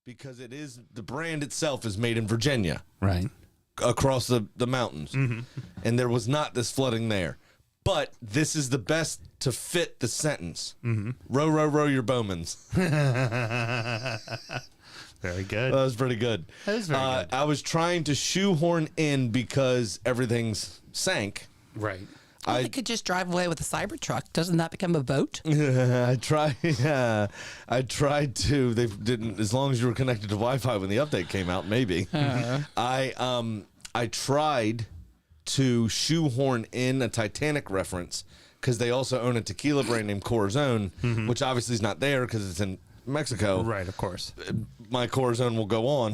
because the brand itself is made in Virginia, Right. across the mountains, and there was not this flooding there. But this is the best to fit the sentence. Row, row, row your Bowmans. Very good. That was pretty good. That is very good. I was trying to shoehorn in because everything's sank. Right. Well, they could just drive away with a Cybertruck. Doesn't that become a boat? I tried to. They didn't. As long as you were connected to Wi-Fi when the update came out, maybe. I tried to shoehorn in a Titanic reference because they also own a tequila brand named Corazon, which obviously is not there because it's in Mexico. Right, of course. My Corazon will go on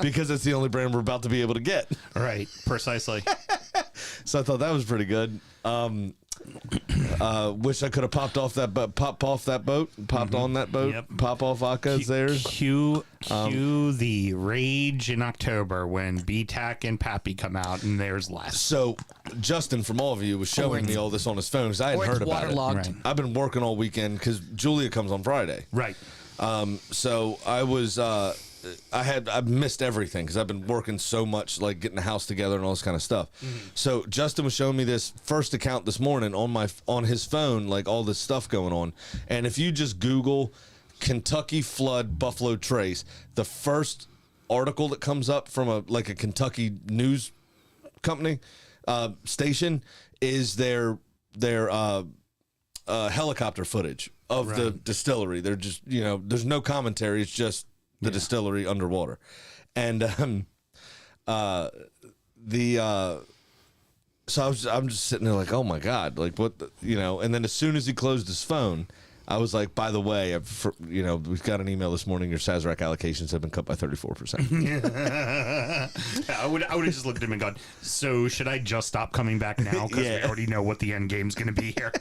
because it's the only brand we're about to be able to get. Right, precisely. So I thought that was pretty good. Wish I could have popped off that boat, popped on that boat, Yep. pop off Aka's there. Cue the rage in October when B-Tac and Pappy come out and there's less. So Justin from All of You was showing me all this on his phone because I hadn't heard about waterlogged. it. I've been working all weekend because Julia comes on Friday. Right. So I was I missed everything because I've been working so much, like getting the house together and all this kind of stuff. So Justin was showing me this first account this morning on his phone, like all this stuff going on. And if you just Google Kentucky flood Buffalo Trace, the first article that comes up from a Kentucky news company station is their helicopter footage of the distillery. They're just, there's no commentary. It's just the distillery underwater. And so I'm just sitting there like, oh my God, like what, and then as soon as he closed his phone, I was like, by the way, we've got an email this morning. Your Sazerac allocations have been cut by 34%. I would have just looked at him and gone, so should I just stop coming back now? Because we already know what the end game's going to be here.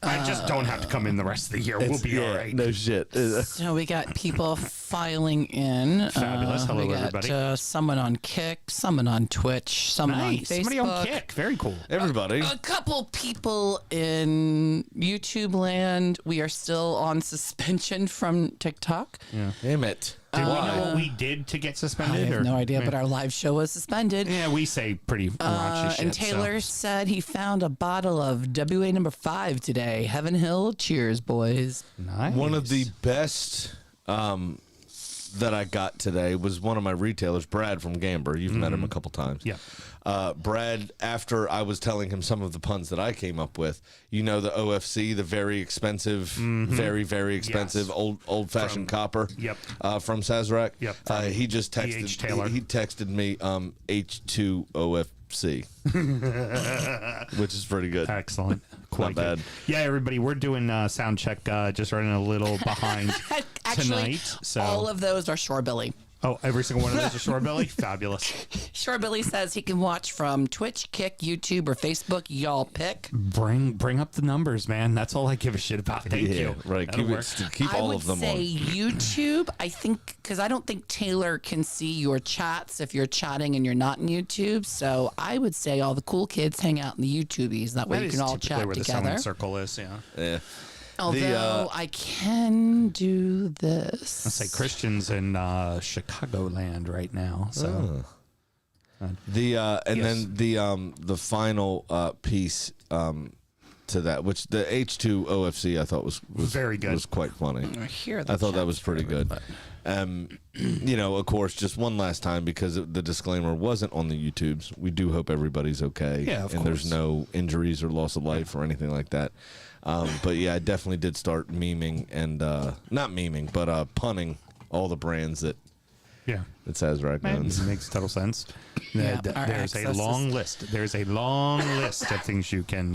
I just don't have to come in the rest of the year. We'll be all right. No shit. So we got people filing in. Fabulous. Hello, we got, everybody. Someone on Kick, someone on Twitch, someone on Facebook. Somebody on Kick. Very cool. Everybody. A couple people in YouTube land. We are still on suspension from TikTok. Yeah. Damn it. Did we know what we did to get I suspended? have no idea, but our live show was suspended. Yeah, we say pretty raunchy shit. And Taylor said he found a bottle of WA number 5 today. Heaven Hill. Cheers, boys. Nice. One of the best that I got today was one of my retailers, Brad from Gamber. You've met him a couple times. Yeah. Brad, after I was telling him some of the puns that I came up with, the OFC, the very expensive, very, very expensive old-fashioned copper from Sazerac. Yep. He just texted Taylor. He texted me H2OFC, which is pretty good. Excellent. Quite Not bad. good. Yeah, everybody, we're doing sound check, just running a little behind Actually, tonight. So. all of those are Shorebilly. Oh, every single one of those are Shorebilly? Fabulous. Shorebilly says he can watch from Twitch, Kick, YouTube, or Facebook. Y'all pick. Bring up the numbers, man. That's all I give a shit about. Thank you. Right. Keep all of them I on. would say YouTube. I think because I don't think Taylor can see your chats if you're chatting and you're not in YouTube. So I would say all the cool kids hang out in the YouTubies. That way you can all chat where together. the sewing circle is, yeah. Yeah. Although I can do this. Let's say Christian's in Chicagoland right now. So then the final piece to that, which the H2 OFC I thought was very good, was quite funny. I thought that was pretty good. Of course, just one last time because the disclaimer wasn't on the YouTubes. We do hope everybody's okay, of and course. there's no injuries or loss of life or anything like that. But yeah, I definitely did start memeing and not memeing, but punning all the brands that Sazerac owns. Makes total sense. There's a long list. There's a long list of things you can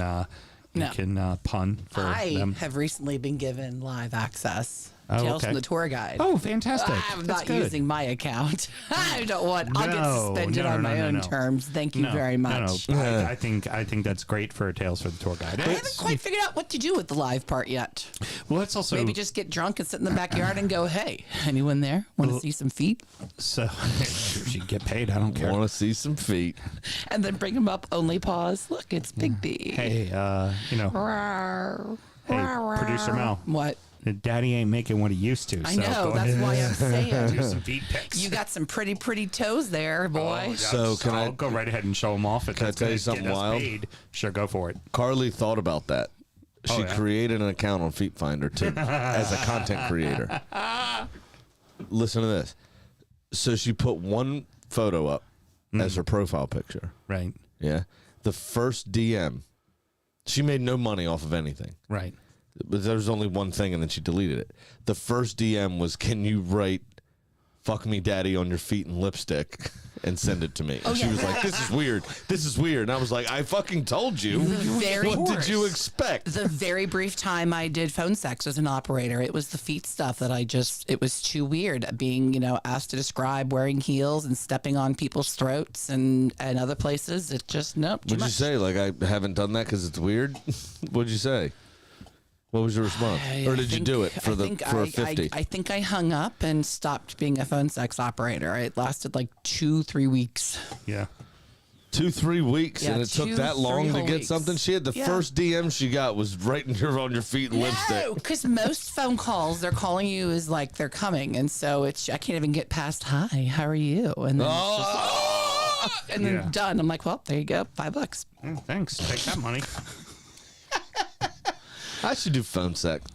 pun for them. I have recently been given live access. Oh, Tales okay. from the tour guide. Oh, fantastic. I'm That's not good. using my account. I don't want. I'll get suspended on my own terms. Thank you very much. No. I think that's great for Tales for the Tour Guide. I haven't quite figured out what to do with the live part yet. Well, it's also maybe just get drunk and sit in the backyard and go, "Hey, anyone there? Want to see some feet?" So she can get paid. I don't care. Want to see some feet? And then bring them up. Only pause. Look, it's Big B. Hey, Hey, producer Mel. What? Daddy ain't making what he used to. I so know. go That's ahead. why I'm saying. Do some feet pics. You got some pretty toes there, boy. Yeah, So can I'll I- go right ahead and show them off? If Can I that's tell you gonna something get us wild? paid. Sure, go for it. Carly thought about that. She Oh, yeah? created an account on Feet Finder too, as a content creator. Listen to this. So she put one photo up as her profile picture. Right. Yeah. The first DM, she made no money off of anything. Right. But there was only one thing, and then she deleted it. The first DM was, "Can you write fuck me daddy on your feet and lipstick and send it to me?" And she was like, "This is weird. This is weird." And I was like, "I fucking told you. What did you expect?" The very brief time I did phone sex as an operator, it was the feet stuff that it was too weird. Being, asked to describe wearing heels and stepping on people's throats and other places. It just, nope. Too What'd you much. say? Like, I haven't done that because it's weird? What'd you say? What was your response? Or did you do it for a 50? I think I hung up and stopped being a phone sex operator. It lasted like 2-3 weeks. Yeah. 2-3 weeks, Yeah, and it took 2-3 that long to whole get weeks. something. She had the Yeah. first DM she got was writing her on your feet and No, lipstick. because most phone calls they're calling you is like they're coming, and so I can't even get past "Hi, how are you?" and then and then Yeah. done. I'm like, well, there you go, $5. Thanks. Take that money. I should do phone sex.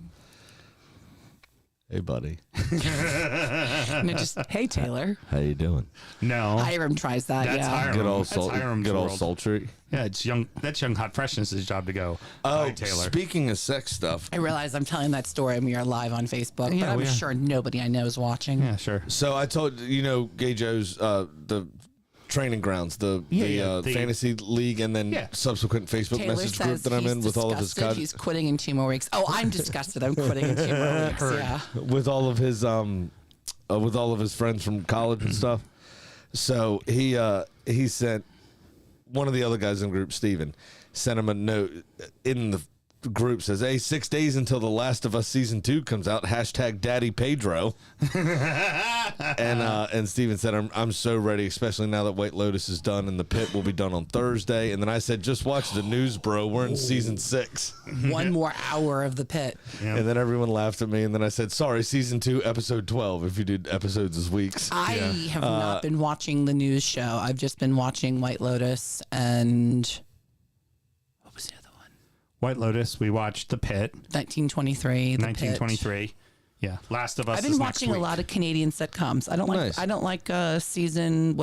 Hey, buddy. And it just, hey Taylor, How you doing? No. Hiram tries that. That's Yeah, Hiram. Good old, That's Hiram's good old world. sultry. Yeah, it's young. That's young hot freshness' job to go. Oh, Hi, Taylor. speaking of sex stuff. I realize I'm telling that story and we are live on Facebook, Yeah, but I'm we are. sure nobody I know is watching. Yeah, sure. So I told Gay Joe's the training grounds, the fantasy league, and then Yeah. subsequent Facebook Taylor message group says that I'm he's in with all of his disgusted. He's quitting in 2 more weeks. Oh, I'm disgusted. I'm quitting in 2 more weeks. Yeah. with all of his friends from college and stuff. So he sent one of the other guys in the group, Steven, sent him a note in the group, says, "Hey, 6 days until The Last of Us season 2 comes out. # Daddy Pedro." and Steven said, I'm so ready, especially now that White Lotus is done and The Pit will be done on Thursday. And then I said, "Just watch the news, bro. We're in season 6. 1 more hour of the pit. Yeah. And then everyone laughed at me. And then I said, "Sorry, season 2, episode 12, if you did episodes as weeks." I have not been watching the news show. I've just been watching White Lotus and what was the other one? White Lotus. We watched The Pit. 1923. The 1923. Yeah. Last of Us. I've is been next watching a week. lot of Canadian sitcoms. I don't Nice. like season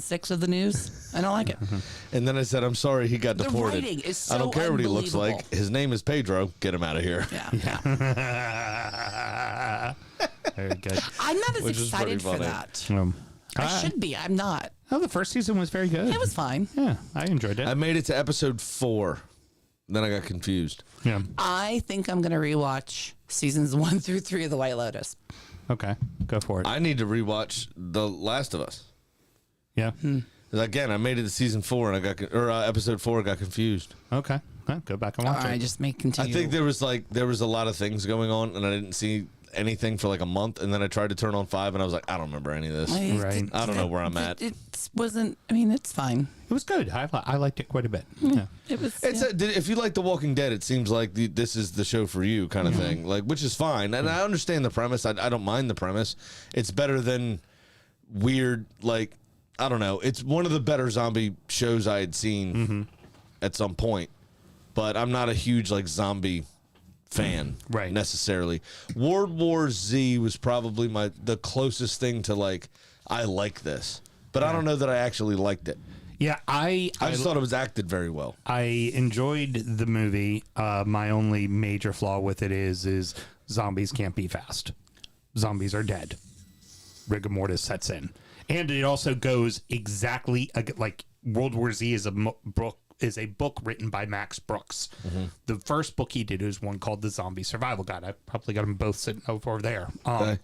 6 of the news. I don't like it. And then I said, "I'm sorry he got The deported. writing is I don't so care what he looks like. unbelievable." His name is Pedro. Get him out of here." Yeah. Very good. I'm not as Which is excited pretty for funny. that. I I should be. I'm not. Oh, the first season was very good. It was fine. Yeah, I enjoyed it. I made it to episode 4. Then I got confused. yeah. I think I'm going to rewatch seasons 1 through 3 of The White Lotus. Okay. Go for it. I need to rewatch The Last of Us. yeah. 'Cause again, I made it to season 4 and episode 4. I got confused. Okay. Well, go back and All watch right, it. just may continue. I think there was a lot of things going on, and I didn't see anything for like a month. And then I tried to turn on 5, and I was like, I don't remember any of this. Right. I don't know where I'm at. It wasn't. I mean, it's fine. It was good. I liked it quite a bit. Yeah. It was. It's if you like The Walking Dead, it seems like this is the show for you, kind of thing. Like, which is fine, and I understand the premise. I don't mind the premise. It's better than weird. Like, I don't know. It's one of the better zombie shows I had seen at some point, but I'm not a huge like zombie fan, Right. necessarily. World War Z was probably the closest thing to like I like this, but I don't know that I actually liked it. Yeah. I just thought it was acted very well. I enjoyed the movie. My only major flaw with it is zombies can't be fast. Zombies are dead. Rigor mortis sets in, and it also goes exactly like World War Z is a book written by Max Brooks. The first book he did is one called The Zombie Survival Guide. I probably got them both sitting over there. Okay.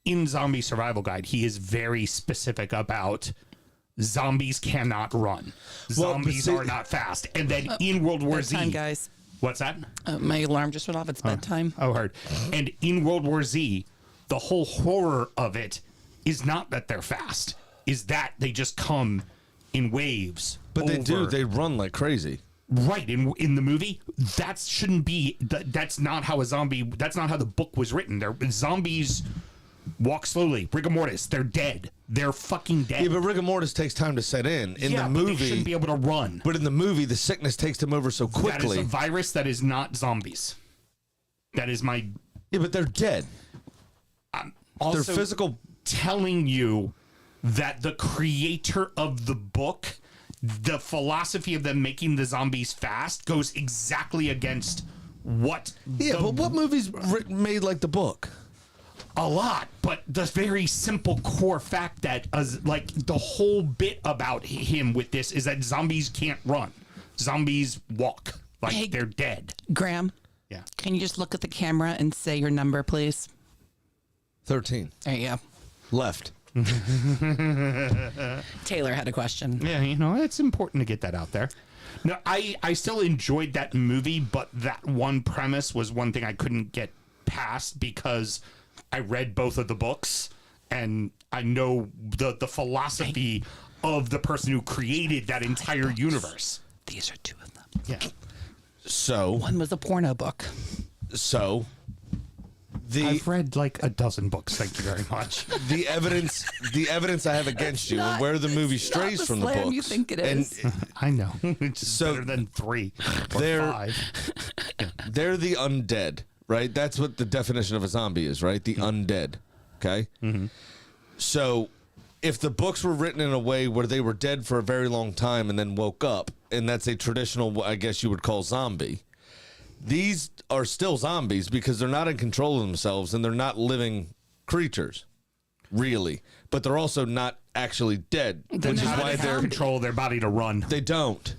In Zombie Survival Guide, he is very specific about zombies cannot run. Well, but Zombies see- are not fast. And then in World War bedtime, Z, guys. what's that? My alarm just went off. It's bedtime. Oh, heard. And in World War Z, the whole horror of it is not that they're fast, is that they just come in waves. But they do. over. They run like crazy. Right. In the movie, that shouldn't be, that's not how that's not how the book was written. Zombies walk slowly. Rigor mortis. They're dead. They're fucking dead. Yeah, but rigor mortis takes time to set in. In the movie, but they shouldn't be able to run. But in the movie, the sickness takes them over so quickly. That is a virus that is not zombies. That is my... Yeah, but they're dead. Also they're physical... telling you that the creator of the book, the philosophy of them making the zombies fast goes exactly against what... Yeah, but what movies made like the book? A lot, but the very simple core fact that like the whole bit about him with this is that zombies can't run. Zombies walk. Like Hey, they're dead. Graham, Yeah. can you just look at the camera and say your number, please? 13. There you go. Left. Taylor had a question. Yeah, it's important to get that out there. No, I still enjoyed that movie, but that one premise was one thing I couldn't get past because I read both of the books and I know the philosophy of the person who created that entire universe. These are two of them. Yeah. So... One was a porno book. So... I've read like a dozen books. Thank you very much. The evidence I have against you and where the movie strays the from the slam books. you think it is. I know. It's So, better than 3 or they're- 5. They're the undead, right? That's what the definition of a zombie is, right? The undead. Okay? Mm-hmm. So if the books were written in a way where they were dead for a very long time and then woke up, and that's a traditional, I guess you would call zombie, these are still zombies because they're not in control of themselves and they're not living creatures, really. But they're also not actually dead, which is not why a they're... control their body to run. They don't.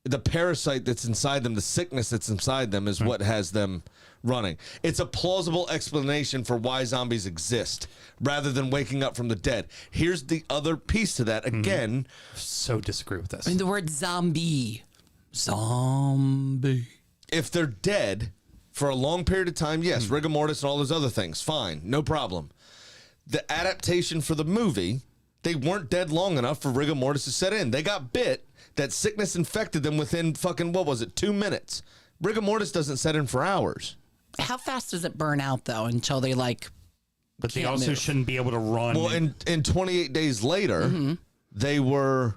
The parasite that's inside them, the sickness that's inside them is what has them running. It's a plausible explanation for why zombies exist rather than waking up from the dead. Here's the other piece to that. Again, So disagree with this. I mean, the word zombie. Zombie. if they're dead for a long period of time, yes, rigor mortis and all those other things, fine, no problem. The adaptation for the movie, they weren't dead long enough for rigor mortis to set in. They got bit. That sickness infected them within fucking, 2 minutes. Rigor mortis doesn't set in for hours. How fast does it burn out, though, until they, like... But they can't also move? shouldn't be able to run. Well, in 28 days later, they were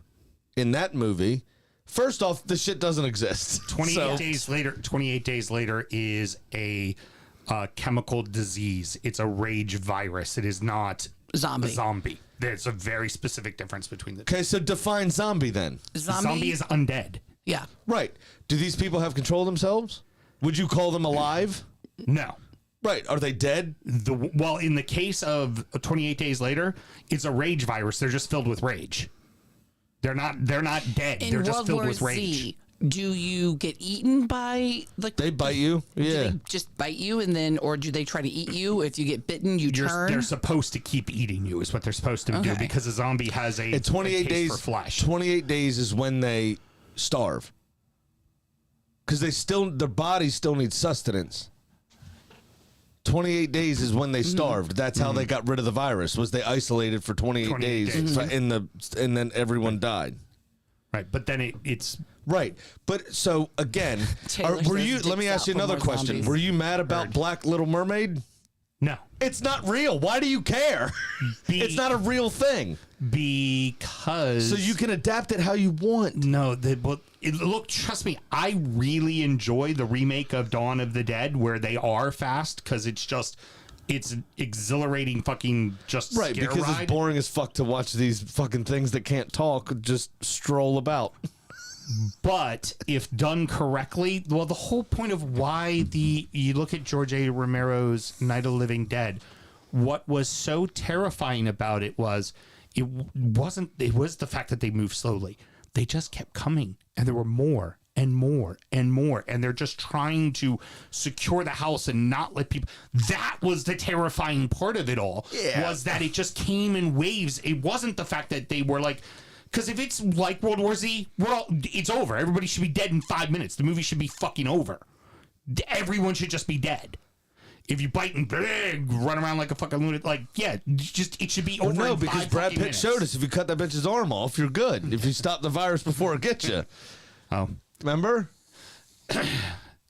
in that movie. First off, the shit doesn't exist. 28 days later is a chemical disease. It's a rage virus. It is not Zombie. a zombie. There's a very specific difference between the two. Okay, so define zombie then. Zombie is undead. Yeah. Right. Do these people have control of themselves? Would you call them alive? No. Right. Are they dead? Well, in the case of 28 days later, it's a rage virus. They're just filled with rage. They're not dead. In They're just World filled War with rage. Z, do you get eaten by the... They bite you? Do Yeah. they just bite you and then, or do they try to eat you? If you get bitten, you turn? They're supposed to keep eating you is what they're supposed to do Okay. because a zombie has a, At 28 a taste days for flesh. 28 days is when they starve. Cuz their bodies still need sustenance. 28 days is when they starved. That's how they got rid of the virus. Was they isolated for 28 days. And then everyone died. Right, but then it's Right. But so again, Taylor were says you let me dicks ask out you for another more question. zombies. Were you mad about Black Little Mermaid? no. It's not real. Why do you care? It's not a real thing. Because So you can adapt it how you want. no, look, trust me, I really enjoy the remake of Dawn of the Dead where they are fast because it's an exhilarating fucking just Right, scare because ride. it's boring as fuck to watch these fucking things that can't talk just stroll about. But if done correctly, well, the whole point of why you look at George A. Romero's Night of the Living Dead, what was so terrifying about it was it was the fact that they moved slowly. They just kept coming, and there were more and more and more, and they're just trying to secure the house and not let people. That was the terrifying part of it all. Yeah. Was that it just came in waves. It wasn't the fact that they were like. Because if it's like World War Z, it's over. Everybody should be dead in 5 minutes. The movie should be fucking over. Everyone should just be dead. If you bite and run around like a fucking lunatic, it should be over. No, in because 5 Brad fucking Pitt minutes. showed us if you cut that bitch's arm off, you're good. If you stop the virus before it gets you. Oh, Remember?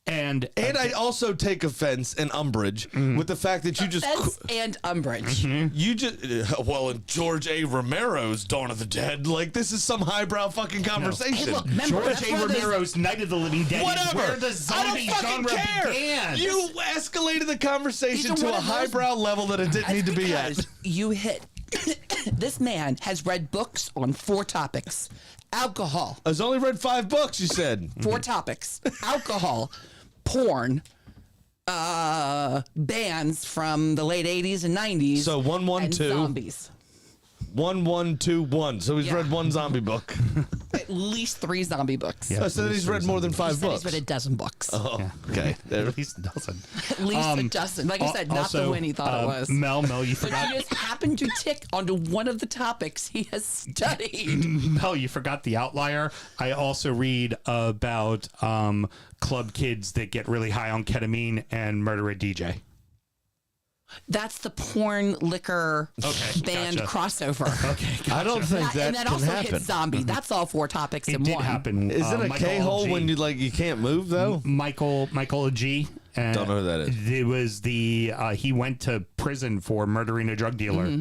And I also take offense and umbrage with the fact that you just Offense and umbrage. you just in George A. Romero's Dawn of the Dead, like this is some highbrow fucking conversation. Hey, look, remember, George that's A. one of those- Romero's Night of the Living Dead Whatever. is where the I zombie don't fucking genre care. began. You escalated the conversation These are to one a of those- highbrow level that it didn't need to be at. Because you hit. This man has read books on 4 topics: alcohol, I was only read 5 books. You said 4 topics: alcohol, porn, bands from the late 80s and 90s. So 112. and zombies. 1121. So he's Yeah. read 1 zombie book. At least 3 zombie books. Yeah. Oh, so he's read more than 5 He said books. he's read a dozen books. Oh, Yeah. okay. There. At least a dozen. At least a dozen. Like I said, not Also, the one he thought it was. Mel, you But forgot. you just happened to tick onto one of the topics he has studied. Mel, you forgot the outlier. I also read about club kids that get really high on ketamine and murder a DJ. That's the porn liquor band gotcha. crossover. Okay, I don't think that and that can also happen. hits zombie. That's all 4 topics it in did one. happen. Is it a Michael K-hole G. when you can't move though? Michael G. Don't know who that is. It was he went to prison for murdering a drug dealer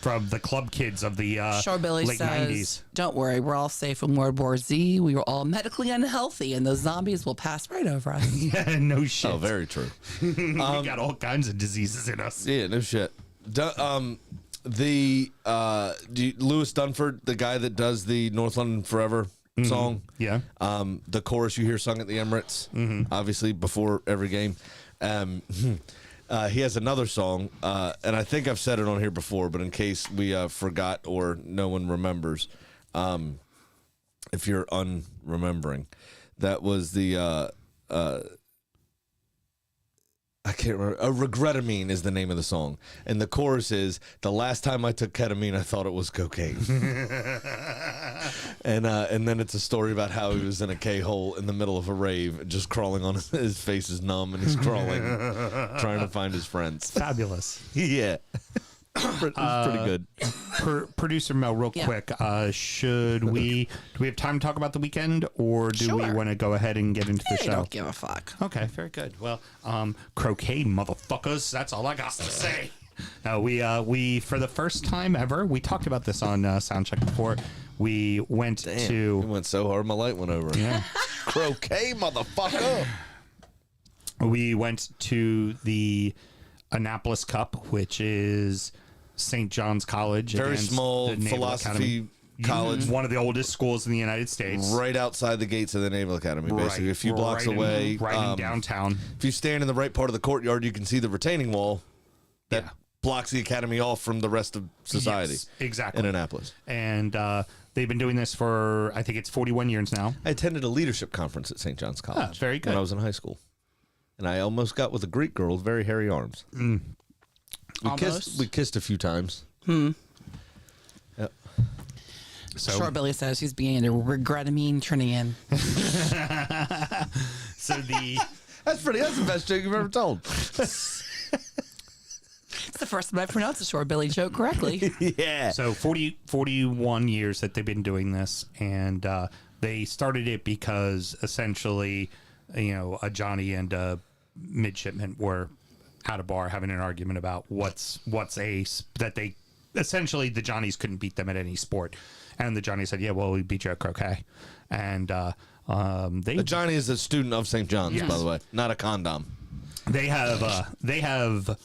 from the club kids of the Sure, Billy late says, 90s. "Don't worry, we're all safe from World War Z. We were all medically unhealthy, and those zombies will pass right over us." Yeah, no shit. Oh, very true. We got all kinds of diseases in us. Yeah, no shit. Lewis Dunford, the guy that does the North London Forever song, Yeah. the chorus you hear sung at the Emirates, obviously before every game. He has another song, and I think I've said it on here before, but in case we forgot or no one remembers, if you're unremembering, that was the I can't remember. Regretamine is the name of the song, and the chorus is, "The last time I took ketamine, I thought it was cocaine." and then it's a story about how he was in a K-hole in the middle of a rave, just crawling on his face is numb, and he's crawling, trying to find his friends. Fabulous. Yeah, it's pretty good. Producer Mel, real Yeah. quick, do we have time to talk about the weekend, or do we Sure. want to go ahead and get into the I show? don't give a fuck. Okay, very good. Well, croquet, motherfuckers. That's all I got to say. We for the first time ever, we talked about this on Soundcheck before. We went It to went so hard, my light went over. yeah, Croquet, motherfucker. we went to the Annapolis Cup, which is St. John's College, Very against small the Naval philosophy Academy. college. One of the oldest schools in the United States. Right outside the gates of the Naval Academy, basically, a few blocks away. in downtown. If you stand in the right part of the courtyard, you can see the retaining wall that Yeah. blocks the academy off from the rest of society. Yes, exactly. In Annapolis. And they've been doing this for, I think it's 41 years now. I attended a leadership conference at St. John's College. very good. When I was in high school. And I almost got with a Greek girl with very hairy arms. We Almost. kissed a few times. Yep. So, Sure, Billy says he's being a regretamine Trinian. so the That's the best joke you've ever told. It's the first time I've pronounced the Shore Billy joke correctly. Yeah. so 41 years that they've been doing this, and they started it because essentially, a Johnny and a midshipman were at a bar having an argument about that they essentially the Johnnies couldn't beat them at any sport, and the Johnny said, "Yeah, well, we beat you at croquet," and Johnny is a student of St. John's, by the way, not a condom. they have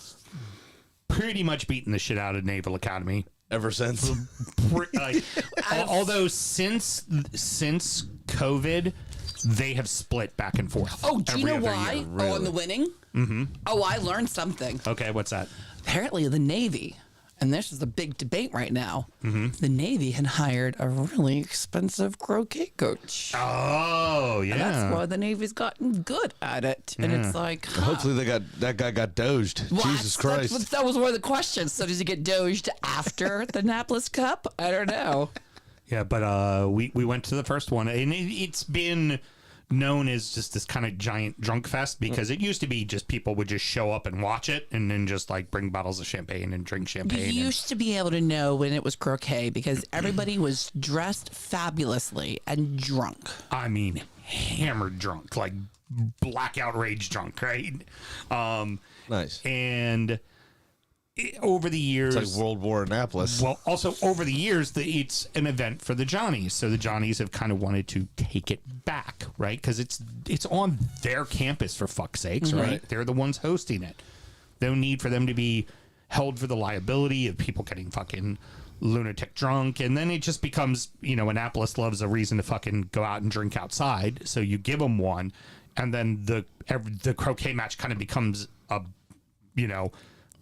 pretty much beaten the shit out of Naval Academy. Ever since. Although since COVID, they have split back and forth. Oh, do you know every other why? year. Oh, on the winning? Mm-hmm. Oh, I learned something. Okay, what's that? Apparently, the Navy, and this is a big debate right now, the Navy had hired a really expensive croquet coach. Oh, yeah. And that's why the Navy's gotten good at it. And it's like, Hopefully that guy got doged. what? Jesus Christ. That was one of the questions. So does he get doged after the Annapolis Cup? I don't know. Yeah, but we went to the first one, and it's been known as just this kind of giant drunk fest because it used to be just people would just show up and watch it and then just like bring bottles of champagne and drink champagne. You used to be able to know when it was croquet because everybody was dressed fabulously and drunk. I mean, hammered drunk, like blackout rage drunk, right? Nice. And over the years, It's like World War Annapolis. well, also over the years, it's an event for the Johnnies. So the Johnnies have kind of wanted to take it back, right? Because it's on their campus, for fuck's sakes, right? Right. They're the ones hosting it. No need for them to be held for the liability of people getting fucking lunatic drunk. And then it just becomes, Annapolis loves a reason to fucking go out and drink outside. So you give them one, and then the croquet match kind of becomes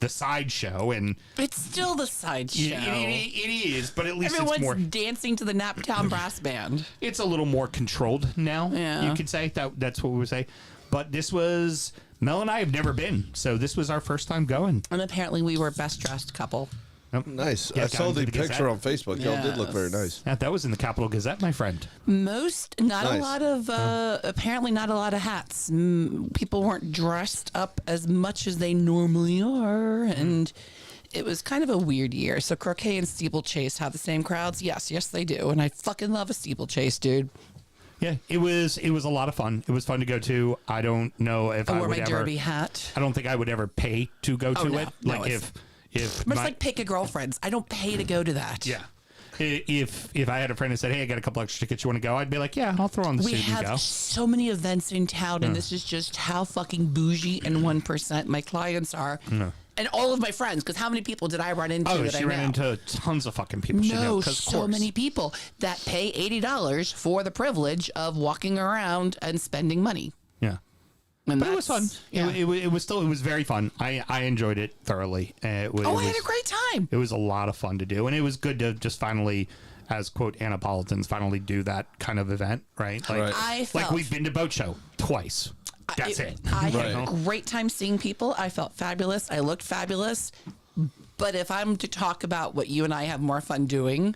the sideshow, and It's still the sideshow. it is, but at least Everyone's it's more. dancing to the Naptown Brass Band. It's a little more controlled now. Yeah. You could say that's what we would say. But this was Mel and I have never been, so this was our first time going. And apparently we were best dressed couple. Nice. Yeah, I got saw into the the picture Gazette. on Facebook. Y'all did look very nice. That was in the Capital Gazette, my friend. Not Nice. a lot of, apparently not a lot of hats. People weren't dressed up as much as they normally are. And it was kind of a weird year. So croquet and steeplechase have the same crowds. Yes, they do. And I fucking love a steeplechase, dude. Yeah, it was a lot of fun. It was fun to go to. I don't know if I wore would my ever. derby hat. I don't think I would ever pay to go to no. it. No, Like it's- if Much my- like pick a girlfriends. I don't pay to go to that. yeah. If I had a friend who said, "Hey, I got a couple extra tickets, you want to go?" I'd be like, "Yeah, I'll throw on the We suit and have go." so many events in town, and this is just how fucking bougie and 1% my clients are. And all of my friends, because how many people did I run into Oh, that she I ran know? into tons of fucking people. She knew, No, 'cause of so course. many people that pay $80 for the privilege of walking around and spending money. Yeah. And But it was fun. that's- Yeah. It was very fun. I enjoyed it thoroughly. I had a great time. It was a lot of fun to do, and it was good to just finally, as quote Annapolitans, finally do that kind of event, right? Like, Right. I like felt we've been to boat show twice. That's it. I had Right. a great time seeing people. I felt fabulous. I looked fabulous. But if I'm to talk about what you and I have more fun doing,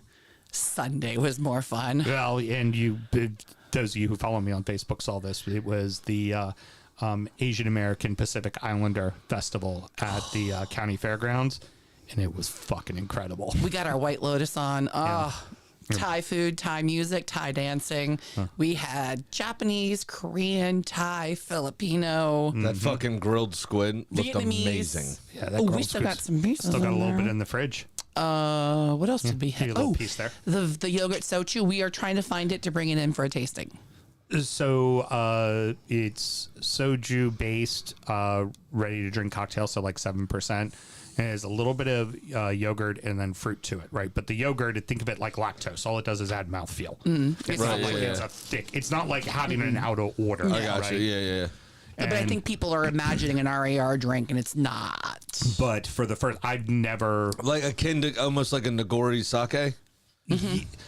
Sunday was more fun. Well, and those of you who follow me on Facebook saw this. It was the Asian American Pacific Islander Festival at the county fairgrounds, and it was fucking incredible. We got our White Lotus on. Oh, Thai food, Thai music, Thai dancing. We had Japanese, Korean, Thai, Filipino, That fucking grilled squid looked Vietnamese. amazing. Yeah, that Oh, we grilled still squid's- got some meat. Still got a little bit in the fridge. What else did we Take a have? little Oh, piece there. the yogurt sochu. We are trying to find it to bring it in for a tasting. So it's soju based, ready to drink cocktail, so like 7%. And there's a little bit of yogurt and then fruit to it, right? But the yogurt, think of it like lactose. All it does is add mouthfeel. It's Right, not like yeah, it's yeah. a thick. It's not like having an out of order. I got right? you. Yeah. But I And- think people are imagining an RAR drink, and it's not. But for the first, I've never. Like akin to almost like a Nagori sake.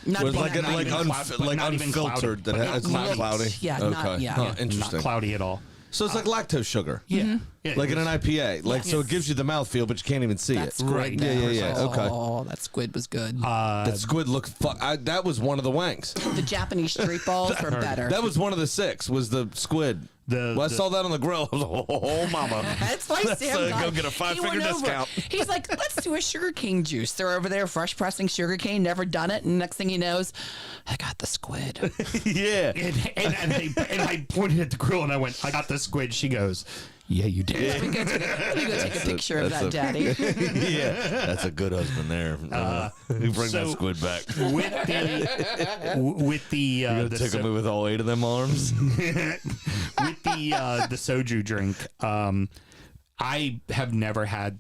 Not With being like that like, even cloudy. cloud- but like not even unfiltered. cloudy, That but it's not not cloudy. cloudy. Yeah, okay. not- yeah. Huh, Yeah. Not interesting. cloudy at all. So it's like lactose sugar. Yeah. Like in an IPA. Like so Yes. it gives you the mouthfeel, but you can't even see That's it. great. Yeah. Okay. Oh, that squid was good. That squid looked. That was one of the wanks. the Japanese street balls were better. That was one of the 6. Was the squid. The- I the- saw that on the grill. I was like, oh, mama. That's why Let's, Sam got go get a he 5-figure went over. discount. He's like, let's do a sugarcane juice. They're over there fresh pressing sugarcane, never done it. And next thing he knows, I got the squid. Yeah. And I pointed at the grill and I went, "I got the squid." She goes, "Yeah, you did." Let me go take a picture of that, that's a- Daddy. Yeah. That's a good husband there. You bring that so- squid back. With the Gonna tickle me with all 8 of them arms. with the soju drink, I have never had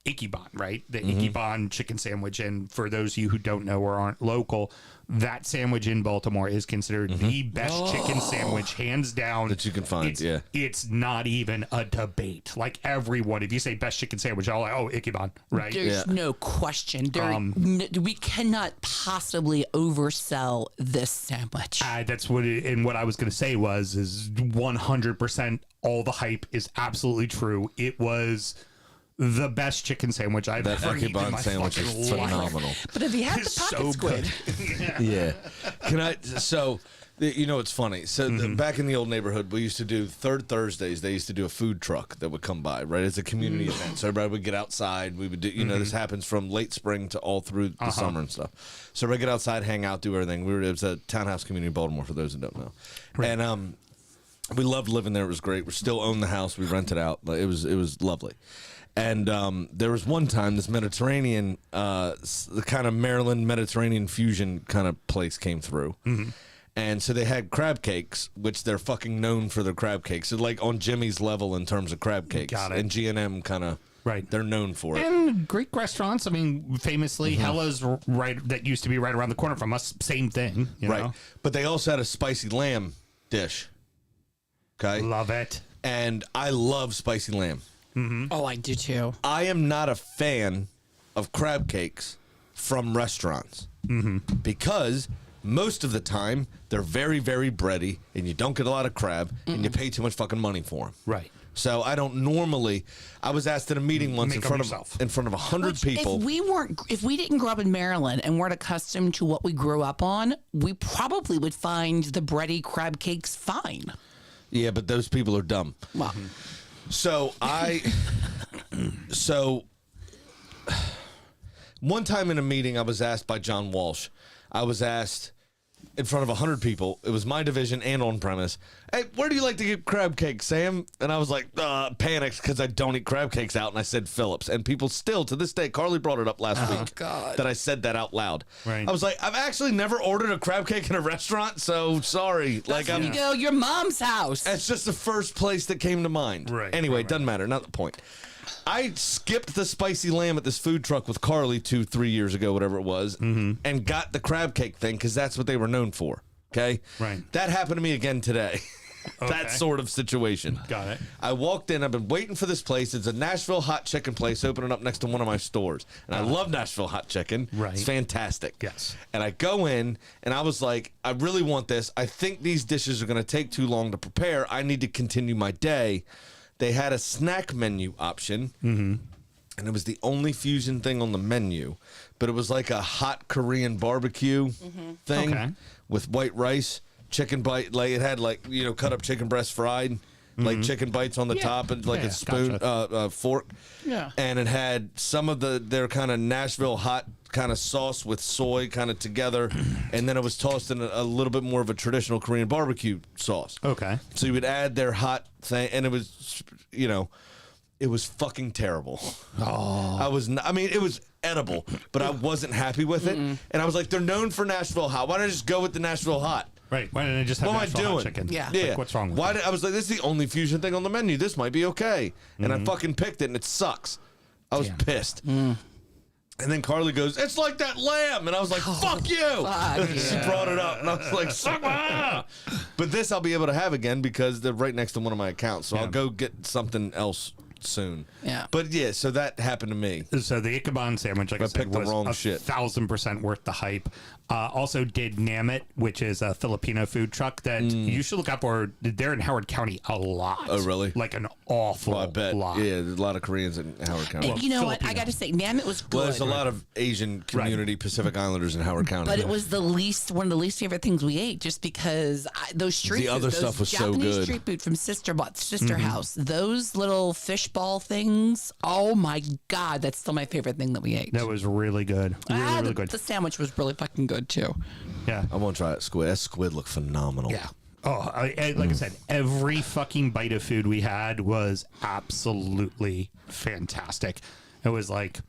Ikiban, right? The Ikiban chicken sandwich. And for those of you who don't know or aren't local, that sandwich in Baltimore is considered the best chicken sandwich, hands down. That you can find, It's, yeah. It's not even a debate. Like everyone, if you say best chicken sandwich, all like, oh, Ikiban, right? There's Yeah. no question. We cannot possibly oversell this sandwich. That's what what I was going to say is 100% all the hype is absolutely true. It was the best chicken sandwich I've That ever eaten in Akibon my sandwich fucking is life. phenomenal. But if you had the It's pocket so squid, good. Yeah. Can I? So, you know, it's funny. So back in the old neighborhood, we used to do third Thursdays. They used to do a food truck that would come by, right? It's a community event. So everybody would get outside. We would do, you know, this happens from late spring to all through the summer and stuff. So everybody get outside, hang out, do everything. It was a townhouse community in Baltimore, for those who don't know. And We loved living there. It was great. We still own the house. We rented out. It was lovely. And there was one time this Mediterranean, the kind of Maryland Mediterranean fusion kind of place came through. Mm-hmm. And so they had crab cakes, which they're fucking known for their crab cakes. So like on Jimmy's level in terms of crab cakes. Got it. And G&M kind of, right. They're known for it. And Greek restaurants, I mean, famously, Hella's right, that used to be right around the corner from us. Same thing. You know? But they also had a spicy lamb dish. Okay. Love it. And I love spicy lamb. Mm-hmm. Oh, I do too. I am not a fan of crab cakes from restaurants because most of the time they're very, very bready and you don't get a lot of crab and you pay too much fucking money for them. Right. So I don't normally. I was asked at a meeting once in front of 100 people. If we didn't grow up in Maryland and weren't accustomed to what we grew up on, we probably would find the bready crab cakes fine. Yeah, but those people are dumb. Well, So one time in a meeting, I was asked by John Walsh. I was asked in front of 100 people. It was my division and on premise. Hey, where do you like to get crab cakes, Sam? And I was like, panicked because I don't eat crab cakes out. And I said Phillips. And people still, to this day, Carly brought it up last week. God. That I said that out loud. Right. I was like, I've actually never ordered a crab cake in a restaurant, so sorry. you go your mom's house. It's just the first place that came to mind. Right, Anyway, right, it doesn't matter. Not the point. I skipped the spicy lamb at this food truck with Carly 2-3 years ago, whatever it was, and got the crab cake thing because that's what they were known for. Okay? Right. That happened to me again today. Okay. That sort of situation. Got it. I walked in. I've been waiting for this place. It's a Nashville hot chicken place opening up next to one of my stores. And I love Nashville hot chicken. Right. It's fantastic. Yes. And I go in, and I was like, I really want this. I think these dishes are going to take too long to prepare. I need to continue my day. They had a snack menu option. Mm-hmm. And it was the only fusion thing on the menu. But it was like a hot Korean barbecue thing Okay. with white rice. Chicken bite, like it had like, cut up chicken breast fried, like chicken bites on the top and like Yeah, a spoon, gotcha. fork. Yeah. And it had some of their kind of Nashville hot kind of sauce with soy kind of together. And then it was tossed in a little bit more of a traditional Korean barbecue sauce. Okay. So you would add their hot thing and it was, it was fucking terrible. Oh. It was edible, but I wasn't happy with it. And I was like, they're known for Nashville hot. Why don't I just go with the Nashville hot? Right. Why didn't I just have What am I Nashville hot doing? chicken? Yeah. Like, what's wrong with that? I was like, this is the only fusion thing on the menu. This might be okay. And I fucking picked it, and it sucks. I was Damn. pissed. And then Carly goes, it's like that lamb. And I was like, fuck you. She brought it up, and I was like, suck my. But this I'll be able to have again because they're right next to one of my accounts. So I'll go get something else soon. Yeah. But yeah, so that happened to me. So the Ichabod sandwich, like I said, picked the was wrong shit. 1,000% worth the hype. Also did Namit, which is a Filipino food truck that you should look up, or they're in Howard County a lot. Oh, really? Like an awful I bet. lot. Yeah, there's a lot of Koreans in Howard County. And you know what? I Filipino. got to say, Namit was good. Well, there's a lot of Asian community Pacific Islanders in Howard County. But it was one of the least favorite things we ate, just because those street The food, other those stuff was so Japanese good. street food from Sister House, those little fish ball things. Oh my God, that's still my favorite thing that we ate. That was really good. Really good. The sandwich was really fucking good too. Yeah. I want to try that squid. That squid looked phenomenal. Yeah. Oh, like I said, every fucking bite of food we had was absolutely fantastic. It was like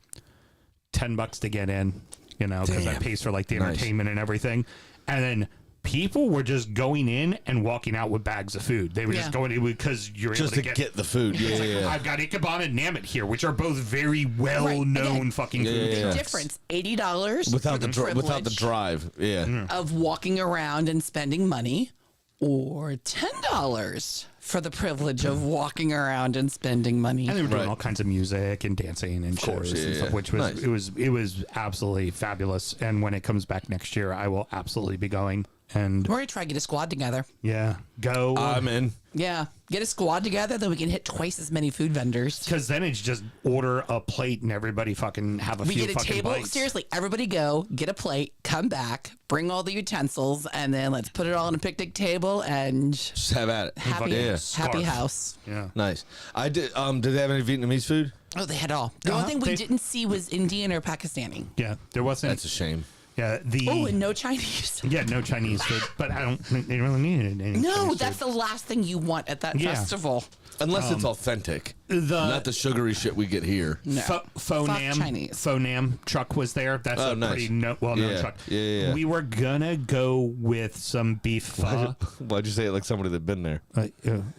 $10 to get in, because that pays for like the entertainment and everything. And then people were just going in and walking out with bags of food. They were just going in because you're Just able to to get the food. Yeah. I've got Ichabod and Namit here, which are both very well-known Again, fucking food yeah. trucks. Difference: $80 Without for the without the privilege drive. Yeah. of walking around and spending money, or $10 for the privilege of walking around and spending money. And they were doing Right. all kinds of music and dancing and course, shows and yeah, stuff, yeah. which was Nice. it was absolutely fabulous. And when it comes back next year, I will absolutely be going. And We're gonna try to get a squad together. yeah, go. I'm in. Yeah, get a squad together, then we can hit twice as many food vendors. Because then it's just order a plate and everybody fucking have a We few get a fucking table. bites. Seriously, everybody go get a plate, come back, bring all the utensils, and then let's put it all on a picnic table and Just have at it. happy, Yeah. happy Scarf. house. Yeah. Nice. I did. Did they have any Vietnamese food? Oh, they had all. The only thing we They- didn't see was Indian or Pakistani. Yeah, there wasn't. That's a shame. Yeah, Oh, and no Chinese. yeah, no Chinese food, but I don't think they really needed any. No, Chinese that's food. the last thing you want at that festival. Unless it's authentic, not the sugary shit we get here. No. Faux Nam. Chinese. Faux Nam truck was there. That's a nice. pretty well-known truck. Yeah. We were gonna go with some beef pho. Why'd you say it like somebody that'd been there? Well,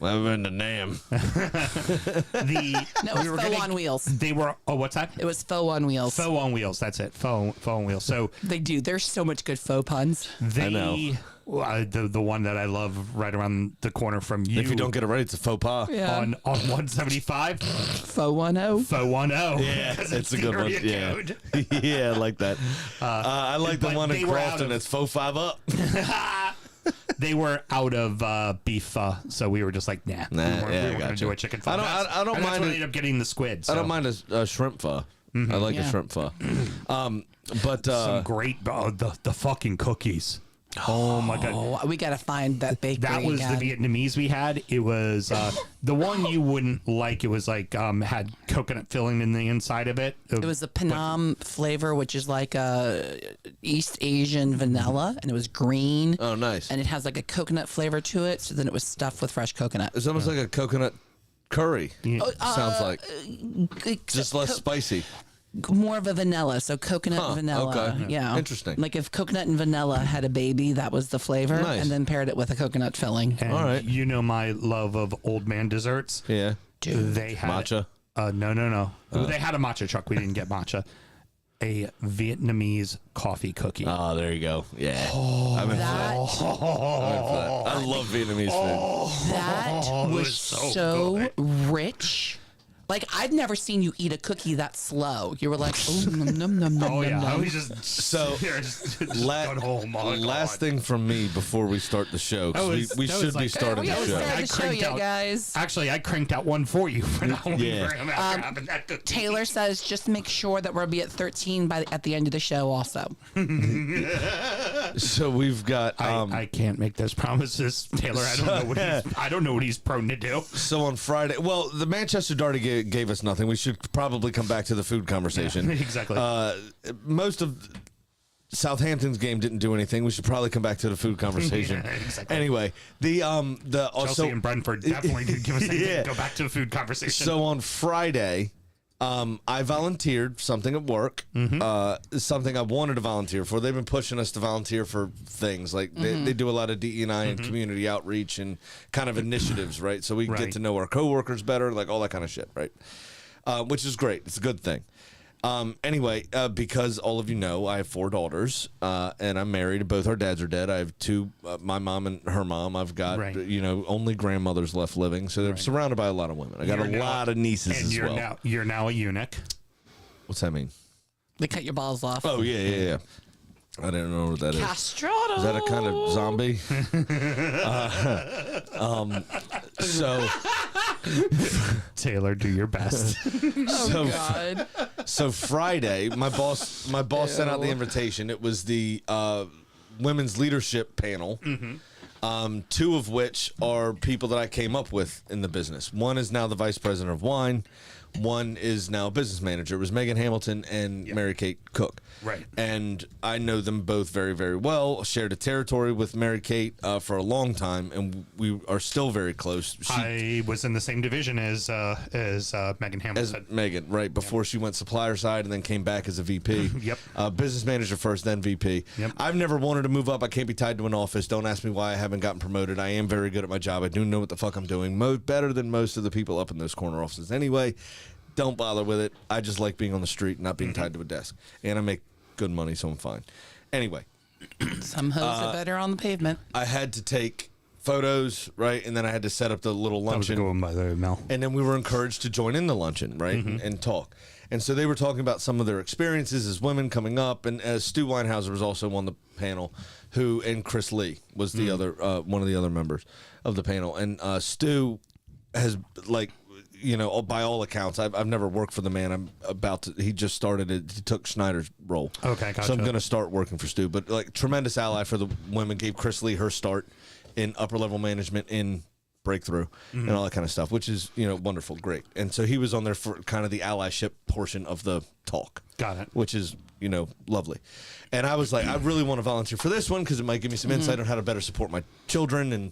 I've been to Nam. No, it was faux on wheels. They were. Oh, what's that? It was faux on wheels. Faux on wheels. That's it. Faux on wheels. So They do. There's so much good faux puns. they. I know. The one that I love right around the corner from you. If you don't get it right, it's a faux pas. Yeah. on 175, Faux 10. faux 10. Yeah, it's a good one. area Yeah, code. yeah, I like that. I like the but one they in were out Crofton. of- It's faux 5 up. They were out of beef pho, so we were just like, nah. Nah, we weren't yeah, going to gotcha. do a chicken pho. I don't And mind that's what it. ended up getting the squid. I don't so. mind a shrimp pho. I like a Yeah. shrimp pho. But Some great the fucking cookies. Oh my god. Oh, we got to find that bakery. That was again. the Vietnamese we had. It was the one you wouldn't like. It was like had coconut filling in the inside of it. It was the Panam flavor, which is like a East Asian vanilla, and it was green. oh, nice. And it has like a coconut flavor to it. So then it was stuffed with fresh coconut. It's almost like a coconut curry. Sounds like Except just less spicy. more of a vanilla, so coconut and vanilla. okay. Yeah, Interesting. Like if coconut and vanilla had a baby, that was the flavor, Nice. and then paired it with a coconut filling. And All right. You know my love of old man desserts. Yeah. They had Matcha? No. They had a matcha truck. We didn't get matcha. A Vietnamese coffee cookie. Oh, there you go. Yeah. I'm in for that. I'm in for that. I love Vietnamese food. That was was so so rich. Like I'd never seen you eat a cookie that slow. You were like, oh, num, num, num, num, Oh yeah, num, I num. was just So, oh my last God. thing from me before we start the show, 'cause we that should was be like- starting we the haven't show. started I the show cranked yet, out- guys. Actually, I cranked out one for you for that Yeah. after having that cookie. Taylor says just make sure that we'll be at 13 at the end of the show. Also, So we've got I can't make those promises, Taylor. I don't know what he's prone to do. so on Friday. Well, the Manchester Derby gave us nothing. We should probably come back to the food conversation. Exactly. Most of Southampton's game didn't do anything. We should probably come back to the food conversation. Yeah, exactly. Anyway, the Chelsea also and Brentford definitely did give us anything Yeah. to go back to the food conversation. So on Friday, I volunteered something at work, something I wanted to volunteer for. They've been pushing us to volunteer for things like they do a lot of DE&I and community outreach and kind of initiatives, right? So we Right. get to know our coworkers better, like all that kind of shit, right? Which is great. It's a good thing. Anyway, because all of you know, I have 4 daughters, and I'm married. Both our dads are dead. I have 2, my mom and her mom. I've got, Right. only grandmothers left living. So they're surrounded by a lot of women. I got You're a now- lot of nieces and as you're well. you're now a eunuch. What's that mean? they cut your balls off. Oh, yeah. I didn't know what that is. Castrato. Is that a kind of zombie? So Taylor, do your best. so God. so Friday, my boss sent out the invitation. It was the women's leadership panel. 2 of which are people that I came up with in the business. One is now the vice president of wine. One is now a business manager. It was Megan Hamilton and Mary Kate Cook. Right. And I know them both very, very well. Shared a territory with Mary Kate for a long time, and we are still very close. I was in the same division as Megan As Hamilton. Megan, right, before she went supplier side and then came back as a VP. Yep. Business manager first, then VP. Yep. I've never wanted to move up. I can't be tied to an office. Don't ask me why I haven't gotten promoted. I am very good at my job. I do know what the fuck I'm doing. Better than most of the people up in those corner offices. Anyway, don't bother with it. I just like being on the street and not being tied to a desk. And I make good money, so I'm fine. Anyway, Some hoes are better on the pavement. I had to take photos, right? And then I had to set up the little That was a luncheon. good one by the way, Mel. And then we were encouraged to join in the luncheon, right, and talk. And so they were talking about some of their experiences as women coming up. And Stu Weinhauser was also on the panel, and Chris Lee was the other one of the other members of the panel. And Stu has, like, by all accounts, I've never worked for the man. He just started it. He took Schneider's role. Okay, gotcha. So I'm going to start working for Stu. But, like, tremendous ally for the women. Gave Chris Lee her start in upper level management in Breakthrough and all that kind of stuff, which is, wonderful, great. And so he was on there for kind of the allyship portion of the talk. Got it. Which is, lovely. And I was like, I really want to volunteer for this one because it might give me some insight on how to better support my children and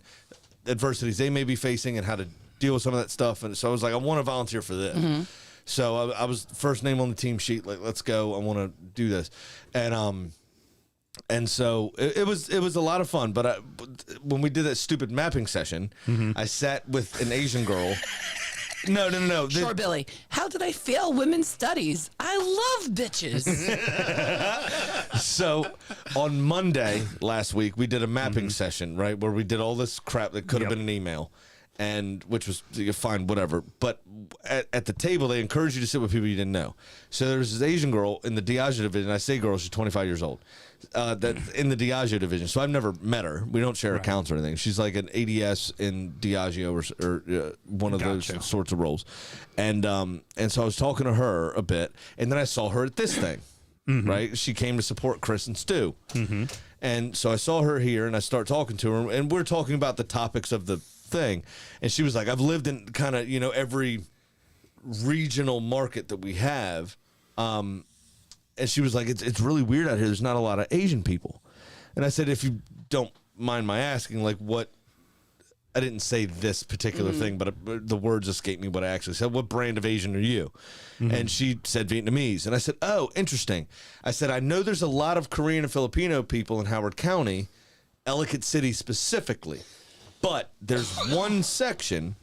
adversities they may be facing and how to deal with some of that stuff. And so I was like, I want to volunteer for this. So I was first name on the team sheet, like, let's go. I want to do this. And so it was a lot of fun. But when we did that stupid mapping session, I sat with an Asian girl. No. Sure, Billy. How did I fail women's studies? I love bitches. So on Monday last week, we did a mapping session, right, where we did all this crap that could have been an email, and which was fine, whatever. But at the table, they encouraged you to sit with people you didn't know. So there's this Asian girl in the Diageo division. I say girl, she's 25 years old. That in the Diageo division. So I've never met her. We don't share accounts or anything. She's like an ADS in Diageo or one of those sorts of roles. And so I was talking to her a bit, and then I saw her at this thing. Right? She came to support Chris and Stu. And so I saw her here, and I start talking to her, and we're talking about the topics of the thing. And she was like, I've lived in kind of, every regional market that we have. And she was like, it's really weird out here. There's not a lot of Asian people. And I said, if you don't mind my asking, like, what, I didn't say this particular thing, but the words escaped me what I actually said. What brand of Asian are you? And she said Vietnamese. And I said, oh, interesting. I said, I know there's a lot of Korean and Filipino people in Howard County, Ellicott City specifically. But there's one section,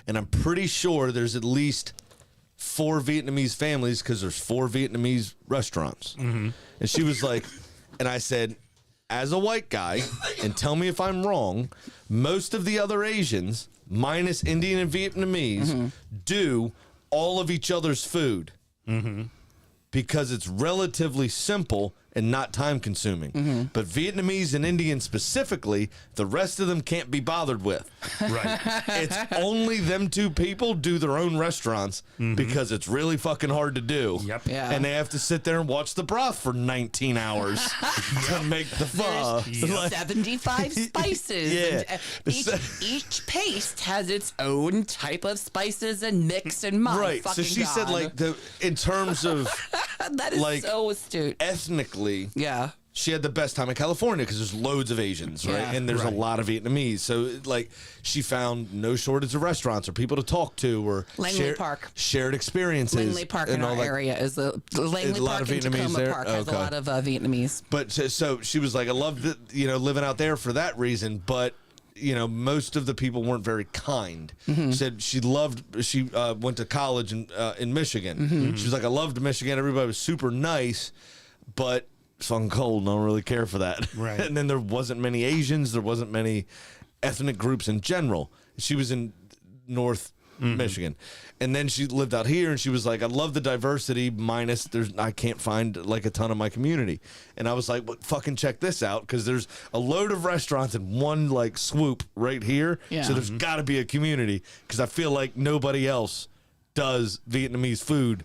and I'm pretty sure there's at least 4 Vietnamese families because there's 4 Vietnamese restaurants. And she was like, and I said, as a white guy, and tell me if I'm wrong, most of the other Asians, minus Indian and Vietnamese, do all of each other's food because it's relatively simple and not time consuming. But Vietnamese and Indian specifically, the rest of them can't be bothered with. Right. It's only them 2 people do their own restaurants because it's really fucking hard to do. Yep. Yeah. And they have to sit there and watch the broth for 19 hours to make the pho. There's 75 spices. Yeah. And each paste has its own type of spices and mix and my Right. So fucking she said, God. like, in terms of that is like, so astute. ethnically, Yeah. she had the best time in California because there's loads of Asians, right? Yeah. And there's a Right. lot of Vietnamese. So, like, she found no shortage of restaurants or people to talk to or Langley Park. shared experiences. Langley Park in and all our that. area is the Langley A lot Park of and Vietnamese Tacoma there? Park has Okay. a lot of Vietnamese. But so she was like, I love living out there for that reason. But most of the people weren't very kind. She said she went to college in Michigan. She was like, I loved Michigan. Everybody was super nice, but it's fucking cold and I don't really care for that. Right. And then there wasn't many Asians. There wasn't many ethnic groups in general. She was in North Michigan. And then she lived out here and she was like, I love the diversity minus I can't find like a ton of my community. And I was like, well, fucking check this out because there's a load of restaurants in one like swoop right here. Yeah. So there's got to be a community because I feel like nobody else does Vietnamese food.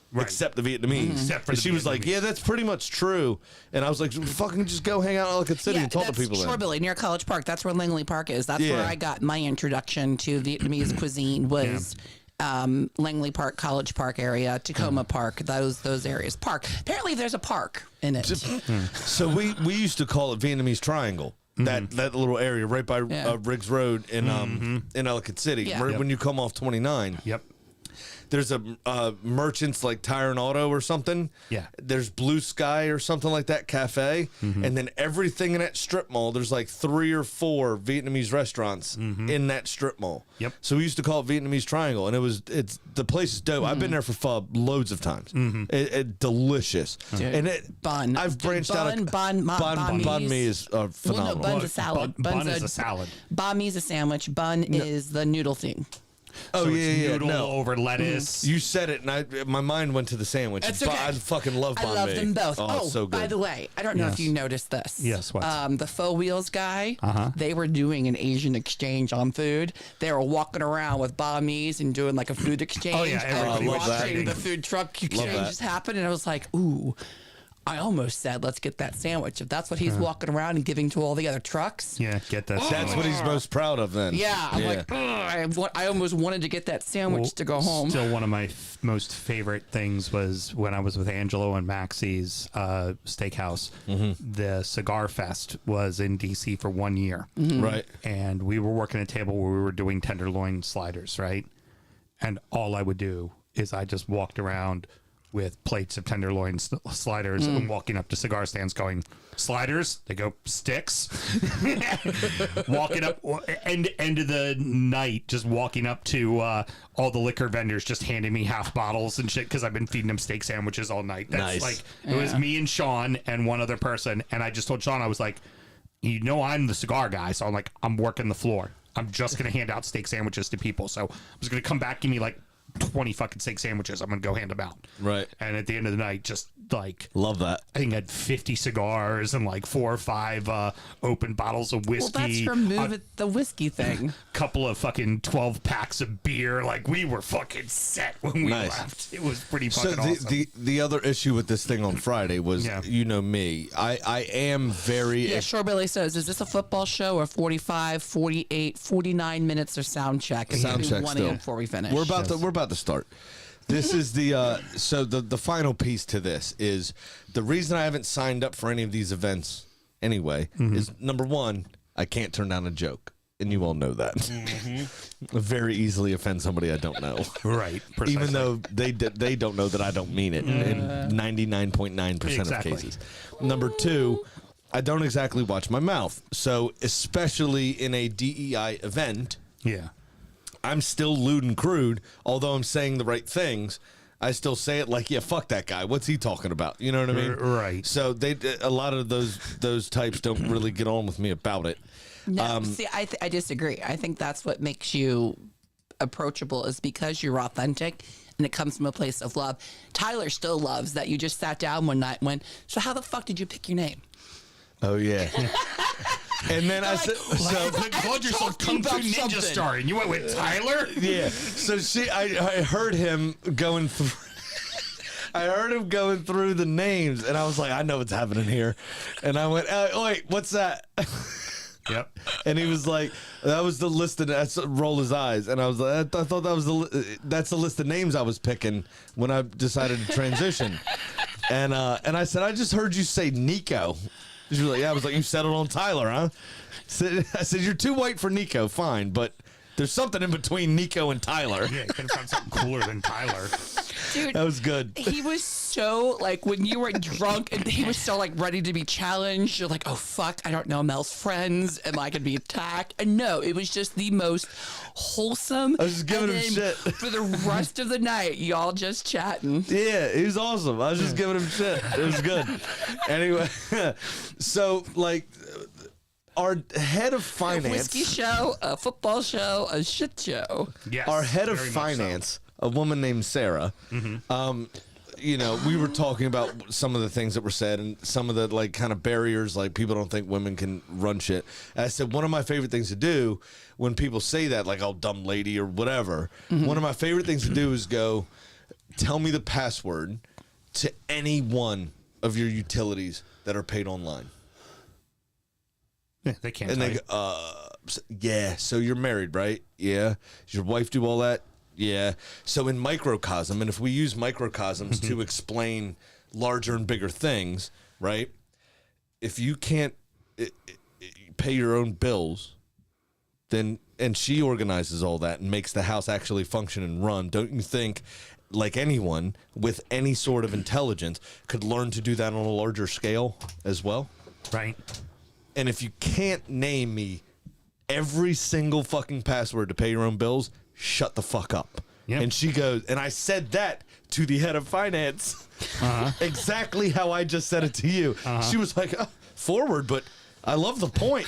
Right. Except the Vietnamese. Except for and the she was like, Vietnamese. yeah, that's pretty much true. And I was like, fucking just go hang out in Ellicott City and talk to people Sure, there. Billy, near College Park. That's where Langley Park is. That's where Yeah. I got my introduction to Vietnamese cuisine was Langley Park, College Park area, Tacoma Park, those areas. Park. Apparently there's a park in it. So we used to call it Vietnamese Triangle. That little area right by Riggs Road in Ellicott City. Yeah. Right Yep. when you come off 29. Yep. There's a merchants like Tire and Auto or something. Yeah. There's Blue Sky or something like that cafe, and then everything in that strip mall. There's like 3 or 4 Vietnamese restaurants in that strip mall. Yep. So we used to call it Vietnamese Triangle, and it's the place is dope. I've been there for pho loads of times. It delicious, and Bun. I've branched out. Banh mi is phenomenal. Well, no, bun's a salad. Bun is a salad. Banh mi's a sandwich. Bun is the noodle thing. Oh So yeah, it's yeah, noodle no. over lettuce. You said it, and my mind went to the sandwich. That's okay. I fucking love banh mi. I love them both. Oh, it's so good. By the way, I don't know if Yes. you noticed this. Yes, what? The Faux Wheels guy, they were doing an Asian exchange on food. They were walking around with banh mi's and doing like a food exchange. Oh, yeah, everybody and was watching eating. the food truck that. exchanges happen. And I was like, ooh, I almost said, let's get that sandwich. If that's what he's walking around and giving to all the other trucks. Yeah, get that. That's what he's most proud of then. Yeah, I'm like, ugh, I almost wanted to get that sandwich to go home. Still, one of my most favorite things was when I was with Angelo and Maxie's steakhouse. The Cigar Fest was in DC for 1 year. Right. And we were working a table where we were doing tenderloin sliders, right? And all I would do is I just walked around with plates of tenderloin sliders and walking up to cigar stands going, sliders? They go, sticks? Walking up, end of the night, just walking up to all the liquor vendors just handing me half bottles and shit because I've been feeding them steak sandwiches all night. That's Nice. it was me and Sean and one other person. And I just told Sean, I was like, you know I'm the cigar guy, so I'm like, I'm working the floor. I'm just going to hand out steak sandwiches to people. So I was going to come back, give me like 20 fucking steak sandwiches. I'm going to go hand them out. Right. And at the end of the night, just like, Love that. I think I had 50 cigars and like 4 or 5 open bottles of whiskey. Well, that's from the whiskey thing. Couple of fucking 12 packs of beer. Like, we were fucking set when we Nice. left. It was pretty So fucking awesome. the other issue with this thing on Friday was, you know me, I am very... Yeah, Sure Billy says, is this a football show or 45, 48, 49 minutes of sound check? And Sound check 1 still. a.m. before we finish. We're about to start. This is the so the final piece to this is the reason I haven't signed up for any of these events anyway is number one, I can't turn down a joke, and you all know that. I very easily offend somebody I don't know, Right. Precisely. even though they don't know that I don't mean it in 99.9% Exactly. of cases. Number two, I don't exactly watch my mouth, so especially in a DEI event. Yeah. I'm still lewd and crude, although I'm saying the right things. I still say it like, yeah, fuck that guy. What's he talking about? You know what I mean? Right. So a lot of those types don't really get on with me about it. No, see, I disagree. I think that's what makes you approachable is because you're authentic and it comes from a place of love. Tyler still loves that you just sat down one night and went, so how the fuck did you pick your name? Oh yeah. And then I said, so Called yourself Kung Fu Ninja Star, and you went with Tyler? yeah. So I heard him going through. I heard him going through the names, and I was like, I know what's happening here. And I went, wait, what's that? Yep. And he was like, that was the list of, that's roll his eyes. And I was like, I thought that was that's the list of names I was picking when I decided to transition. And I said, I just heard you say Nico. She was like, yeah. I was like, you settled on Tyler, huh? I said, you're too white for Nico, fine, but there's something in between Nico and Tyler. Yeah, you could have found something cooler than Tyler. Dude, That was good. he was so like when you were drunk and he was so like ready to be challenged. You're like, oh fuck, I don't know Mel's friends. Am I gonna be attacked? And no, it was just the most wholesome. I was just giving and him then shit. for the rest of the night. Y'all just chatting. Yeah, he was awesome. I was just giving him shit. It was good. Anyway, so like our head of A finance, whiskey show, a football show, a shit show. Yes. our head of very much so. finance, a woman named Sarah. You know, we were talking about some of the things that were said and some of the like kind of barriers, like people don't think women can run shit. And I said, one of my favorite things to do when people say that, like, oh, dumb lady or whatever, one of my favorite things to do is go, tell me the password to any one of your utilities that are paid online. Yeah, they can't. And tell they you. go, yeah, so you're married, right? Yeah. Does your wife do all that? Yeah. So in microcosm, and if we use microcosms to explain larger and bigger things, right? If you can't pay your own bills, then, and she organizes all that and makes the house actually function and run, don't you think, like anyone with any sort of intelligence could learn to do that on a larger scale as well? Right. And if you can't name me every single fucking password to pay your own bills, shut the fuck up. Yep. And she goes, and I said that to the head of finance, exactly how I just said it to you. She was like, forward, but I love the point.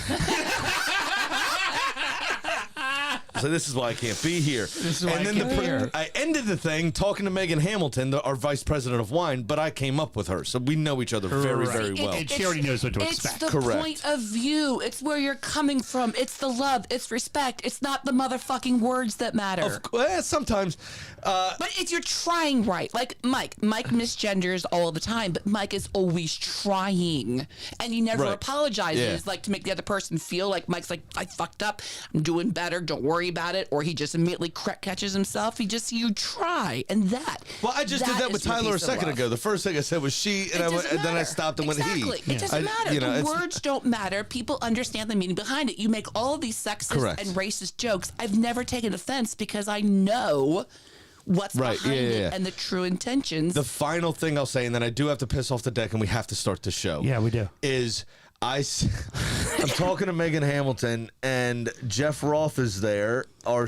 So this is why I can't be here. is why I can't be here. I ended the thing talking to Megan Hamilton, our vice president of wine, but I came up with her, so we know each other very, very well. And she already knows what to It's expect. the Correct. point of view. It's where you're coming from. It's the love. It's respect. It's not the motherfucking words that matter. Sometimes. But if you're trying right, like Mike misgenders all the time, but Mike is always trying, and he never Right. apologizes, Yeah. like to make the other person feel like Mike's like, I fucked up, I'm doing better, don't worry about it, or he just immediately catches himself. You try, and that. Well, I just did that with is your Tyler a piece of second love. ago. The first thing I said was she, and, and then I stopped and went exactly. he. It doesn't matter. You know, The it's- words don't matter. People understand the meaning behind it. You make all of these sexist Correct. and racist jokes. I've never taken offense because I know what's Right, behind yeah, it yeah. and the true intentions. The final thing I'll say, and then I do have to piss off the deck, and we have to start the show. Yeah, we do. Is I'm talking to Megan Hamilton, and Jeff Roth is there, our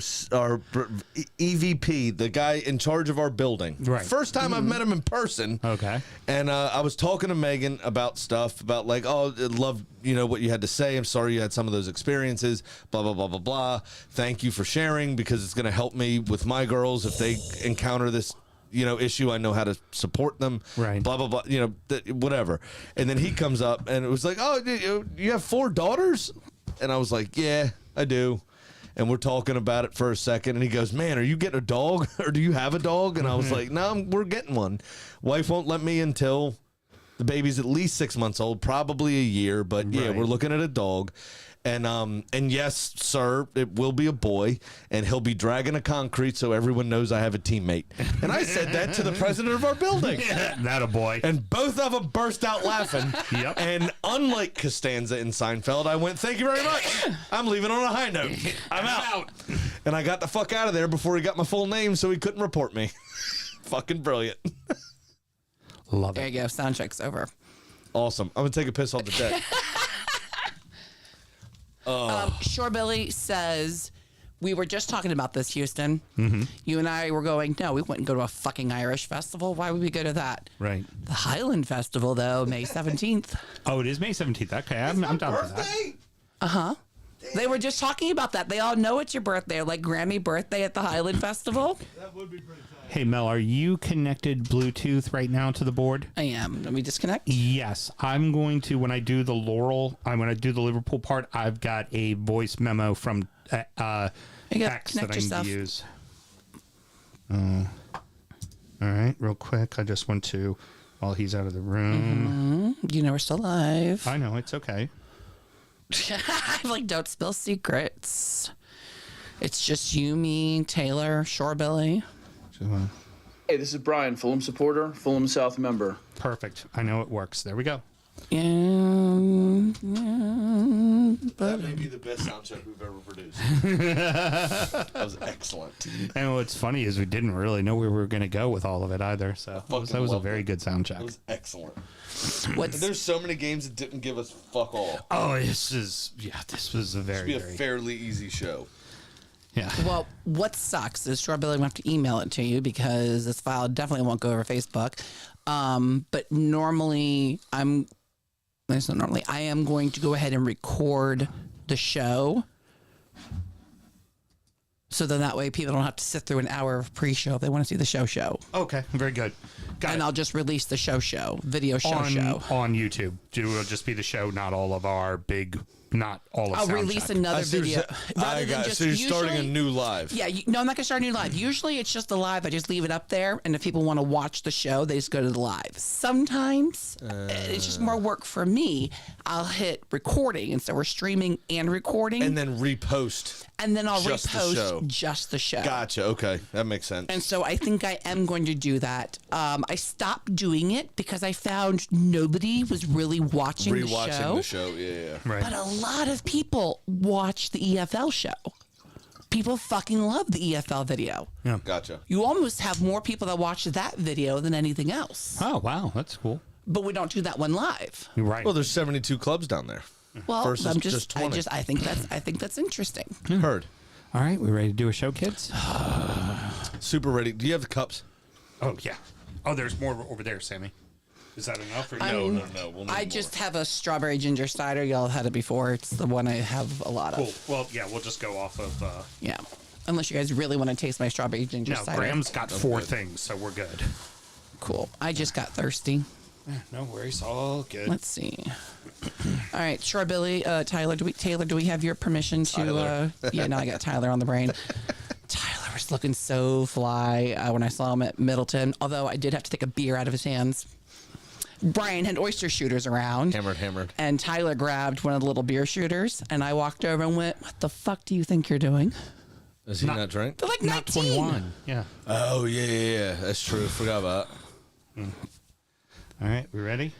EVP, the guy in charge of our building. Right. First time I've met him in person. Okay. And I was talking to Megan about stuff, about like, oh, I love, what you had to say. I'm sorry you had some of those experiences, blah, blah, blah, blah, blah. Thank you for sharing, because it's going to help me with my girls if they encounter this issue. I know how to support them. Right. Blah, blah, blah, whatever. And then he comes up and it was like, oh, you have 4 daughters? And I was like, yeah, I do. And we're talking about it for a second. And he goes, man, are you getting a dog? Or do you have a dog? And I was like, no, we're getting one. Wife won't let me until the baby's at least 6 months old, probably a year. But yeah, Right. we're looking at a dog. And yes, sir, it will be a boy, and he'll be dragging a concrete so everyone knows I have a teammate. And I said that to the president of our building. That a boy. And both of them burst out laughing. Yep. And unlike Costanza in Seinfeld, I went, thank you very much. I'm leaving on a high note. I'm out. And I got the fuck out of there before he got my full name so he couldn't report me. Fucking brilliant. Love there it. you go. Sound check's over. Awesome. I'm going to take a piss off the deck. Shorebilly says, we were just talking about this, Houston. You and I were going, no, we wouldn't go to a fucking Irish festival. Why would we go to that? Right. The Highland Festival, though, May 17th. Oh, it is May 17th. Okay, I'm down for that. They were just talking about that. They all know it's your birthday, like Grammy birthday at the Highland Festival. That would be pretty tight. Hey, Mel, are you connected Bluetooth right now to the board? I am. Let me disconnect. Yes, I'm going to. When I do the Liverpool part, I've got a voice memo from You gotta X that connect I need yourself. to use. All right, real quick. I just want to, while he's out of the room. You know we're still live. I know, it's okay. I'm like, don't spill secrets. It's just you, me, Taylor, Shorebilly. Hey, this is Brian, Fulham supporter, Fulham South member. Perfect. I know it works. There we go. That may be the best sound check we've ever produced. That was excellent. And what's funny is we didn't really know where we were going to go with all of it either. So that was a loved very it. good sound check. It was excellent. What's There's so many games that didn't give us fuck all. Oh, this was a It'd very, be a very fairly easy show. yeah. Well, what sucks is Shorebilly will have to email it to you because this file definitely won't go over Facebook. But normally I am going to go ahead and record the show. So then that way people don't have to sit through an hour of pre-show if they want to see the show. Okay, very good. Got And it. I'll just release the video show. on YouTube. It will just be the show, not all of our big, not all of. I'll sound release check. another video. I got it. So you're starting a new live. Yeah, no, I'm not gonna start a new live. Usually it's just a live. I just leave it up there, and if people want to watch the show, they just go to the live. Sometimes it's just more work for me. I'll hit recording, and so we're streaming and recording, And then repost. and then I'll just the repost show. just the show. Gotcha. Okay. That makes sense. And so I think I am going to do that. I stopped doing it because I found nobody was really watching the show. Rewatching the show. Yeah. Right. But a lot of people watch the EFL show. People fucking love the EFL video. Gotcha. You almost have more people that watch that video than anything else. Oh wow, that's cool. But we don't do that one live. You're right. Well, there's 72 clubs down there. Well, Versus I'm just 20. I think that's interesting. Heard. all right, we ready to do a show, kids? Super ready. Do you have the cups? Oh yeah. Oh, there's more over there, Sammy. Is that enough? Or No. We'll need I more. just have a strawberry ginger cider. Y'all had it before. It's the one I have a lot of. Cool. Well, yeah, we'll just go off of. Yeah. Unless you guys really want to taste my strawberry ginger No, cider. Graham's got 4 things, so we're good. Cool. I just got thirsty. No worries, all good. Let's see. All right, sure, Billy. Tyler, do we have your permission to? Tyler. Yeah, no, I got Tyler on the brain. Tyler was looking so fly when I saw him at Middleton. Although I did have to take a beer out of his hands. Brian had oyster shooters around. Hammered. And Tyler grabbed one of the little beer shooters, and I walked over and went, "What the fuck do you think you're doing?" Is he not drunk? They're like Not 19. 21. Yeah. Oh, yeah. That's true. Forgot about that. All right, we ready?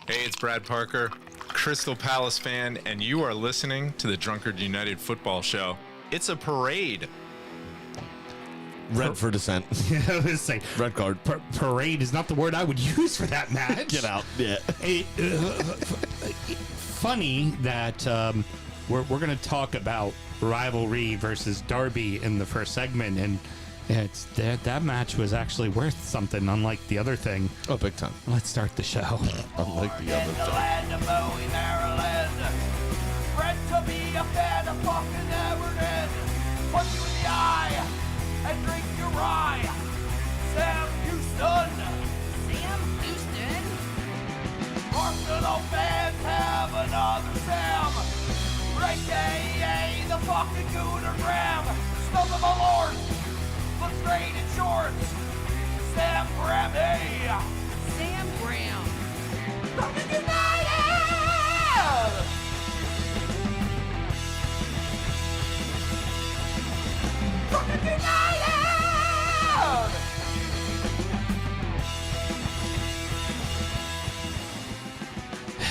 Hey, it's Brad Parker, Crystal Palace fan, and you are listening to the Drunkard United Football Show. It's a parade. Red for dissent. Yeah, I was saying, Red card. parade is not the word I would use for that match. Get out. Yeah. Funny that we're going to talk about rivalry versus Derby in the first segment, and it's that match was actually worth something, unlike the other thing. Oh, big time. Let's start the show. Unlike the other In the thing. land of Bowie, Maryland, bred to be a fan of fucking Everton. Punch you in the eye and drink your rye. Sam Houston. Sam Houston? Arsenal fans have another Sam. Right day, the fucking Gooner Graham. Stump of a lord. Looks great in shorts. Sam Grammy. Sam Graham. Fucking United! Fucking United!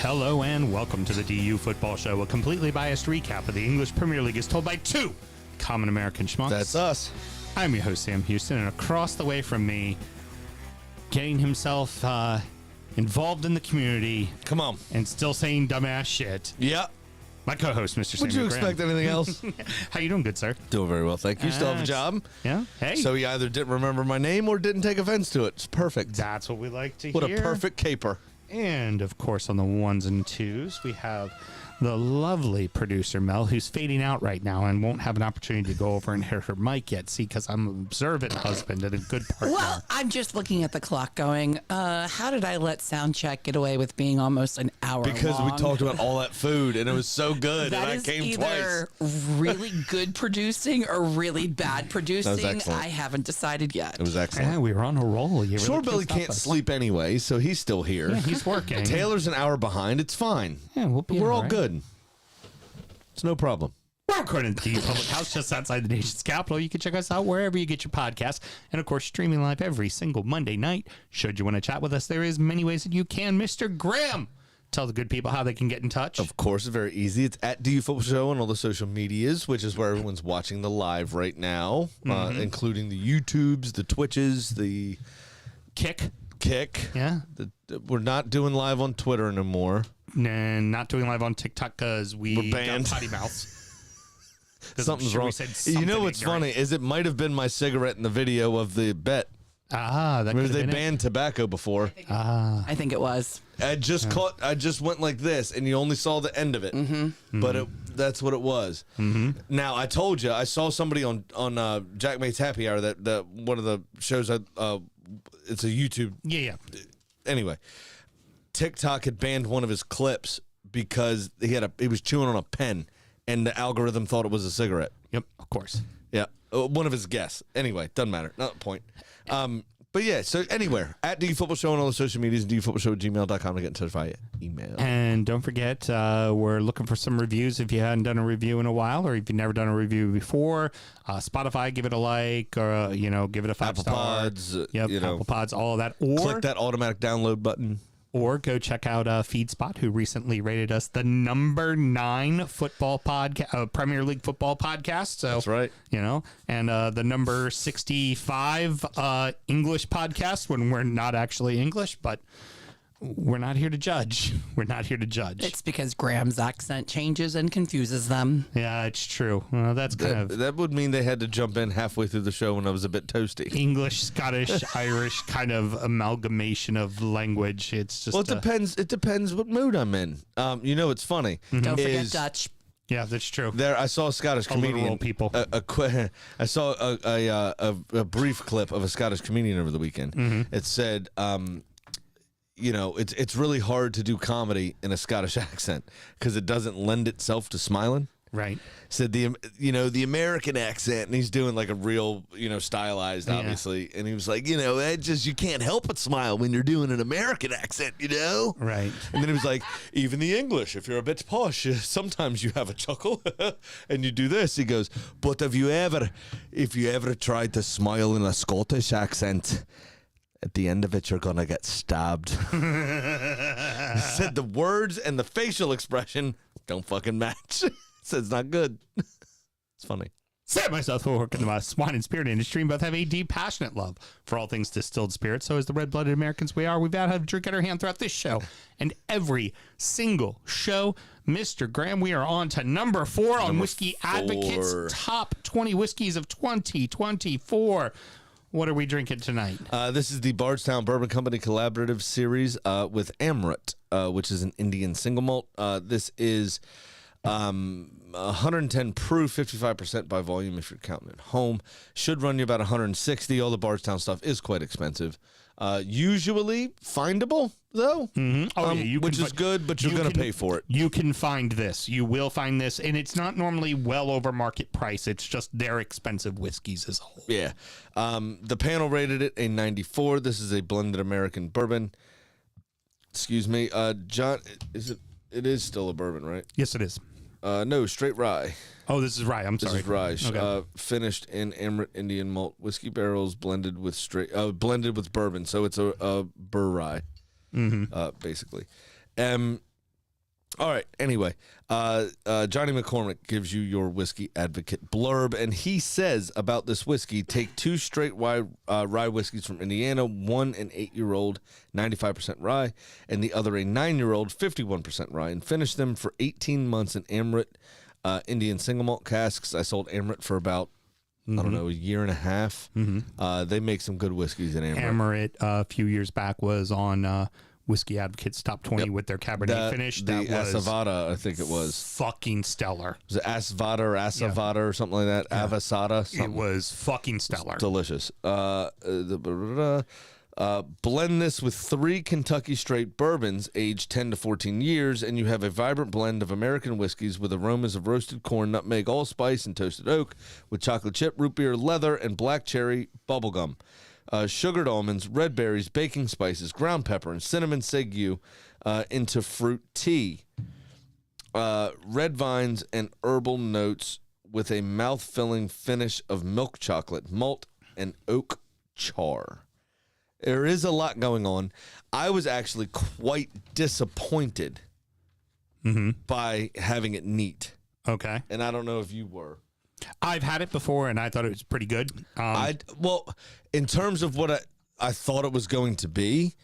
Hello and welcome to the DU Football Show, a completely biased recap of the English Premier League as told by 2 common American schmucks. That's us. I'm your host, Sam Houston, and across the way from me, getting himself involved in the community Come on. and still saying dumbass shit, Yeah. my co-host, Mr. Would Samuel you expect Graham. anything else? How you doing, good sir? Doing very well, thank you. Still have a Nice. job. Yeah? Hey. So he either didn't remember my name or didn't take offense to it. It's perfect. that's what we like to What hear. a perfect caper. And, of course, on the ones and twos, we have the lovely producer, Mel, who's fading out right now and won't have an opportunity to go over and hear her mic yet. See, because I'm an observant husband and a good partner. Well, I'm just looking at the clock going, how did I let Soundcheck get away with being almost an hour Because long? we talked about all that food and it was so good That and I is came either twice. really good producing or really bad producing. excellent. I haven't decided yet. It was excellent. Yeah, we were on a roll. You really Sure, Billy stop can't us. sleep anyway, so he's still here. Yeah, he's working. Taylor's an hour behind. It's fine. Yeah, we'll be We're all right. good. It's no problem. We're recording at the Public House just outside the nation's capital. You can check us out wherever you get your podcasts. And, of course, streaming live every single Monday night. Should you want to chat with us, there is many ways that you can. Mr. Graham, tell the good people how they can get in touch. Of course, it's very easy. It's at DU Football Show on all the social medias, which is where everyone's watching the live right now, including the YouTubes, the Twitches, the Kick. Yeah. We're not doing live on Twitter anymore. And not doing live on TikTok because We're we banned. got potty mouths. 'Cause I'm Something's sure we wrong. said You know something what's ignorant. funny is it might have been my cigarette in the video of the bet. That Remember could they have been banned tobacco before. I think it was. I just went like this, and you only saw the end of it. Mm-hmm. But that's what it was. Mm-hmm. Now I told you, I saw somebody on Jack Mate's Happy Hour that one of the shows. It's a YouTube. Yeah. Anyway, TikTok had banned one of his clips because he was chewing on a pen, and the algorithm thought it was a cigarette. Yep, of course. Yeah, one of his guests. Anyway, doesn't matter. Not the point. But yeah, so anywhere at DU Football Show on all the social medias and dufootballshow@gmail.com to get in touch via email. And don't forget, we're looking for some reviews if you hadn't done a review in a while or if you've never done a review before. Spotify, give it a like or, give it a 5 Apple star. Pods, Yep, Apple Pods, all of that. Or Click that automatic download button. Or go check out FeedSpot, who recently rated us the number 9 football podcast, Premier League football podcast. So That's right. And the number 65 English podcast when we're not actually English, but We're not here to judge. We're not here to judge. It's because Graham's accent changes and confuses them. Yeah, it's true. Well, that's kind of That would mean they had to jump in halfway through the show when I was a bit toasty. English, Scottish, Irish kind of amalgamation of language. It's just Well, it depends what mood I'm in. It's funny. Don't forget is Dutch. yeah, that's true. There, I saw a Scottish comedian. literal people. I saw a brief clip of a Scottish comedian over the weekend. It said, it's really hard to do comedy in a Scottish accent because it doesn't lend itself to smiling. Right. Said the American accent, and he's doing like a real, stylized, obviously. And he was like, you can't help but smile when you're doing an American accent, Right. And then he was like, even the English, if you're a bit posh, sometimes you have a chuckle and you do this. He goes, but if you ever tried to smile in a Scottish accent, at the end of it, you're going to get stabbed. He said the words and the facial expression don't fucking match. So it's not good. It's funny. Sam and myself who work in the wine and spirit industry and both have a deep, passionate love for all things distilled spirits. So as the red-blooded Americans we are, we've had a drink in our hand throughout this show and every single show. Mr. Graham, we are on to number 4 on Whiskey Advocate's top 20 whiskeys of 2024. What are we drinking tonight? This is the Bardstown Bourbon Company collaborative series with Amrit, which is an Indian single malt. This is 110 proof, 55% by volume if you're counting at home. Should run you about 160. All the Bardstown stuff is quite expensive. Usually findable, though, which is good, but you're going to pay for it. You can find this. You will find this, and it's not normally well over market price. It's just they're expensive whiskeys as a whole. Yeah. The panel rated it a 94. This is a blended American bourbon. Excuse me. John, it is still a bourbon, right? Yes, it is. No, straight rye. Oh, this is rye. I'm sorry. This is rye. Okay. Finished in Amrit Indian malt whiskey barrels, blended with bourbon. So it's a burr rye, basically. All right. Anyway, Johnny McCormick gives you your Whiskey Advocate blurb, and he says about this whiskey: take 2 straight rye whiskeys from Indiana, one an 8-year-old, 95% rye, and the other a 9-year-old, 51% rye, and finish them for 18 months in Amrit Indian single malt casks. I sold Amrit for about I don't know, a year and a half. They make some good whiskeys in Amrit. Amrit a few years back was on Whiskey Advocate's top 20 with their Cabernet finish. The That was Asavada, I think it was. fucking stellar. Was it Asvada or Asavada or something like that? Yeah. Avasada? Something. It was fucking stellar. Delicious. Blend this with 3 Kentucky straight bourbons aged 10 to 14 years, and you have a vibrant blend of American whiskeys with aromas of roasted corn, nutmeg, allspice, and toasted oak, with chocolate chip, root beer, leather, and black cherry bubblegum. Sugared almonds, red berries, baking spices, ground pepper, and cinnamon segu into fruit tea. Red vines and herbal notes with a mouth-filling finish of milk chocolate, malt, and oak char. There is a lot going on. I was actually quite disappointed by having it neat. Okay. And I don't know if you were. I've had it before, and I thought it was pretty good. Well, in terms of what I thought it was going to be,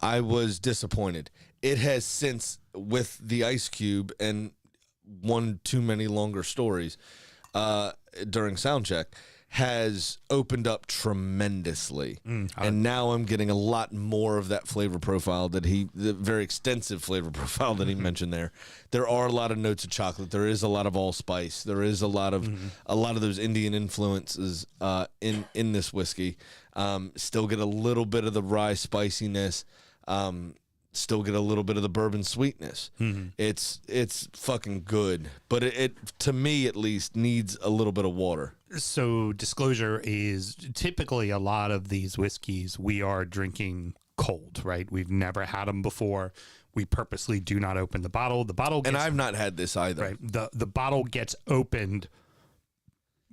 I was disappointed. It has since, with the Ice Cube and one too many longer stories during soundcheck, has opened up tremendously. And now I'm getting a lot more of that flavor profile the very extensive flavor profile that he mentioned there. There are a lot of notes of chocolate. There is a lot of allspice. There is a lot of those Indian influences in this whiskey. Still get a little bit of the rye spiciness. Still get a little bit of the bourbon sweetness. It's fucking good, but it to me at least needs a little bit of water. So disclosure is typically a lot of these whiskeys we are drinking cold, right? We've never had them before. We purposely do not open the bottle. The bottle gets, and I've not had this either. Right. The bottle gets opened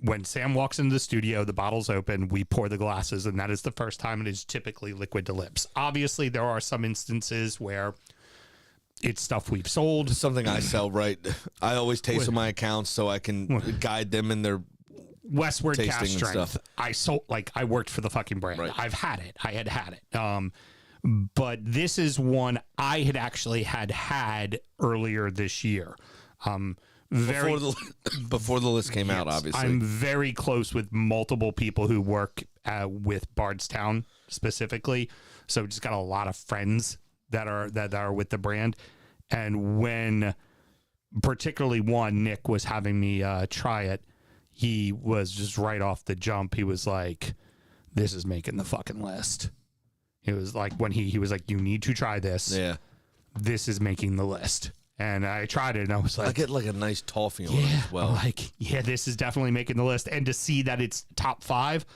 when Sam walks into the studio. The bottle's open. We pour the glasses, and that is the first time it is typically liquid to lips. Obviously, there are some instances where it's stuff we've sold. Something I sell, right? I always taste on my accounts so I can guide them in their Westward tasting Cast and Strength. stuff. I worked for the fucking brand. Right. I've had it. I had it. but this is one I had actually had earlier this year. Before the list came out, obviously. I'm very close with multiple people who work with Bardstown specifically, so just got a lot of friends that are with the brand. And when particularly one, Nick was having me try it, he was just right off the jump. He was like, "This is making the fucking list." It was like when he was like, "You need to try this. Yeah, this is making the list." And I tried it, and I was like, I get like a nice toffee on it as well. I'm like, yeah, this is definitely making the list. And to see that it's top 5,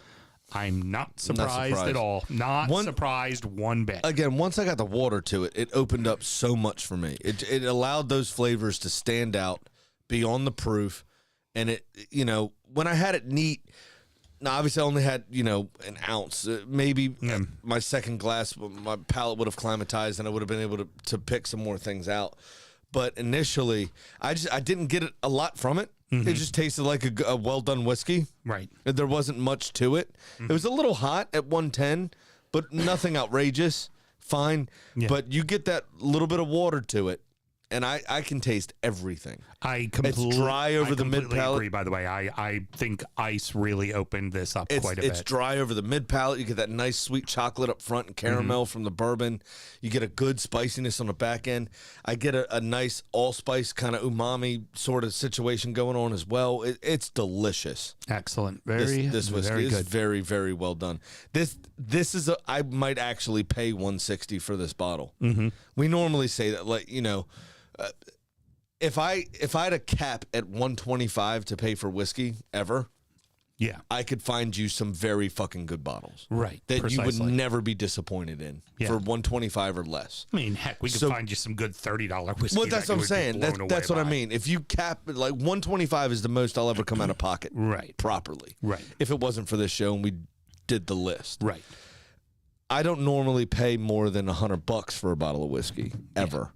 I'm not surprised at all. Not surprised one bit. Again, once I got the water to it, it opened up so much for me. It allowed those flavors to stand out beyond the proof. And it, when I had it neat, now obviously I only had, an ounce. Maybe my second glass, my palate would have climatized and I would have been able to pick some more things out. But initially, I didn't get a lot from it. Mm-hmm. It just tasted like a well-done whiskey. Right. There wasn't much to it. Mm-hmm. It was a little hot at 110, but nothing outrageous. Fine. Yeah. But you get that little bit of water to it, and I can taste everything. It's dry over the mid-palate. Agree, by the way. I think ice really opened this up quite a bit. It's dry over the mid-palate. You get that nice sweet chocolate up front and caramel from the bourbon. You get a good spiciness on the back end. I get a nice allspice kind of umami sort of situation going on as well. It's delicious. Excellent. This whiskey very is good. very, very well done. This is I might actually pay $160 for this bottle. Mm-hmm. We normally say that, if I had a cap at $125 to pay for whiskey ever, yeah, I could find you some very fucking good bottles, right? That precisely. You would never be disappointed in for $125 or less. I mean, heck, we could find you some good $30 whiskey. Well, that's what I'm saying. That's what I mean. If you cap like $125 is the most I'll ever come out of pocket, right? Properly, right? If it wasn't for this show and we did the list, right? I don't normally pay more than $100 for a bottle of whiskey ever.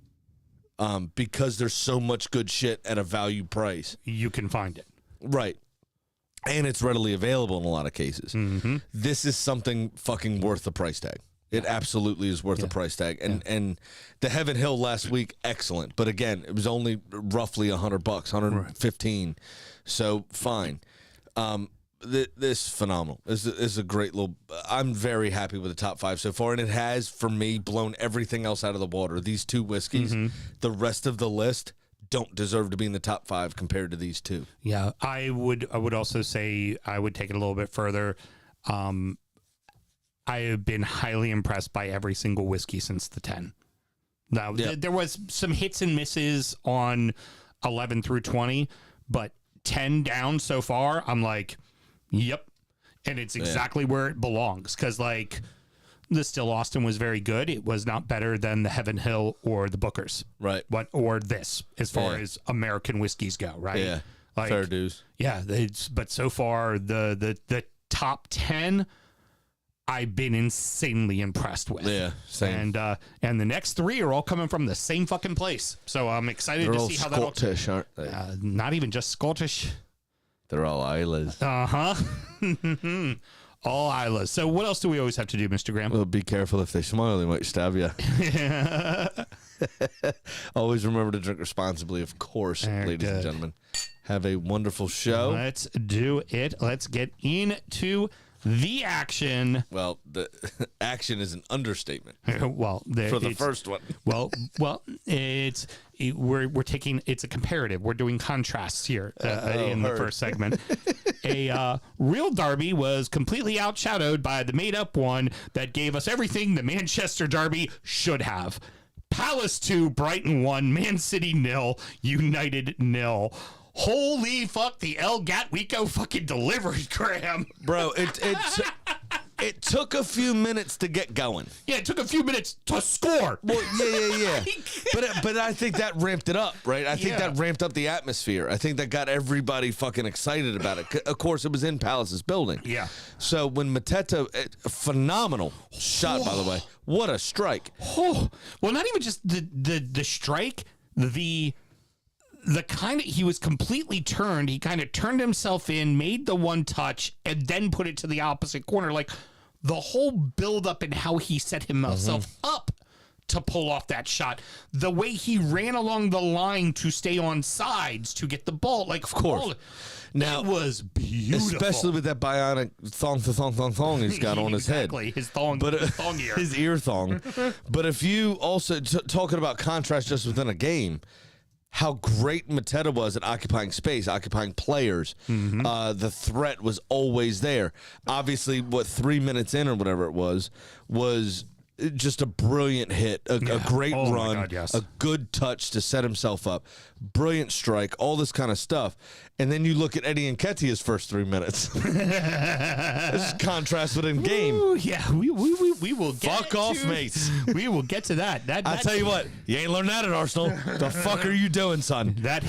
Because there's so much good shit at a value price. You can find it. Right. And it's readily available in a lot of cases. Mm-hmm. This is something fucking worth the price tag. It absolutely is worth the price tag. And the Heaven Hill last week, excellent. But again, it was only roughly $100, $115. Right. So fine. This is phenomenal. This is a great little. I'm very happy with the top 5 so far, and it has, for me, blown everything else out of the water. These 2 whiskeys, the rest of the list don't deserve to be in the top 5 compared to these 2. Yeah, I would also say I would take it a little bit further. I have been highly impressed by every single whiskey since the 10. Now, there was some hits and misses on 11 through 20, but 10 down so far, I'm like, yep. And it's exactly where it belongs. Because, the Still Austin was very good. It was not better than the Heaven Hill or the Booker's. Right. Or this, as far as American whiskeys go, right? Yeah. Fair dues. Yeah. But so far, the top 10, I've been insanely impressed with. Yeah, same. And the next 3 are all coming from the same fucking place. So I'm excited to see how that all... Scottish, aren't they? Not even just Scottish. They're all Islas. Uh-huh. All Islas. So what else do we always have to do, Mr. Graham? Well, be careful. If they smile, they might stab you. Always remember to drink responsibly, of course, ladies and gentlemen. Have a wonderful show. Let's do it. Let's get into the action. Well, the action is an understatement. Well, for the first one. Well, we're taking, it's a comparative. We're doing contrasts here in the first segment. A real derby was completely outshadowed by the made-up one that gave us everything the Manchester derby should have. Palace 2, Brighton 1, Man City 0, United 0. Holy fuck, the El Gatwico fucking delivered, Graham. Bro, it took a few minutes to get going. Yeah, it took a few minutes to score. Well, yeah. But I think that ramped it up, right? I think that ramped up the atmosphere. I think that got everybody fucking excited about it. Of course, it was in Palace's building. Yeah. So when Mateta, phenomenal shot, by the way. What a strike. Well, not even just the strike, the kind of, he was completely turned. He kind of turned himself in, made the one touch, and then put it to the opposite corner. Like, the whole buildup and how he set himself up to pull off that shot, the way he ran along the line to stay on sides to get the ball, like, of course. Now, it was beautiful. Especially with that bionic thong he's got on his head. Exactly, his thong, thong ear. His ear thong. But if you also, talking about contrast just within a game, how great Mateta was at occupying space, occupying players. The threat was always there. Obviously, 3 minutes in or whatever it was just a brilliant hit, a great run, God, yes. a good touch to set himself up, brilliant strike, all this kind of stuff. And then you look at Eddie Nketiah's first 3 minutes. This is contrast within game. Ooh, yeah, we will get Fuck off, mates. We will get to that. I'll tell you what, you ain't learned that at Arsenal. The fuck are you doing, son? That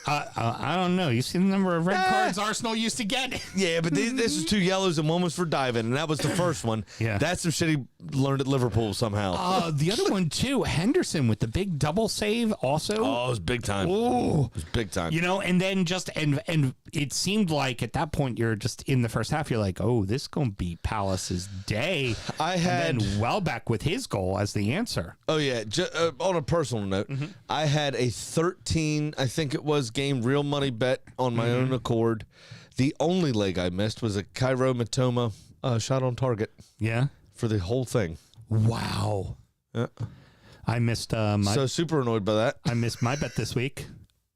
I don't know. You see the number of red cards Arsenal used to get? Yeah, but this was 2 yellows and one was for diving, and that was the first one. Yeah. That's some shit he learned at Liverpool somehow. The other one, too, Henderson with the big double save also. Oh, it was big time. Ooh. It was big time. You know, and then and it seemed like at that point you're just in the first half, you're like, oh, this is going to be Palace's day. And then Welbeck with his goal as the answer. Oh, yeah. On a personal note, I had a 13, I think it was, game real money bet on my own accord. The only leg I missed was a Cairo Matoma shot on target. Yeah. For the whole thing. Wow. Yeah. I missed so super annoyed by that. I missed my bet this week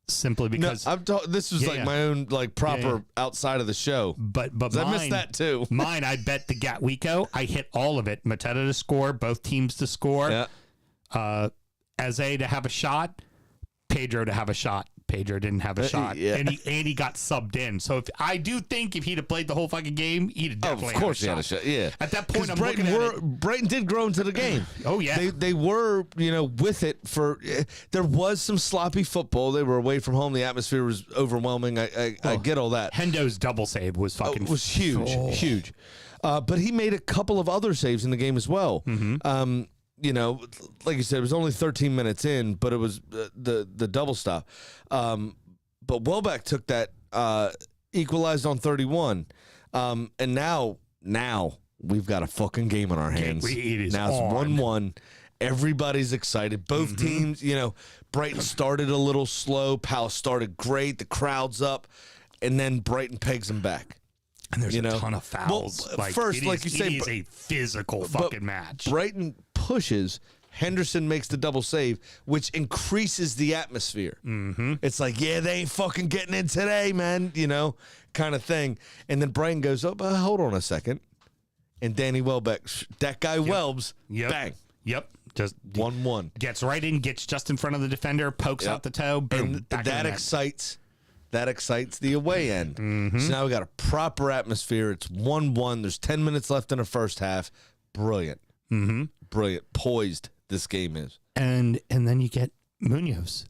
simply because this was my own proper outside of the show. But I missed that too. Mine, I bet the Gatwico. I hit all of it. Mateta to score, both teams to score. Yeah. Eze to have a shot, Pedro to have a shot. Pedro didn't have a shot, and he got subbed in. So I do think if he'd have played the whole fucking game, he'd have definitely of course had a shot. He had a shot. Yeah. At that point, I'm Brighton looking at it. Brighton did grow into the game. Oh yeah, they were with it for. There was some sloppy football. They were away from home. The atmosphere was overwhelming. I get all that. Hendo's double save was fucking was huge. But he made a couple of other saves in the game as well. Like you said, it was only 13 minutes in, but it was the double stop. But Welbeck took that, equalized on 31. And now we've got a fucking game on our hands. It is now it's 1-1. Everybody's excited. Both teams, Brighton started a little slow. Palace started great. The crowd's up. And then Brighton pegs them back. And there's a ton of fouls. Well, first, like you say, it is a physical fucking match. Brighton pushes. Henderson makes the double save, which increases the atmosphere. It's like, yeah, they ain't fucking getting in today, man, kind of thing. And then Brighton goes, oh, but hold on a second. And Danny Welbeck, that guy Welbs, bang. Yep. Just 1-1. Gets right in, gets just in front of the defender, pokes out the toe, boom. And that excites the away end. So now we got a proper atmosphere. It's 1-1. There's 10 minutes left in the first half. Brilliant. Brilliant. Poised this game is. And then you get Munoz.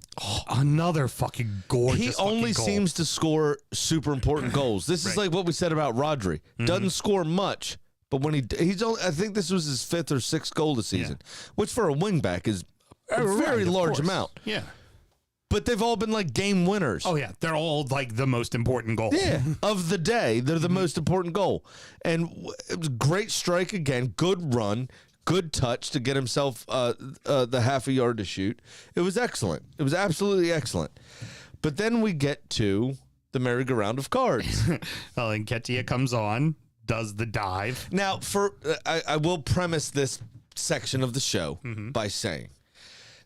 Another fucking gorgeous He only goal. seems to score super important goals. This is like what we said about Rodri. Doesn't score much, but when he's only, I think this was his 5th or 6th goal this season, which for a wingback is a very large amount. Yeah. But they've all been like game winners. Oh, yeah. They're all like the most important goal. Yeah, of the day. They're the most important goal. And it was a great strike again, good run, good touch to get himself the half a yard to shoot. It was excellent. It was absolutely excellent. But then we get to the merry-go-round of cards. Well, and Nketiah comes on, does the dive. Now, I will premise this section of the show by saying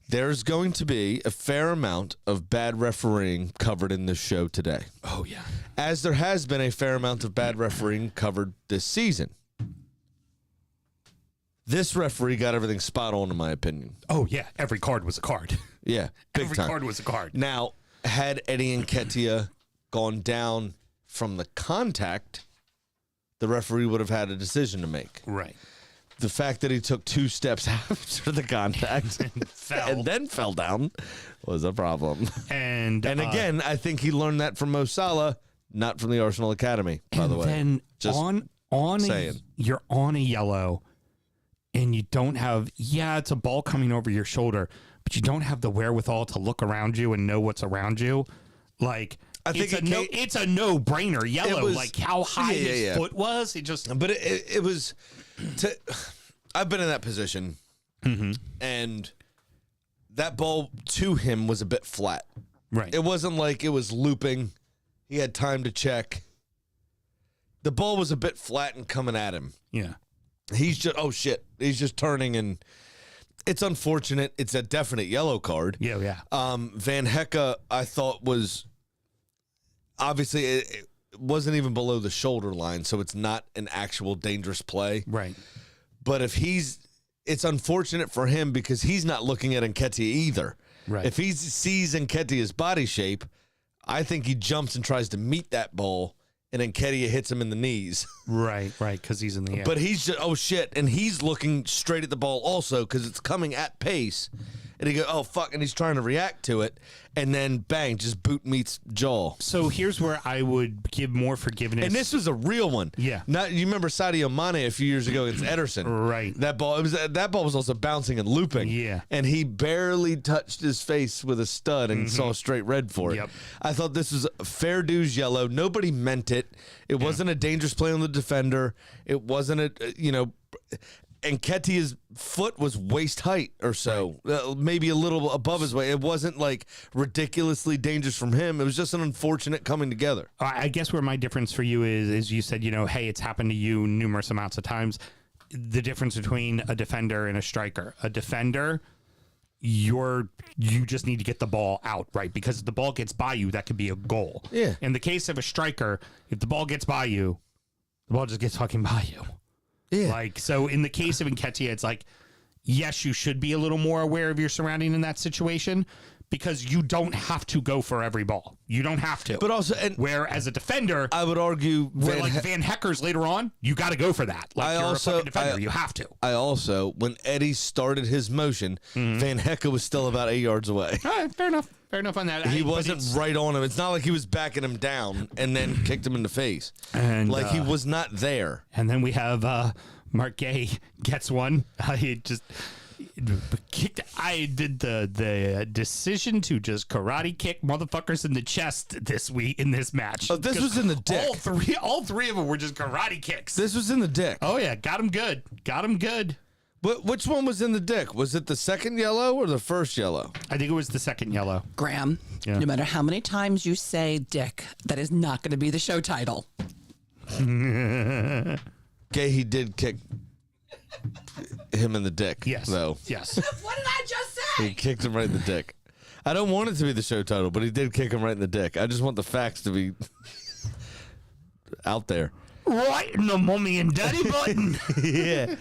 there's going to be a fair amount of bad refereeing covered in this show today. Oh, yeah. As there has been a fair amount of bad refereeing covered this season. This referee got everything spot on, in my opinion. Oh, yeah. Every card was a card. Yeah, big Every time. card was a card. Now, had Eddie Nketiah gone down from the contact, the referee would have had a decision to make. Right. The fact that he took 2 steps after the contact and then fell down was a problem. And again, I think he learned that from Mo Salah, not from the Arsenal Academy, by the way. Then Just you're on a yellow, and you don't have, it's a ball coming over your shoulder, but you don't have the wherewithal to look around you and know what's around you. Like, I think it's a no-brainer yellow. was- Like how high his foot was, it just. But it was. I've been in that position, and that ball to him was a bit flat. Right. It wasn't like it was looping. He had time to check. The ball was a bit flat and coming at him. Yeah. He's just, oh shit. He's just turning, and it's unfortunate. It's a definite yellow card. Yeah. Van Hecke, I thought, was obviously it wasn't even below the shoulder line, so it's not an actual dangerous play. Right. But if it's unfortunate for him because he's not looking at Nketiah either. Right. If he sees Nketiah's body shape, I think he jumps and tries to meet that ball, and Nketiah hits him in the knees. Right, because he's in the air. But he's just, oh shit, and he's looking straight at the ball also because it's coming at pace. And he goes, oh fuck, and he's trying to react to it, and then bang, just boot meets jaw. So here's where I would give more forgiveness. And this was a real one. Yeah. Not you remember Sadio Mane a few years ago against Ederson. Right. That ball was also bouncing and looping. Yeah. And he barely touched his face with a stud and saw straight red for it. Yep. I thought this was fair dues yellow. Nobody meant it. It wasn't a dangerous play on the defender. It wasn't and Nketiah's foot was waist height or so, maybe a little above his waist. It wasn't like ridiculously dangerous from him. It was just an unfortunate coming together. I guess where my difference for you is you said, hey, it's happened to you numerous amounts of times. The difference between a defender and a striker. A defender, you just need to get the ball out, right? Because if the ball gets by you, that could be a goal. Yeah. In the case of a striker, if the ball gets by you, the ball just gets fucking by you. Yeah. Like, so in the case of Nketiah, it's like, yes, you should be a little more aware of your surrounding in that situation because you don't have to go for every ball. You don't have to. But also, and where as a defender, I would argue Van Hecker's later on, you got to go for that. Like, you're a fucking defender. You have to. I also, when Eddie started his motion, Van Hecke was still about 8 yards away. All right, fair enough. Fair enough on that. He wasn't right on him. It's not like he was backing him down and then kicked him in the face. And like he was not there. And then we have Mark Gay gets one. He just kicked. I did the decision to just karate kick motherfuckers in the chest this week in this match. Oh, this was in the dick. All three of them were just karate kicks. This was in the dick. Oh yeah, got him good. But which one was in the dick? Was it the second yellow or the first yellow? I think it was the second yellow. Graham, Yeah. no matter how many times you say dick, that is not going to be the show title. Gay, he did kick him in the dick. Yes. Though. What Yes. did I just say? He kicked him right in the dick. I don't want it to be the show title, but he did kick him right in the dick. I just want the facts to be out there. Right in the mommy and daddy button. Yeah.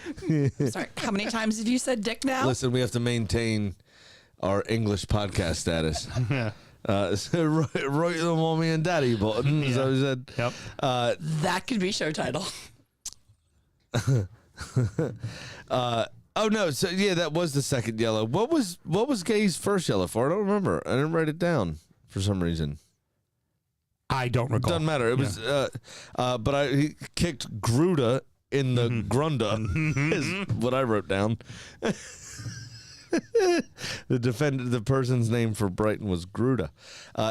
Sorry, how many times did you say dick now? Listen, we have to maintain our English podcast status. So right in the mommy and daddy button. Is that what he said? Yep. That could be show title. Oh no! So yeah, that was the second yellow. What was Gay's first yellow for? I don't remember. I didn't write it down for some reason. I don't recall. Doesn't matter. It was, but he kicked Gruda in the Grunda. Is what I wrote down. The person's name for Brighton was Gruda.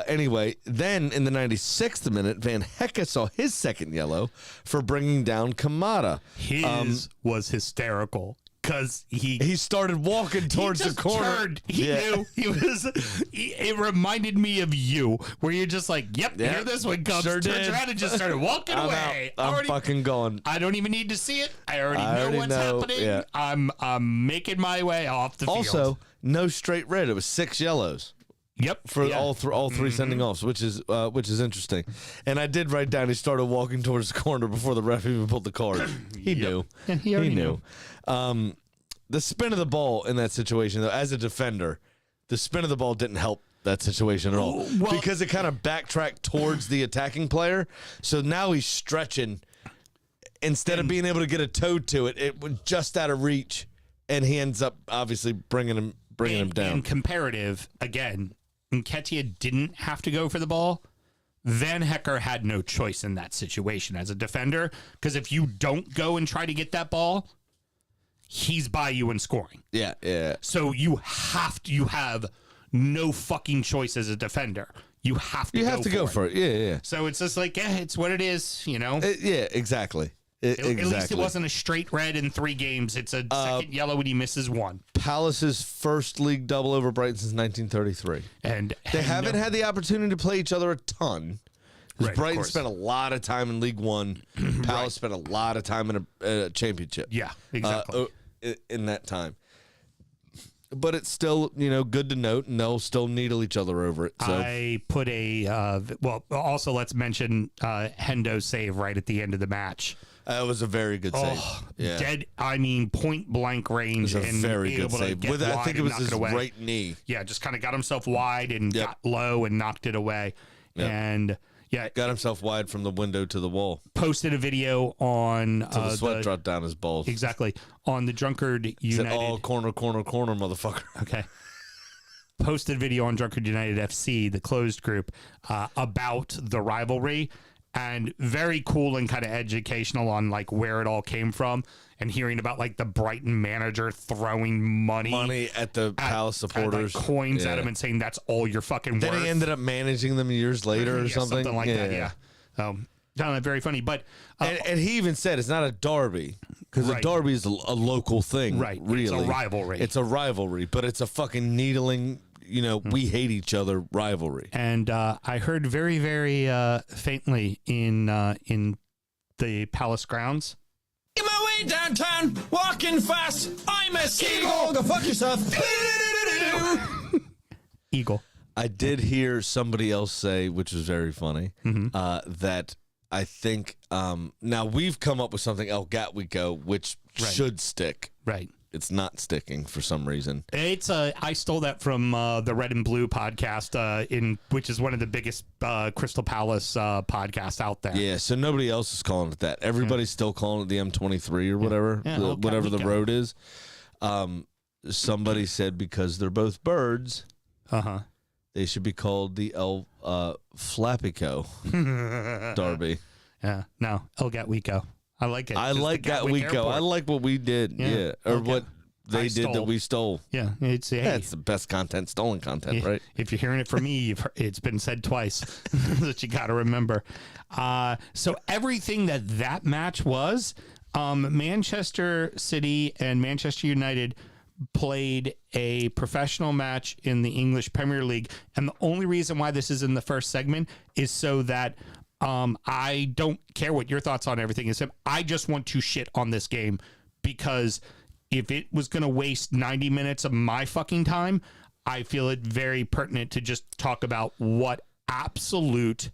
Anyway, then in the 96th minute, Van Hecke saw his second yellow for bringing down Kamada. His was hysterical because He started walking towards the corner. Turned. He knew he was. It reminded me of you, where you're just like, "Yep, Yeah, here this one comes." sure Turns did. around and just started walking I'm away. out. I'm fucking going. I don't even need to see it. I already I know already what's know, happening. yeah. I'm making my way off the field. Also, no straight red. It was 6 yellows. Yep, For yeah. all three sending offs, which is interesting. And I did write down he started walking towards the corner before the ref even pulled the card. He knew. Yeah, he already knew. The spin of the ball in that situation, though, as a defender, the spin of the ball didn't help that situation at all Well- because it kind of backtracked towards the attacking player. So now he's stretching. Instead of being able to get a toe to it, it was just out of reach, and he ends up obviously bringing him down. In comparative, again, Nketiah didn't have to go for the ball. Van Hecke had no choice in that situation as a defender, because if you don't go and try to get that ball, he's by you and scoring. Yeah. So you have no fucking choice as a defender. you have to You go have to go for it. Yeah. So it's just like, it's what it is, Yeah, exactly. At least it wasn't a straight red in 3 games. It's a second yellow when he misses 1. Palace's first league double over Brighton since 1933. And They haven't had the opportunity to play each other a ton. Right, of Brighton course. spent a lot of time in League One. Palace spent a lot of time in a championship. Yeah, exactly. In that time. But it's still, good to note, and they'll still needle each other over it. So I put also let's mention Hendo's save right at the end of the match. that was a very good save. Dead, point blank range. It was a and very able good to save. get With, I wide think it and was knock his away. right knee. Yeah, just kind of got himself wide and Yep. got low and knocked it away. Yep. And Got himself wide from the window to the wall. posted a video on Till the sweat dropped down his balls. exactly on the Drunkard He said, United. corner, motherfucker. Okay. Posted a video on Drunkard United FC, the closed group, about the rivalry, and very cool and kind of educational on like where it all came from, and hearing about like the Brighton manager throwing money At the Palace supporters. coins at Yeah. him and saying that's all you're fucking Then worth. he ended up managing them years later or Yeah, something. like that. Yeah. Very funny, but And he even said it's not a derby because Right. a derby is a local thing. Right. Really. It's a rivalry. It's a rivalry, but it's a fucking needling, we hate each other rivalry. And I heard very, very faintly in the Palace grounds. In my way downtown, walking fast, I'm a seagull. Go fuck yourself. Eagle. I did hear somebody else say, which was very funny, that I think now we've come up with something El Gatwico, which Right. should stick. Right. It's not sticking for some reason. It's I stole that from the Red and Blue podcast, which is one of the biggest Crystal Palace podcasts out there. Yeah, so nobody else is calling it that. Everybody's still calling it the M23 or whatever, Yeah, El whatever the Gatwico. road is. Somebody said because they're both birds, they should be called the El Flappico Derby. Yeah. No, El Gatwico. I like it. I Just like the Gatwick Gatwico. I Airport. like what we did. Yeah. Or Okay. what they I did that stole. we stole. Yeah. It's hey, That's the best content, stolen content, right? If you're hearing it from me, it's been said twice that you got to remember. So everything that match was, Manchester City and Manchester United played a professional match in the English Premier League. And the only reason why this is in the first segment is so that I don't care what your thoughts on everything is. I just want to shit on this game because if it was going to waste 90 minutes of my fucking time, I feel it very pertinent to just talk about what absolute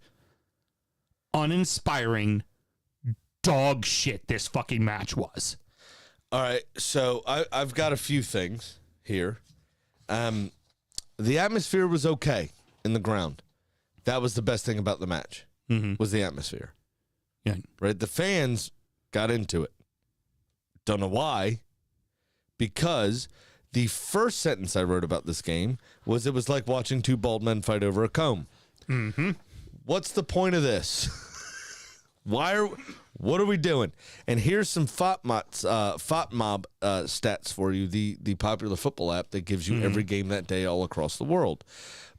uninspiring dog shit this fucking match was. All right, so I've got a few things here. The atmosphere was okay in the ground. That was the best thing about the match, was the atmosphere. Yeah. Right? The fans got into it. Don't know why. Because the first sentence I wrote about this game was it was like watching two bald men fight over a comb. What's the point of this? What are we doing? And here's some FOTMob stats for you, the popular football app that gives you every game that day all across the world.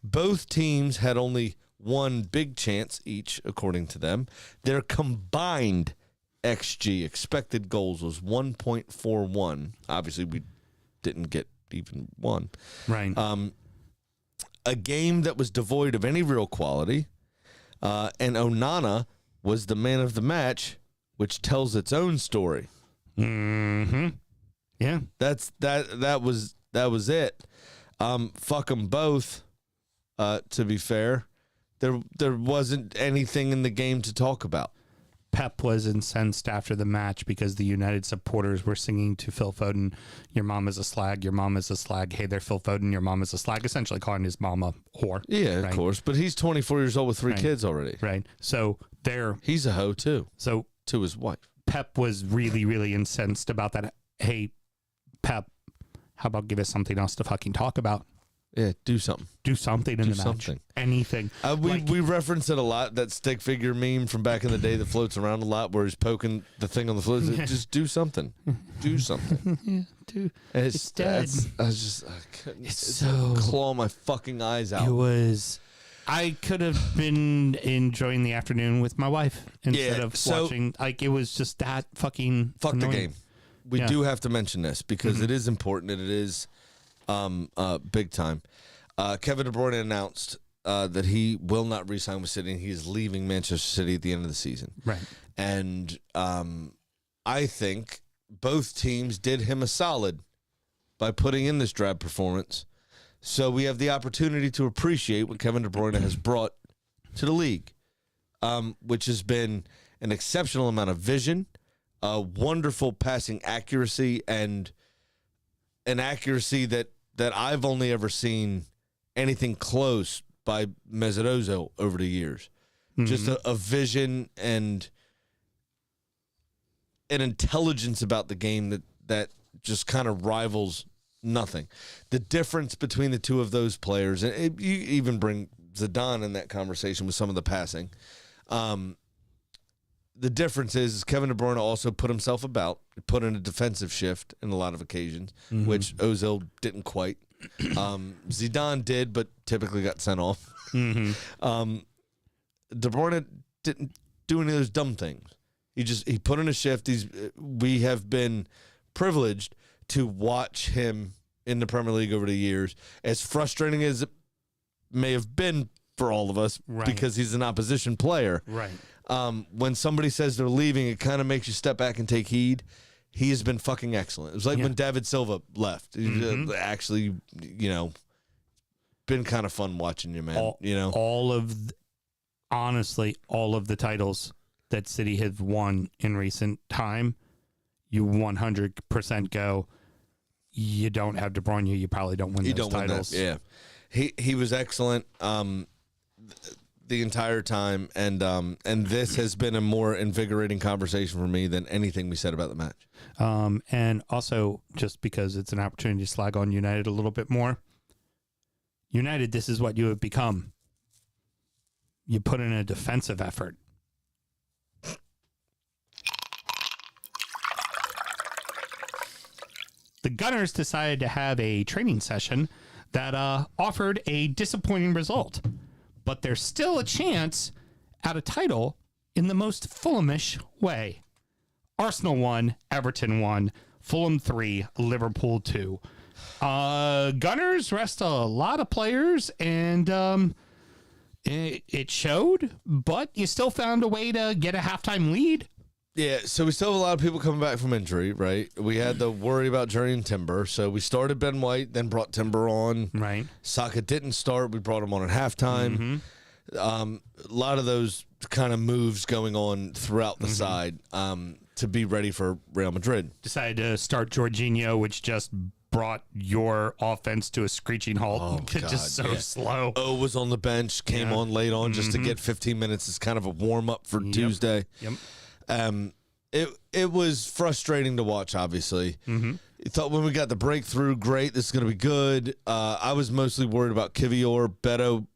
Both teams had only one big chance each, according to them. Their combined XG, expected goals, was 1.41. Obviously, we didn't get even one. Right. A game that was devoid of any real quality, and Onana was the man of the match, which tells its own story. Yeah. That was it. Fuck them both. To be fair, there wasn't anything in the game to talk about. Pep was incensed after the match because the United supporters were singing to Phil Foden, "Your mom is a slag, your mom is a slag. Hey there, Phil Foden, your mom is a slag," essentially calling his mom a whore. Yeah, right? of course. But he's 24 years old with three Right. kids already. Right. So He's a hoe too, So to his wife. Pep was really, really incensed about that. Hey, Pep, how about give us something else to fucking talk about? Yeah, do something. Do something in Do the match. something. Anything. We reference it a lot, that stick figure meme from back in the day that floats around a lot where he's poking the thing on the floor. Just do something. Do something. Dude, It's dead. I couldn't It's so- claw my fucking eyes out. it was I could have been enjoying the afternoon with my wife instead Yeah, of so- watching. Like, it was just that fucking Fuck the annoying. game. We Yeah. do have to mention this because it is important and it is big time. Kevin De Bruyne announced that he will not re-sign with City and he is leaving Manchester City at the end of the season. Right. And I think both teams did him a solid by putting in this drab performance. So we have the opportunity to appreciate what Kevin De Bruyne has brought to the league, which has been an exceptional amount of vision, wonderful passing accuracy, and an accuracy that I've only ever seen anything close by Mesut Ozil over the years. Just a vision and an intelligence about the game that just kind of rivals nothing. The difference between the two of those players, and you even bring Zidane in that conversation with some of the passing. The difference is Kevin De Bruyne also put himself about, put in a defensive shift in a lot of occasions, which Ozil didn't quite. Zidane did, but typically got sent off. De Bruyne didn't do any of those dumb things. He put in a shift. We have been privileged to watch him in the Premier League over the years. As frustrating as it may have been for all of us, because he's an opposition player. Right. When somebody says they're leaving, it kind of makes you step back and take heed. He has been fucking excellent. It was like when David Silva left. Actually, been kind of fun watching you, man. Honestly, all of the titles that City have won in recent time, you 100% go, you don't have De Bruyne, you probably don't win those titles. Yeah. He was excellent the entire time, and this has been a more invigorating conversation for me than anything we said about the match. And also, just because it's an opportunity to slag on United a little bit more, United, this is what you have become. You put in a defensive effort. The Gunners decided to have a training session that offered a disappointing result, but there's still a chance at a title in the most Fulhamish way. Arsenal 1, Everton 1, Fulham 3, Liverpool 2. Gunners rest a lot of players, and it showed, but you still found a way to get a halftime lead. Yeah, so we still have a lot of people coming back from injury, right? We had the worry about Journey and Timber, so we started Ben White, then brought Timber on. Right. Saka didn't start. We brought him on at halftime. A lot of those kind of moves going on throughout the side to be ready for Real Madrid. Decided to start Jorginho, which just brought your offense to a screeching halt. Oh, God, just so slow. O was on the bench, came on late on just to get 15 minutes as kind of a warm-up for Tuesday. Yep. It was frustrating to watch, obviously. You thought when we got the breakthrough, great, this is going to be good. I was mostly worried about Kivior. Beto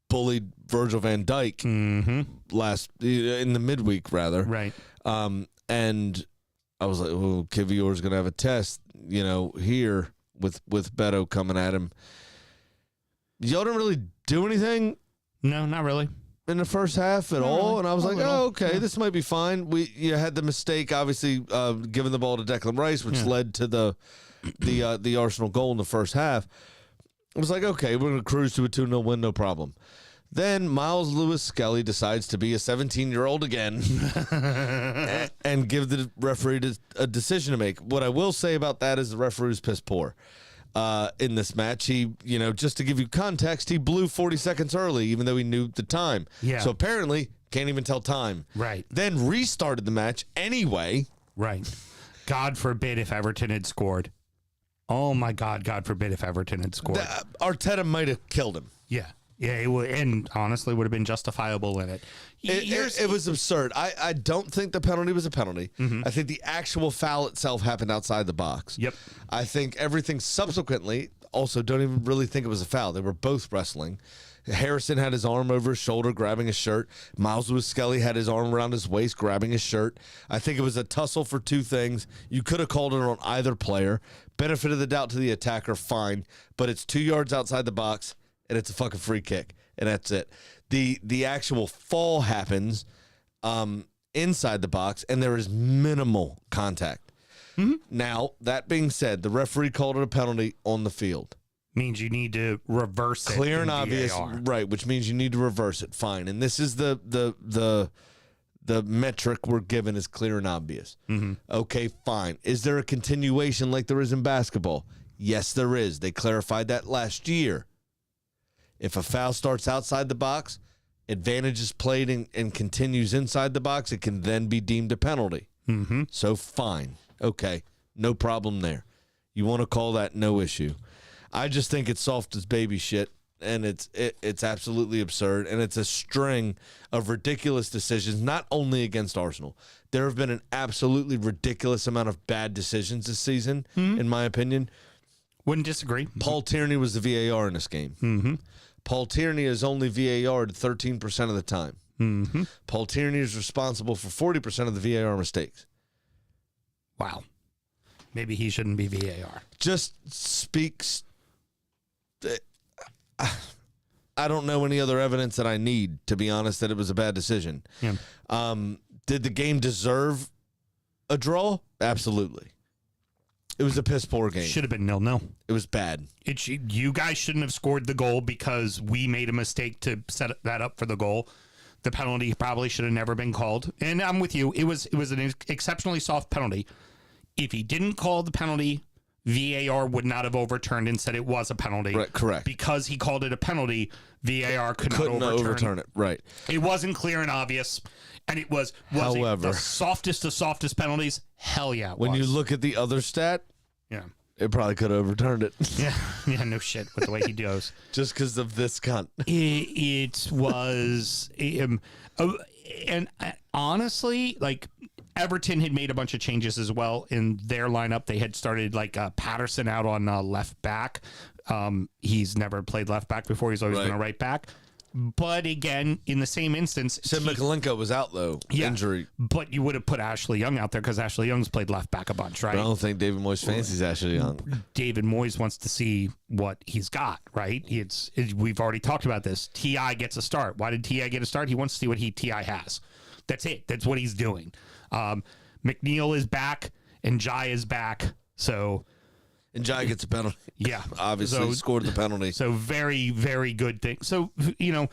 bullied Virgil van Dijk in the midweek, rather. Right. And I was like, oh, Kivior's going to have a test, here with Beto coming at him. Y'all didn't really do anything No, not really. in the first half at all, and I was like, oh, okay, this might be fine. You had the mistake, obviously, giving the ball to Declan Rice, which led to the Arsenal goal in the first half. I was like, okay, we're going to cruise to a 2-0 win, no problem. Then Miles Lewis-Skelly decides to be a 17-year-old again and give the referee a decision to make. What I will say about that is the referee was piss poor. In this match, he, just to give you context, he blew 40 seconds early, even though he knew the time. Yeah. So apparently, can't even tell time. Right. Then restarted the match anyway. Right. God forbid if Everton had scored. Oh, my God. God forbid if Everton had scored. Arteta might have killed him. Yeah. Yeah, it would, and honestly would have been justifiable in it. It was absurd. I don't think the penalty was a penalty. I think the actual foul itself happened outside the box. Yep. I think everything subsequently, also don't even really think it was a foul. They were both wrestling. Harrison had his arm over his shoulder, grabbing his shirt. Miles Lewis-Skelly had his arm around his waist, grabbing his shirt. I think it was a tussle for two things. You could have called it on either player. Benefit of the doubt to the attacker, fine. But it's 2 yards outside the box, and it's a fucking free kick. and that's it. The actual fall happens inside the box, and there is minimal contact. Mm-hmm. Now, that being said, the referee called it a penalty on the field. Means you need to reverse it. Clear and in obvious, VAR. right? Which means you need to reverse it. Fine, and this is the metric we're given is clear and obvious. Mm-hmm. Okay, fine. Is there a continuation like there is in basketball? Yes, there is. They clarified that last year. If a foul starts outside the box, advantage is played and continues inside the box, it can then be deemed a penalty. Mm-hmm. So fine. Okay, no problem there. You want to call that no issue. I just think it's soft as baby shit, and it's absolutely absurd, and it's a string of ridiculous decisions, not only against Arsenal. There have been an absolutely ridiculous amount of bad decisions this season, in my opinion. Wouldn't disagree. Paul Tierney was the VAR in this game. Mm-hmm. Paul Tierney is only VAR'd 13% of the time. Mm-hmm. Paul Tierney is responsible for 40% of the VAR mistakes. Wow. Maybe he shouldn't be VAR. Just speaks. I don't know any other evidence that I need, to be honest, that it was a bad decision. Yeah. Did the game deserve a draw? Absolutely. It was a piss poor game. Should have been 0-0. It was bad. You guys shouldn't have scored the goal because we made a mistake to set that up for the goal. The penalty probably should have never been called. And I'm with you. It was an exceptionally soft penalty. If he didn't call the penalty, VAR would not have overturned and said it was a penalty. Right, correct. Because he called it a penalty, VAR Couldn't overturn it. Right. It wasn't clear and obvious, and it was However, it the softest of softest penalties? Hell yeah, it when was. you look at the other stat, yeah, it probably could have overturned it. yeah, no shit with the way he goes. Just because of this cunt. It was, and honestly, like Everton had made a bunch of changes as well in their lineup. They had started like Patterson out on left back. He's never played left back before. He's always been a right back. But again, in the same instance, Sid Mikalenko was out though, injury. But you would have put Ashley Young out there because Ashley Young's played left back a bunch, right? But I don't think David Moyes fancies Ashley Young. David Moyes wants to see what he's got, right? We've already talked about this. T.I. gets a start. Why did T.I. get a start? He wants to see what T.I. has. That's it. That's what he's doing. McNeil is back and Jai is back. So, and Jai gets a penalty. Yeah. Obviously scored the penalty. So very, very good thing. So, and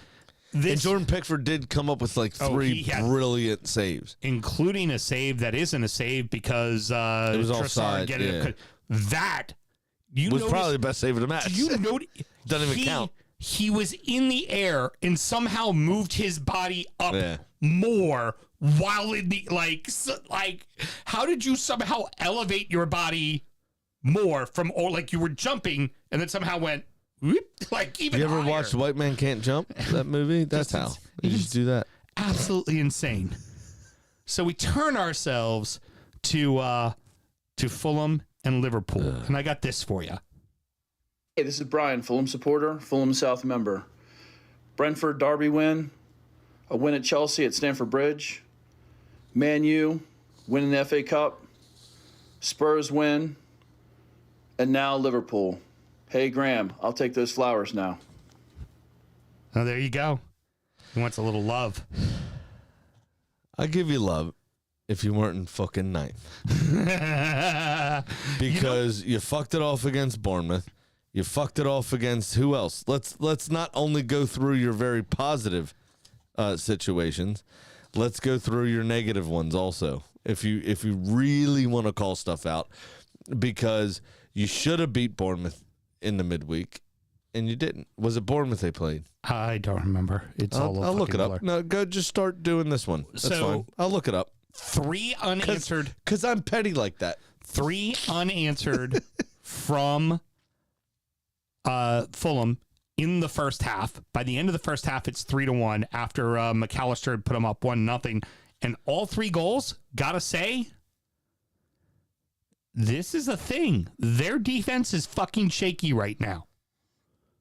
Jordan Pickford did come up with like three brilliant saves, including a save that isn't a save because it was offside. That was probably the best save of the match. You know, doesn't even count. He was in the air and somehow moved his body up more while in the how did you somehow elevate your body more from like you were jumping and then somehow went whoop, like even you ever higher. watched White Man Can't Jump, that movie? That's how you just do that. Absolutely insane. So we turn ourselves to Fulham and Liverpool, and I got this for you. Hey, this is Brian, Fulham supporter, Fulham South member. Brentford Derby win, a win at Chelsea at Stamford Bridge, Man U winning the FA Cup, Spurs win, and now Liverpool. Hey, Graham, I'll take those flowers now. Oh, there you go. He wants a little love. I'd give you love if you weren't in fucking ninth. Because you fucked it off against Bournemouth. You fucked it off against who else? Let's not only go through your very positive situations. Let's go through your negative ones also. If you really want to call stuff out, because you should have beat Bournemouth in the midweek, and you didn't. Was it Bournemouth they played? I don't remember. It's I'll look it up. No, go just start doing this one. That's fine. I'll look it up. 3 unanswered. Because I'm petty like that. 3 unanswered from Fulham in the first half. By the end of the first half, it's 3-1 after McAllister had put them up 1-0. And all 3 goals, gotta say, this is a thing. Their defense is fucking shaky right now.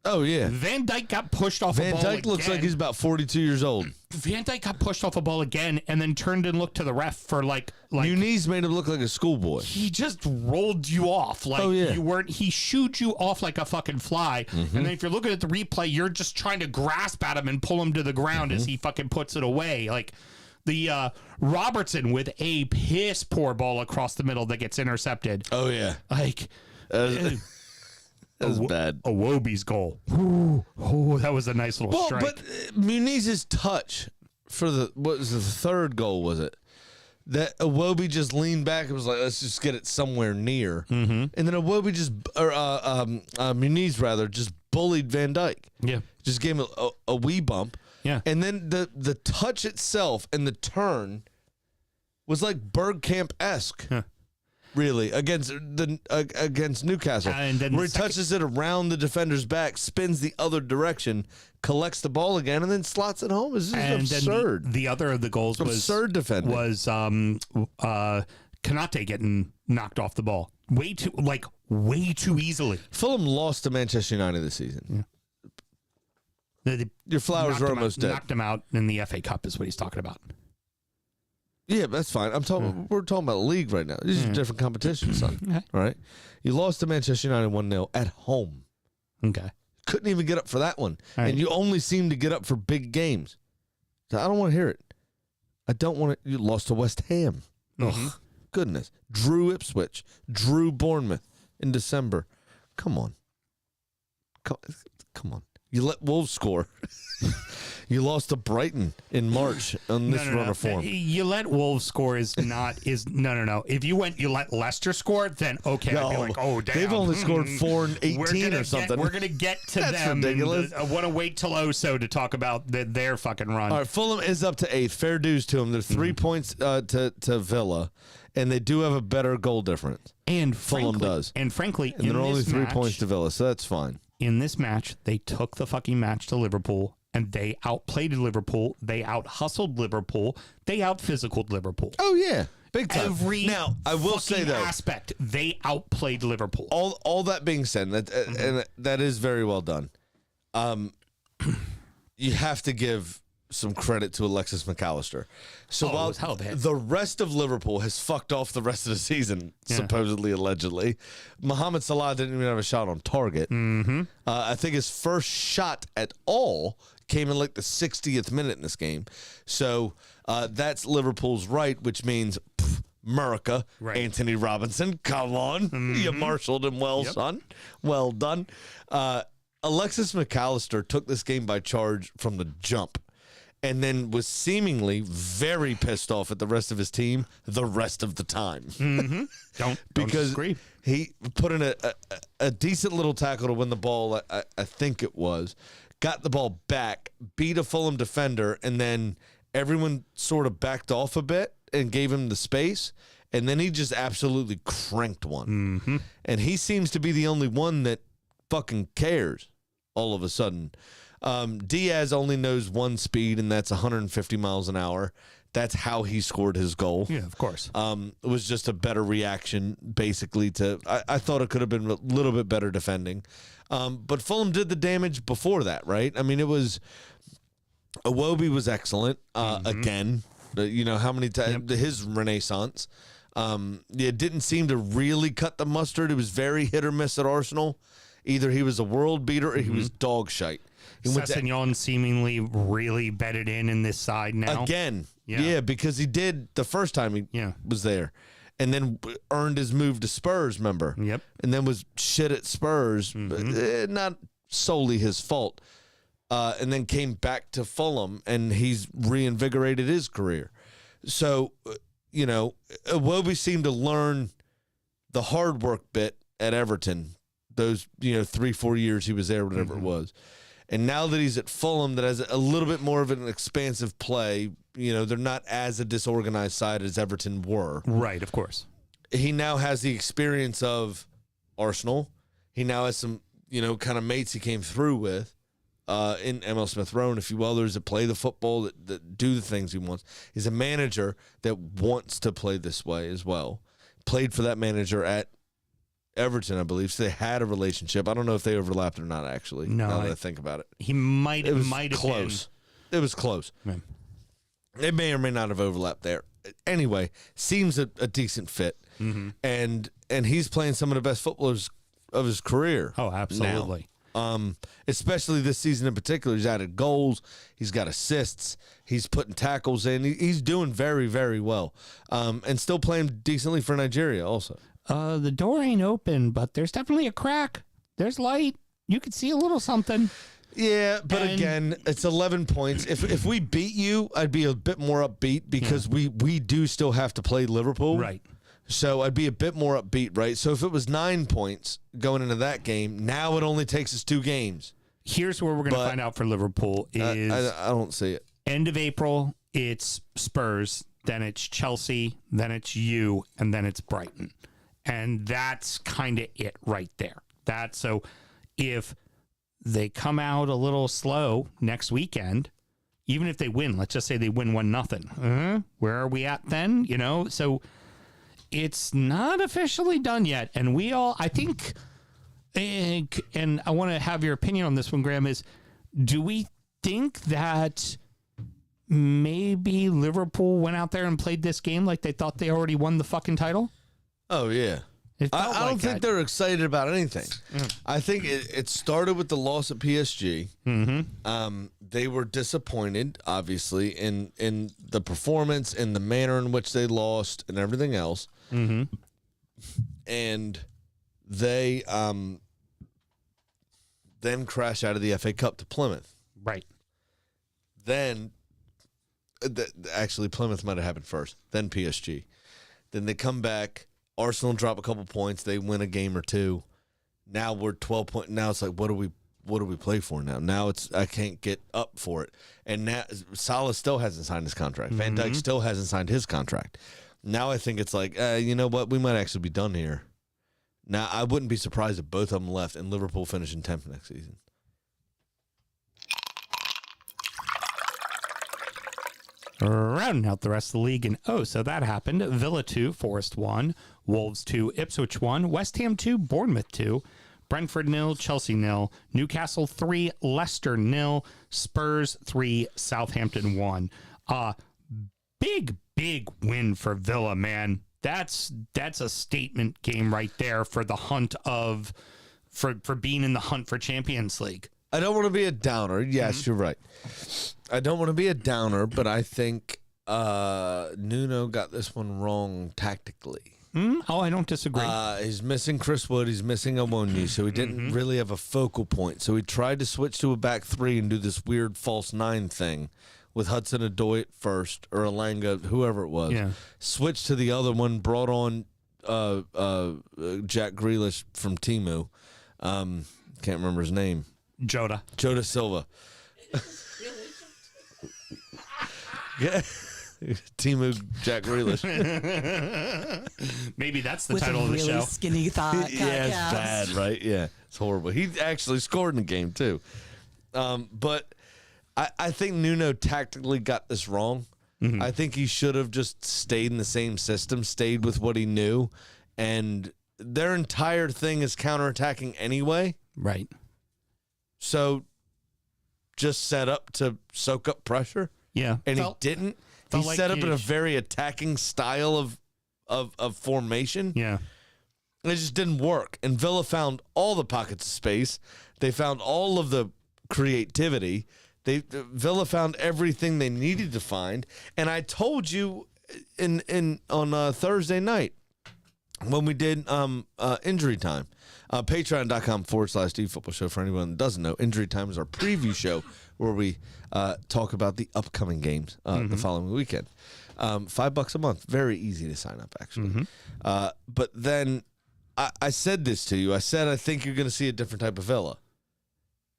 Oh, yeah. Van Dijk got pushed off a Van ball Dijk looks again. like he's about 42 years old. Van Dijk got pushed off a ball again and then turned and looked to the ref for like Muniz made him look like a schoolboy. he just rolled you off. Like Oh, yeah. you weren't he shooed you off like a fucking fly. And then if you're looking at the replay, you're just trying to grasp at him and pull him to the ground as he fucking puts it away. Like the Robertson with a piss poor ball across the middle that gets intercepted. Oh, yeah. Like That was bad. A Wobie's goal. Ooh, oh, that was a nice little Well, strike. but Muniz's touch for what was the third goal, was it? That Iwobi just leaned back and was like, let's just get it somewhere near. Mm-hmm. And then Iwobi Muniz rather, just bullied Van Dijk. Yeah. Just gave him a wee bump. Yeah. And then the touch itself and the turn was like Bergkamp-esque. Huh. Really, against Newcastle, And then where he touches it around the defender's back, spins the other direction, collects the ball again, and then slots it home. It's just absurd. Then the other of the goals was Absurd defending. Was Kanate getting knocked off the ball way too easily. Fulham lost to Manchester United this season. Your flowers are almost dead. Knocked him out in the FA Cup is what he's talking about. Yeah, that's fine. I'm talking. We're talking about league right now. These are different competitions, son. Okay. All right, you lost to Manchester United 1-0 at home. Okay. Couldn't even get up for that one, All right. and you only seem to get up for big games. So I don't want to hear it. I don't want it. You lost to West Ham. Mm-hmm. Ugh, goodness. Drew Ipswich. Drew Bournemouth in December. Come on. Come on. You let Wolves score. You lost to Brighton in March on this run of form. You let Wolves score no. If you let Leicester score, then okay, I'd be like, oh damn, they've only scored 4 and 18 or something. We're gonna get to That's them. ridiculous. I want to wait till Oso to talk about their fucking run. All right, Fulham is up to 8th. Fair dues to them. They're 3 points to Villa, and they do have a better goal difference. And Fulham frankly, does. And frankly, And in they're only this 3 match, points to Villa, so that's fine. In this match, they took the fucking match to Liverpool. And they outplayed Liverpool. They out-hustled Liverpool. They out-physicaled Liverpool. Oh, yeah. Big time. Every now, I will say, fucking though, aspect, they outplayed Liverpool. all that being said, and that is very well done. You have to give some credit to Alexis McAllister. So it while was hell bad. the rest of Liverpool has fucked off the rest of the season, supposedly, allegedly, Mohamed Salah didn't even have a shot on target. Mm-hmm. I think his first shot at all came in like the 60th minute in this game. So that's Liverpool's right, which means Murica, Right. Anthony Robinson, come on. You marshaled him well, son. Well done. Alexis McAllister took this game by charge from the jump and then was seemingly very pissed off at the rest of his team the rest of the time. Don't Because disagree. he put in a decent little tackle to win the ball, I think it was, got the ball back, beat a Fulham defender, and then everyone sort of backed off a bit and gave him the space, and then he just absolutely cranked one. And he seems to be the only one that fucking cares all of a sudden. Diaz only knows one speed, and that's 150 miles an hour. That's how he scored his goal. Yeah, of course. It was just a better reaction, basically, to I thought it could have been a little bit better defending. But Fulham did the damage before that, right? I mean, it was Iwobi was excellent again. You know, how many times his renaissance. It didn't seem to really cut the mustard. It was very hit or miss at Arsenal. Either he was a world beater or he was dog shite. He went to- Sessegnon seemingly really bedded in this side now. Again. Yeah. Yeah, because he did the first time he was there. And then earned his move to Spurs, remember? Yep. And then was shit at Spurs. But, not solely his fault. And then came back to Fulham, and he's reinvigorated his career. So, you know, Iwobi seemed to learn the hard work bit at Everton. Those, 3-4 years he was there, whatever it was. And now that he's at Fulham, that has a little bit more of an expansive play, they're not as a disorganized side as Everton were. Right, of course. He now has the experience of Arsenal. He now has some, kind of mates he came through with in ML Smith Rowe, and if you will, there's that play the football, that do the things he wants. He's a manager that wants to play this way as well. Played for that manager at Everton, I believe. So they had a relationship. I don't know if they overlapped or not, actually. No, now that I think about it. He might It was have close. It was close. been. It may or may not have overlapped there. Anyway, seems a decent fit. Mm-hmm. And he's playing some of the best footballers of his career. Oh, absolutely. Now. Especially this season in particular. He's added goals. He's got assists. He's putting tackles in. He's doing very, very well. And still playing decently for Nigeria also. The door ain't open, but there's definitely a crack. There's light. You could see a little something. Yeah, but again, it's 11 points. If we beat you, I'd be a bit more upbeat because we do still have to play Liverpool. Right. So I'd be a bit more upbeat, right? So if it was 9 points going into that game, now it only takes us 2 games. Here's where we're going to find out for Liverpool is I don't see it. end of April, it's Spurs, then it's Chelsea, then it's you, and then it's Brighton. And that's kind of it right there. So if they come out a little slow next weekend, even if they win, let's just say they win 1-0. Where are we at then? So it's not officially done yet. And I think, and I want to have your opinion on this one, Graham, is do we think that maybe Liverpool went out there and played this game like they thought they already won the fucking title? Oh, yeah. I don't think they're excited about anything. I think it started with the loss at PSG. Mm-hmm. They were disappointed, obviously, in the performance and the manner in which they lost and everything else. Mm-hmm. And they then crash out of the FA Cup to Plymouth. Right. Then, actually, Plymouth might have happened first, then PSG. Then they come back. Arsenal drop a couple points. They win a game or two. Now we're 12 points. Now it's like, what do we play for now? Now I can't get up for it. And now Salah still hasn't signed his contract. Van Dijk still hasn't signed his contract. Now I think it's like, you know what? We might actually be done here. Now I wouldn't be surprised if both of them left and Liverpool finish in 10th next season. Rounding out the rest of the league. And so that happened. Villa 2, Forest 1, Wolves 2, Ipswich 1, West Ham 2, Bournemouth 2, Brentford 0, Chelsea 0, Newcastle 3, Leicester 0, Spurs 3, Southampton 1. Big win for Villa, man. That's a statement game right there for the hunt for being in the hunt for Champions League. I don't want to be a downer. Yes, You're right. I don't want to be a downer, but I think Nuno got this one wrong tactically. Oh, I don't disagree. He's missing Chris Wood. He's missing Awoniyi, so he didn't really have a focal point. So he tried to switch to a back 3 and do this weird false 9 thing with Hudson-Odoi at first, or Elanga, whoever it was. Yeah. Switched to the other one, brought on Jack Grealish from Timu. Can't remember his name. Jota Silva. Yeah. Timu Jack Grealish. Maybe that's the With title a of the really show. skinny thigh. Yeah, it's bad, right? Yeah, it's horrible. He actually scored in the game, too. But I think Nuno tactically got this wrong. Mm-hmm. I think he should have just stayed in the same system, stayed with what he knew, and their entire thing is counterattacking anyway. Right. So just set up to soak up pressure. Yeah. And he didn't. He set up in a very attacking style of formation. Yeah. And it just didn't work. And Villa found all the pockets of space. They found all of the creativity. Villa found everything they needed to find. And I told you on Thursday night when we did Injury Time. Patreon.com/DFootball Show for anyone that doesn't know. Injury Time is our preview show where we talk about the upcoming games the following weekend. $5 a month. Very easy to sign up, actually. But then I said this to you. I said I think you're going to see a different type of Villa.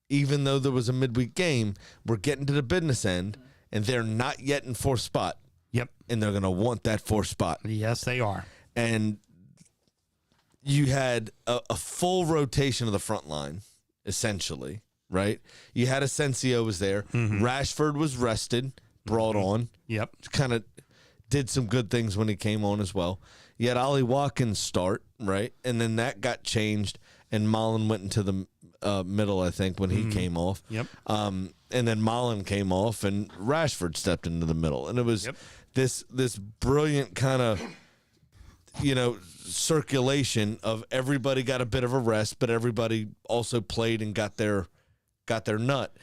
Even though there was a midweek game, we're getting to the business end, and they're not yet in 4th spot. Yep. And they're going to want that 4th spot. Yes, they are. And you had a full rotation of the front line, essentially, right? You had Asensio was there. Rashford was rested, brought on. Yep. Kind of did some good things when he came on as well. You had Ollie Watkins start, Right. And then that got changed, and Mullen went into the middle, I think, when he came off. Yep. And then Mullen came off, and Rashford stepped into the middle. And it was this brilliant kind of, circulation of everybody got a bit of a rest, but everybody also played and got their nut.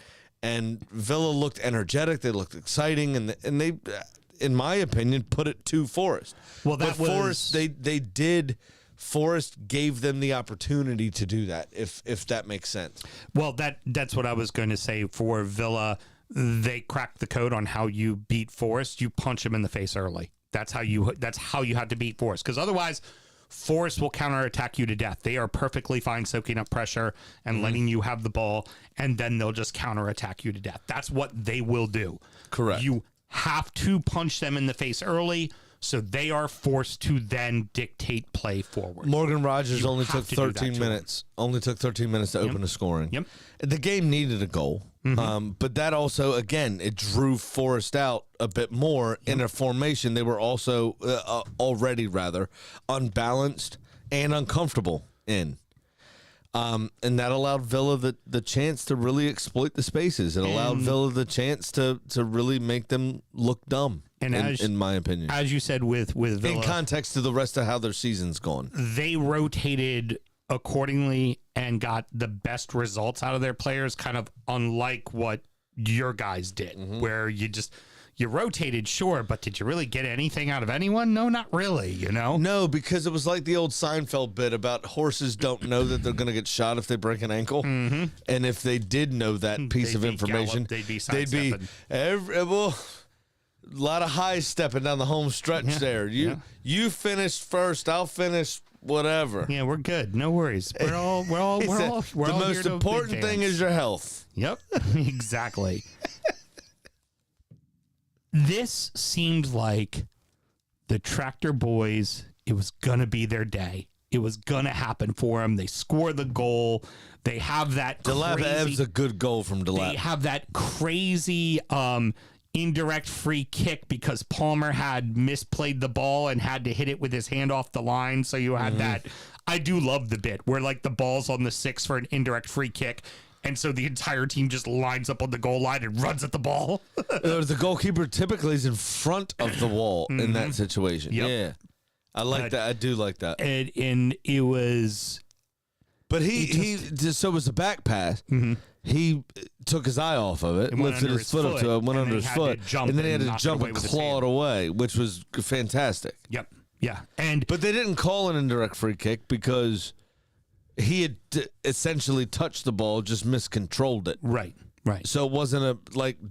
And Villa looked energetic. They looked exciting, and they, in my opinion, put it to Forest. Well, that was Forest. They did. Forest gave them the opportunity to do that, if that makes sense. Well, that's what I was going to say for Villa. They cracked the code on how you beat Forest. You punch them in the face early. That's how you have to beat Forest, because otherwise Forest will counterattack you to death. They are perfectly fine soaking up pressure and letting you have the ball, and then they'll just counterattack you to death. That's what they will do. Correct. You have to punch them in the face early, so they are forced to then dictate play forward. Morgan Rogers You only have took to do that 13 to minutes. Only took 13 minutes to open the scoring. Yep. The game needed a goal. But that also, again, it drew Forest out a bit more in a formation. They were also already rather unbalanced and uncomfortable in. And that allowed Villa the chance to really exploit the spaces. It allowed Villa the chance to really make them look dumb, And in my opinion. As you said with Villa, In context to the rest of how their season's gone. they rotated accordingly and got the best results out of their players, kind of unlike what your guys did, where you rotated, sure, but did you really get anything out of anyone? No, not really, No, because it was like the old Seinfeld bit about horses don't know that they're going to get shot if they break an ankle. And if they did know that piece They'd of be information, they'd be a lot of high stepping down the home stretch there. You finished first, I'll finish whatever. Yeah, we're good. No worries. We're all The most here to important thing advance. is your health. Yep, exactly. This seemed like the Tractor Boys, it was going to be their day. It was going to happen for them. They score the goal. They have that Delap crazy... Ev's a good goal from Delap. They have that crazy indirect free kick because Palmer had misplayed the ball and had to hit it with his hand off the line. So you had that. I do love the bit where like the ball's on the 6 for an indirect free kick. And so the entire team just lines up on the goal line and runs at the ball. The goalkeeper typically is in front of the wall in that situation. Yep. Yeah. I like that. I do like that. And it was... But so it was a back pass. He took his eye off of it, It went lifted under his foot up his to it, foot, went and under then his he had to foot, jump and then he had and to knock it jump away and with his claw it hand. away, which was fantastic. Yep. Yeah. And But they didn't call an indirect free kick because he had essentially touched the ball, just miscontrolled it. right. So it wasn't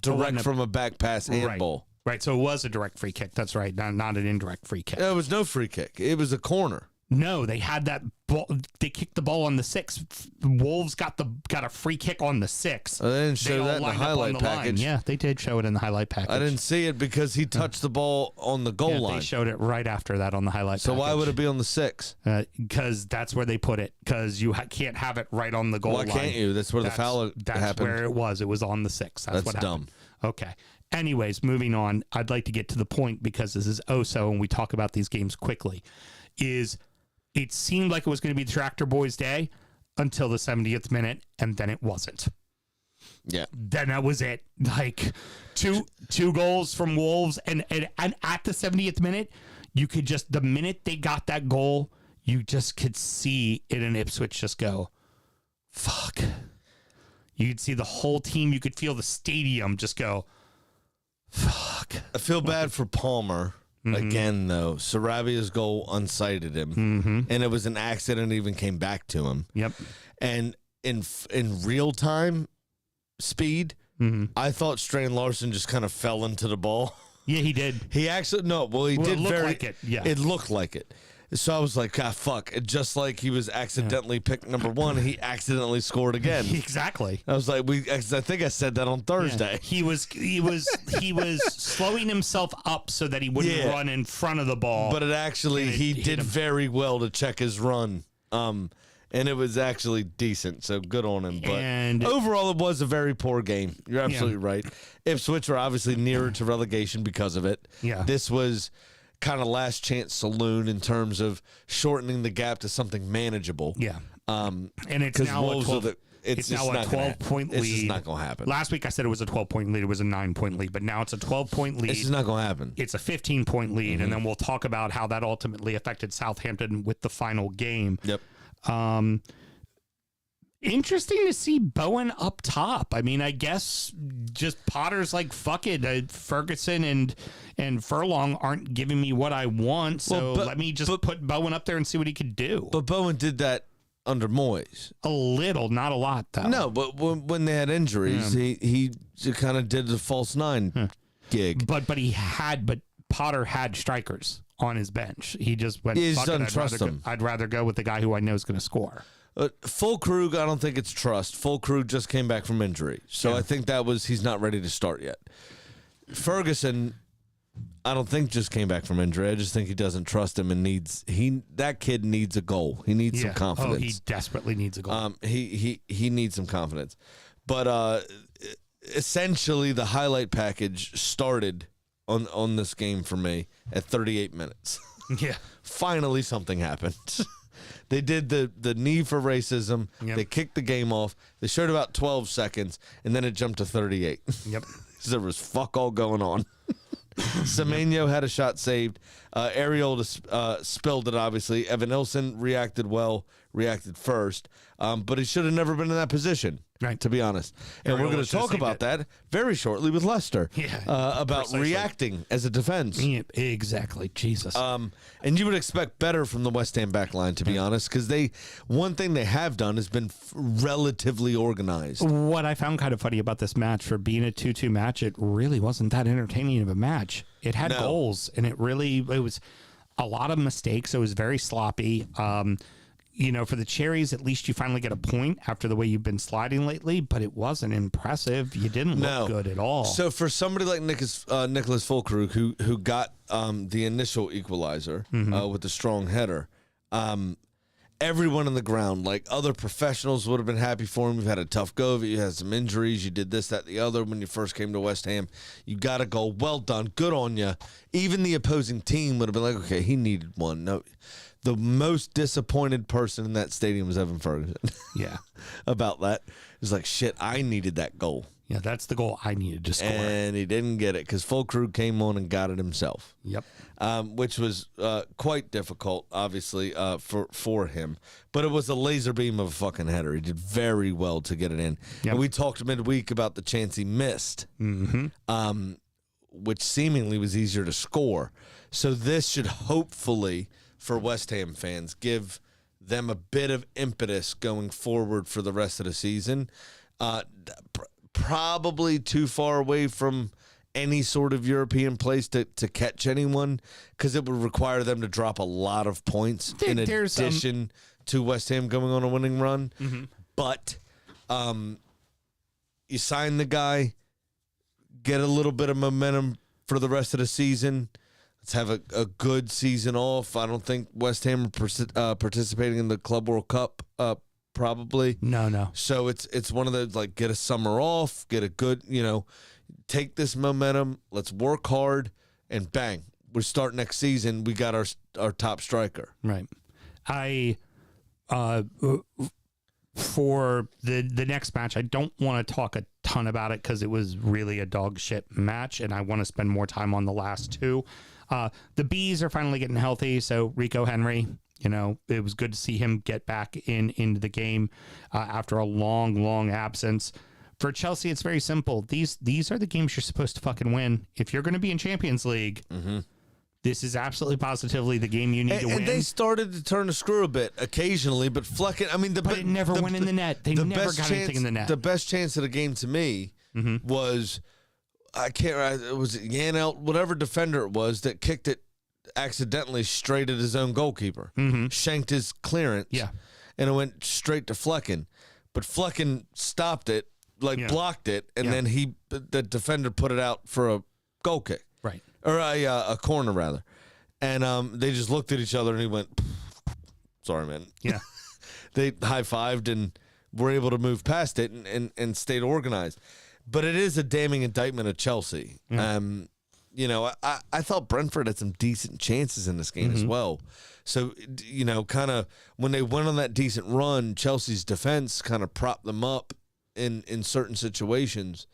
direct from a back pass handball. Right. So it was a direct free kick. That's right. Not an indirect free kick. It was no free kick. It was a corner. No, they had that ball. They kicked the ball on the 6. Wolves got a free kick on the 6. They didn't show all that in the lined up on highlight the line. package. Yeah, they did show it in the highlight package. I didn't see it because he touched the ball on the goal line. They showed it right after that on the highlight So package. why would it be on the 6? Because that's where they put it. Because you can't have it right on the goal Why line. can't you? That's where the foul That's happened. where it was. It was on the 6. That's what dumb. happened. Okay. Anyways, moving on. I'd like to get to the point because this is so, and we talk about these games quickly. It seemed like it was going to be the Tractor Boys' day until the 70th minute, and then it wasn't. Yeah. Then that was it. Like two goals from Wolves, and at the 70th minute, you could just, the minute they got that goal, you just could see it in Ipswich just go, fuck. You could see the whole team. You could feel the stadium just go, fuck. I feel bad for Palmer. Again, though, Sarabia's goal unsighted him, and it was an accident. It even came back to him. Yep. And in real time speed, I thought Strain Larson just kind of fell into the ball. Yeah, he did. He actually he Well, did it looked like it. Yeah. It looked like it. So I was like, fuck. Just like he was accidentally picked number 1, he accidentally scored again. Exactly. I was like, I think I said that on Thursday. He was slowing himself up so that he wouldn't run in front of the ball. But he hit did him. very well to check his run. And it was actually decent, so good on him. But And- overall, it was a very poor game. You're absolutely right. Ipswich were obviously nearer to relegation because of it. Yeah. This was kind of last chance saloon in terms of shortening the gap to something manageable. Yeah. And it's now a 12 it's now a 12-point lead. It's just not going to happen. Last week I said it was a 12-point lead. It was a 9-point lead, but now it's a 12-point lead. It's just not going to happen. It's a 15-point lead, and then we'll talk about how that ultimately affected Southampton with the final game. Yep. Interesting to see Bowen up top. I mean, I guess just Potter's like, fuck it. Ferguson and Furlong aren't giving me what I want, so let me just put Bowen up there and see what he could do. But Bowen did that under Moyes. A little, not a lot, though. No, but when they had injuries, he kind of did the false nine gig. But Potter had strikers on his bench. He just went, He fuck doesn't it, trust him. I'd rather go with the guy who I know is going to score. Fulkrug, I don't think it's trust. Fulkrug just came back from injury. So I think he's not ready to start yet. Ferguson, I don't think just came back from injury. I just think he doesn't trust him and that kid needs a goal. He needs some confidence. Oh, he desperately needs a goal. He needs some confidence. But essentially the highlight package started on this game for me at 38 minutes. Yeah. Finally something happened. They did the knee for racism. Yep. They kicked the game off. They showed about 12 seconds, and then it jumped to 38. Yep. There was fuck all going on. Semenyo had a shot saved. Ariel spilled it, obviously. Evan Nilsson reacted first. But he should have never been in that position, right? To be honest. And we're going to talk about that very shortly with Lester. Yeah. About precisely. reacting as a defense. Yeah, exactly. Jesus. And you would expect better from the West Ham back line, to be honest, because one thing they have done has been relatively organized. What I found kind of funny about this match, for being a 2-2 match, it really wasn't that entertaining of a match. It had goals, and it was a lot of mistakes. It was very sloppy. For the Cherries, at least you finally get a point after the way you've been sliding lately, but it wasn't impressive. You didn't look good at all. So for somebody like Nicholas Fulkrug, who got the initial equalizer with the strong header, everyone on the ground, like other professionals, would have been happy for him. You've had a tough go of it. You had some injuries. You did this, that, the other when you first came to West Ham. You got a goal. Well done. Good on you. Even the opposing team would have been like, okay, he needed one. No. The most disappointed person in that stadium was Evan Ferguson. Yeah. About that. It was like, shit, I needed that goal. Yeah, that's the goal I needed to score. And he didn't get it because Fulkrug came on and got it himself. Yep. Which was quite difficult, obviously, for him. But it was a laser beam of a fucking header. He did very well to get it in. Yep. And we talked midweek about the chance he missed, which seemingly was easier to score. So this should hopefully, for West Ham fans, give them a bit of impetus going forward for the rest of the season. Probably too far away from any sort of European place to catch anyone, because it would require them to drop a lot of points in addition to West Ham going on a winning run. Mm-hmm. But you sign the guy, get a little bit of momentum for the rest of the season. Let's have a good season off. I don't think West Ham are participating in the Club World Cup, probably. No. So it's one of those, like, get a summer off, get a good, take this momentum. Let's work hard, and bang, we start next season. We got our top striker. Right. For the next match, I don't want to talk a ton about it because it was really a dog shit match, and I want to spend more time on the last two. The Bees are finally getting healthy, so Rico Henry, it was good to see him get back into the game after a long absence. For Chelsea, it's very simple. These are the games you're supposed to fucking win. If you're going to be in Champions League, this is absolutely positively the game you need to win. And they started to turn the screw a bit occasionally, but but it never went in the net. They never got anything in the net. The best chance of the game to me was, it was Janelt, whatever defender it was, that kicked it accidentally straight at his own goalkeeper. Shanked his clearance. Yeah. And it went straight to Flecken. But Flecken stopped it, blocked it, and then the defender put it out for a goal kick. Right. Or a corner, rather. And they just looked at each other, and he went, sorry, man. Yeah. They high-fived and were able to move past it and stayed organized. But it is a damning indictment of Chelsea. you know, I thought Brentford had some decent chances in this game as well. So, you know, kind of when they went on that decent run, Chelsea's defense kind of propped them up in certain situations.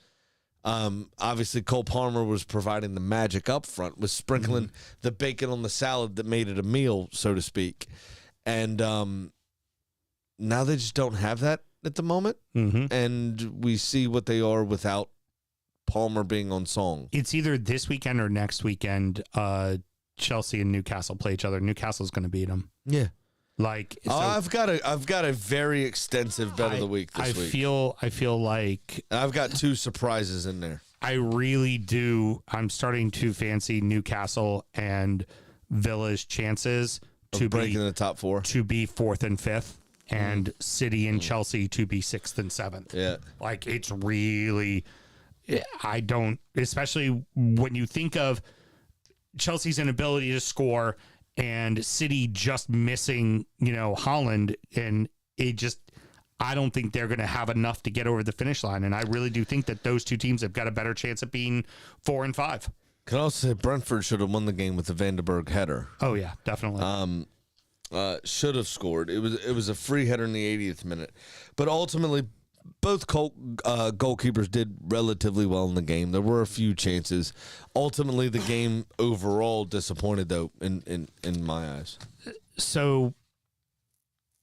Obviously, Cole Palmer was providing the magic up front, was sprinkling the bacon on the salad that made it a meal, so to speak. And now they just don't have that at the moment. And we see what they are without Palmer being on song. It's either this weekend or next weekend. Chelsea and Newcastle play each other. Newcastle's going to beat them. Yeah. Like, so I've got a very extensive bet of the week this week. I feel like I've got 2 surprises in there. I really do. I'm starting to fancy Newcastle and Villa's chances to breaking be the top 4, to be 4th and 5th, and City and Chelsea to be 6th and 7th. Yeah. Like, it's really, I don't, especially when you think of Chelsea's inability to score and City just missing, you know, Holland, and it just, I don't think they're going to have enough to get over the finish line. And I really do think that those 2 teams have got a better chance at being 4 and 5. Can also say Brentford should have won the game with the Vandenberg header. Oh yeah, definitely. Should have scored. It was a free header in the 80th minute, but ultimately both goalkeepers did relatively well in the game. There were a few chances. Ultimately, the game overall disappointed, though, in my eyes. So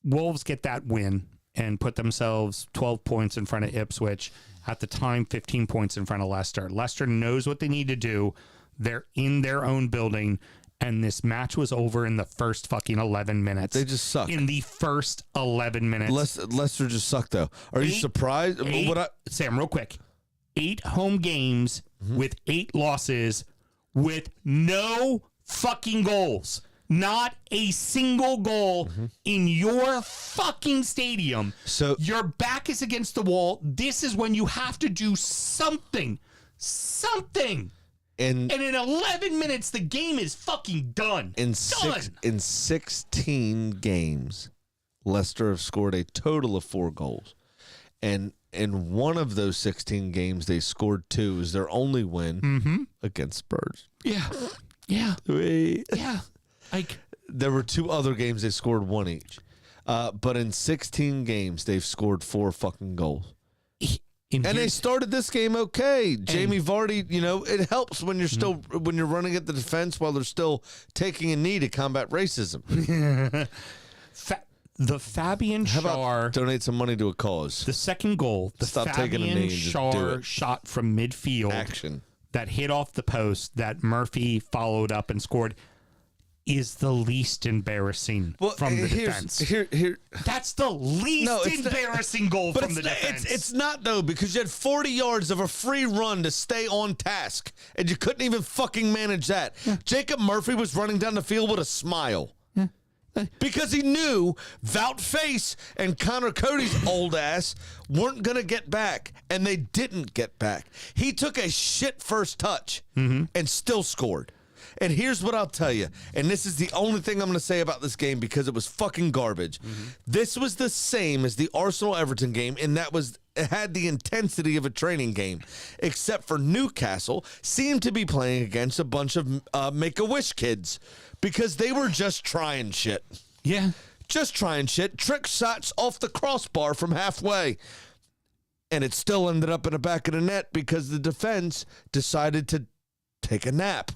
Wolves get that win and put themselves 12 points in front of Ipswich. At the time, 15 points in front of Leicester. Leicester knows what they need to do. They're in their own building, and this match was over in the first fucking 11 minutes. They just suck. In the first 11 minutes. Leicester just suck, though. Are you surprised? Sam, real quick. 8 home games with 8 losses with no fucking goals. Not a single goal in your fucking stadium. So your back is against the wall. This is when you have to do something. Something. And in 11 minutes, the game is fucking done. In 16 games, Leicester have scored a total of 4 goals. And in one of those 16 games, they scored 2. Is their only win against Spurs. Yeah. Yeah. Yeah. Like, there were 2 other games they scored 1 each. But in 16 games, they've scored 4 fucking goals. And they started this game okay. Jamie Vardy, you know, it helps when you're still when you're running at the defense while they're still taking a knee to combat racism. The Fabian How about Schär donate some money to a cause? The second goal, the Stop taking a Fabian knee and just do Schär it. shot from midfield Action. that hit off the post that Murphy followed up and scored, is the least embarrassing from the defense. That's the least embarrassing goal from the defense. It's not, though, because you had 40 yards of a free run to stay on task, and you couldn't even fucking manage that. Yeah. Jacob Murphy was running down the field with a smile. Because he knew Wout Face and Connor Cody's old ass weren't going to get back, and they didn't get back. He took a shit first touch and still scored. And here's what I'll tell you, and this is the only thing I'm going to say about this game because it was fucking garbage. This was the same as the Arsenal-Everton game, and it had the intensity of a training game, except for Newcastle seemed to be playing against a bunch of Make-A-Wish kids because they were just trying shit. Yeah. Just trying shit. Trick shots off the crossbar from halfway. And it still ended up in the back of the net because the defense decided to take a nap.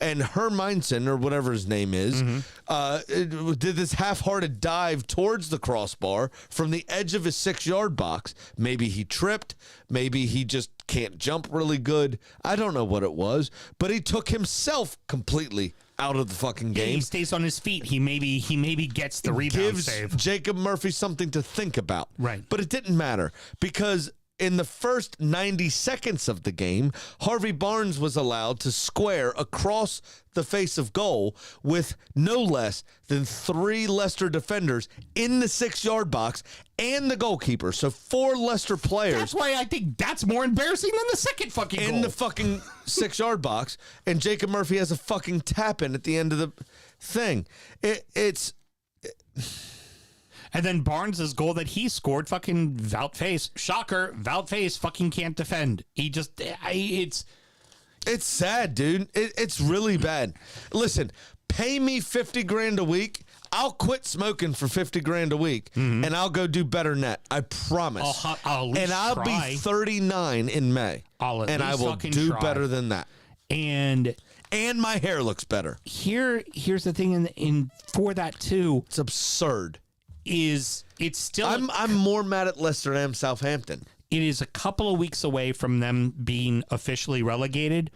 And Hermeinson, or whatever his name is, did this half-hearted dive towards the crossbar from the edge of his 6-yard box. Maybe he tripped. Maybe he just can't jump really good. I don't know what it was. But he took himself completely out of the fucking game. He stays on his feet. He maybe gets the rebound gives save. Jacob Murphy something to think about. Right. But it didn't matter because in the first 90 seconds of the game, Harvey Barnes was allowed to square across the face of goal with no less than 3 Leicester defenders in the 6-yard box and the goalkeeper. So 4 Leicester players. That's why I think that's more embarrassing than the second fucking goal. In the fucking 6-yard box, and Jacob Murphy has a fucking tap-in at the end of the thing. It's... And then Barnes' goal that he scored, fucking Wout Face. Shocker, Wout Face fucking can't defend. He just, it's It's sad, dude. It's really bad. Listen, pay me $50,000 a week. I'll quit smoking for $50,000 a week, and I'll go do better than that. I promise. I'll at least I'll try. be 39 in May, and I will do better than that. And my hair looks better. Here's the thing, in for that too, It's absurd. is it's still I'm more mad at Leicester than I am Southampton. it is a couple of weeks away from them being officially relegated,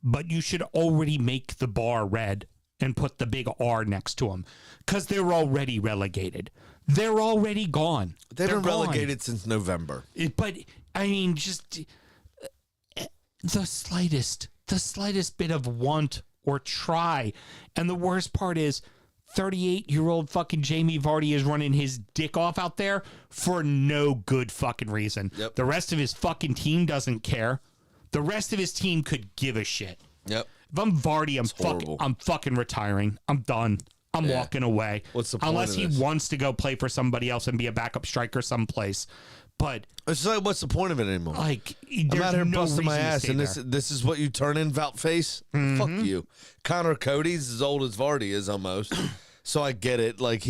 but you should already make the bar red and put the big R next to them because they're already relegated. They're already gone. They've They're been gone. relegated since November. But I mean, just the slightest bit of want or try. And the worst part is 38-year-old fucking Jamie Vardy is running his dick off out there for no good fucking reason. Yep. The rest of his fucking team doesn't care. The rest of his team could give a shit. Yep. If I'm Vardy, horrible. I'm fucking retiring. I'm done. I'm walking away. What's the point Unless of he this? wants to go play for somebody else and be a backup striker someplace. But It's like, what's the point of it anymore? like, I'm there's out here no busting my reason to ass, stay and there. this is what you turn in, Vout face? Fuck you. Connor Cody's as old as Vardy is almost. So I get it. Like,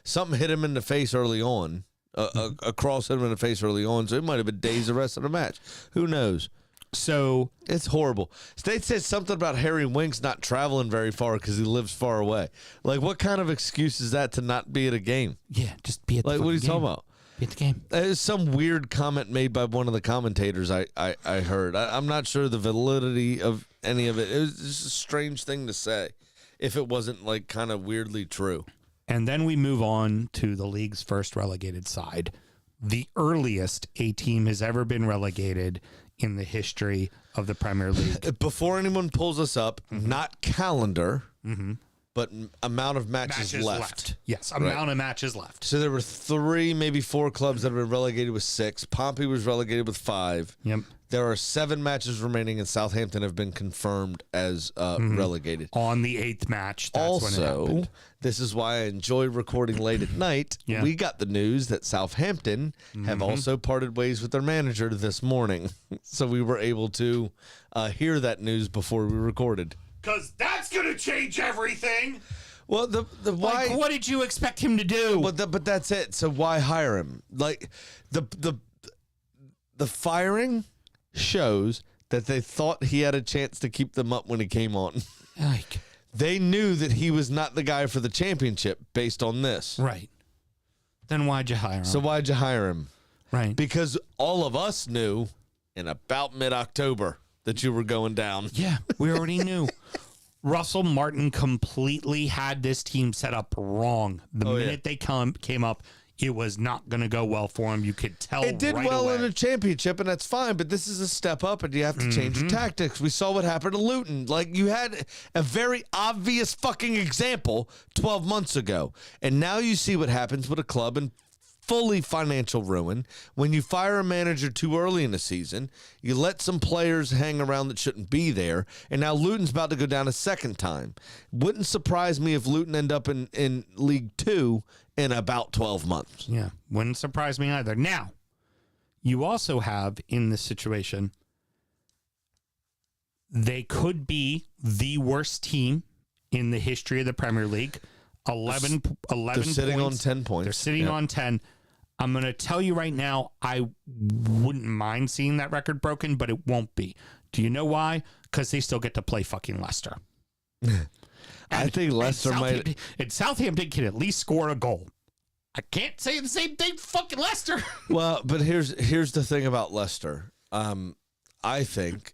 something hit him in the face early on. A cross hit him in the face early on, so it might have been days the rest of the match. Who knows? So It's horrible. State said something about Harry Winks not traveling very far because he lives far away. Like, what kind of excuse is that to not be at a game? yeah, just be at the Like, what are you fucking talking game. about? Be at the game. There's some weird comment made by one of the commentators I heard. I'm not sure the validity of any of it. It was just a strange thing to say if it wasn't, like, kind of weirdly true. And then we move on to the league's first relegated side. The earliest a team has ever been relegated in the history of the Premier League. Before anyone pulls us up, not calendar, but amount of matches left. Yes, amount of matches left. So there were 3, maybe 4 clubs that have been relegated with 6. Pompey was relegated with 5. Yep. There are 7 matches remaining, and Southampton have been confirmed as relegated. On the 8th match, that's when it Also, happened. this is why I enjoy recording late at night. Yeah. We got the news that Southampton have also parted ways with their manager this morning. So we were able to hear that news before we recorded. Because that's going to change everything. Well, the why? Like, what did you expect him to do? But that's it. So why hire him? Like the firing shows that they thought he had a chance to keep them up when he came on. Like, They knew that he was not the guy for the championship based on this. right. Then why'd you hire him? So why'd you hire him? right. Because all of us knew in about mid-October that you were going down. Yeah, we already knew. Russell Martin completely had this team set up wrong. The minute they came up, it was not going to go well for him. You could tell It did right well away. in a championship, and that's fine, but this is a step up, and you have to change your tactics. We saw what happened to Luton. Like, you had a very obvious fucking example 12 months ago, and now you see what happens with a club in fully financial ruin. When you fire a manager too early in the season, you let some players hang around that shouldn't be there, and now Luton's about to go down a second time. Wouldn't surprise me if Luton end up in League 2 in about 12 months. Yeah, wouldn't surprise me either. Now, you also have in this situation, they could be the worst team in the history of the Premier League. 11 They're sitting points. on 10 points. They're sitting Yep. on 10. I'm going to tell you right now, I wouldn't mind seeing that record broken, but it won't be. Do you know why? Because they still get to play fucking Leicester. I think Leicester might. And Southampton can at least score a goal. I can't say the same thing for fucking Leicester. Well, but here's the thing about Leicester. I think,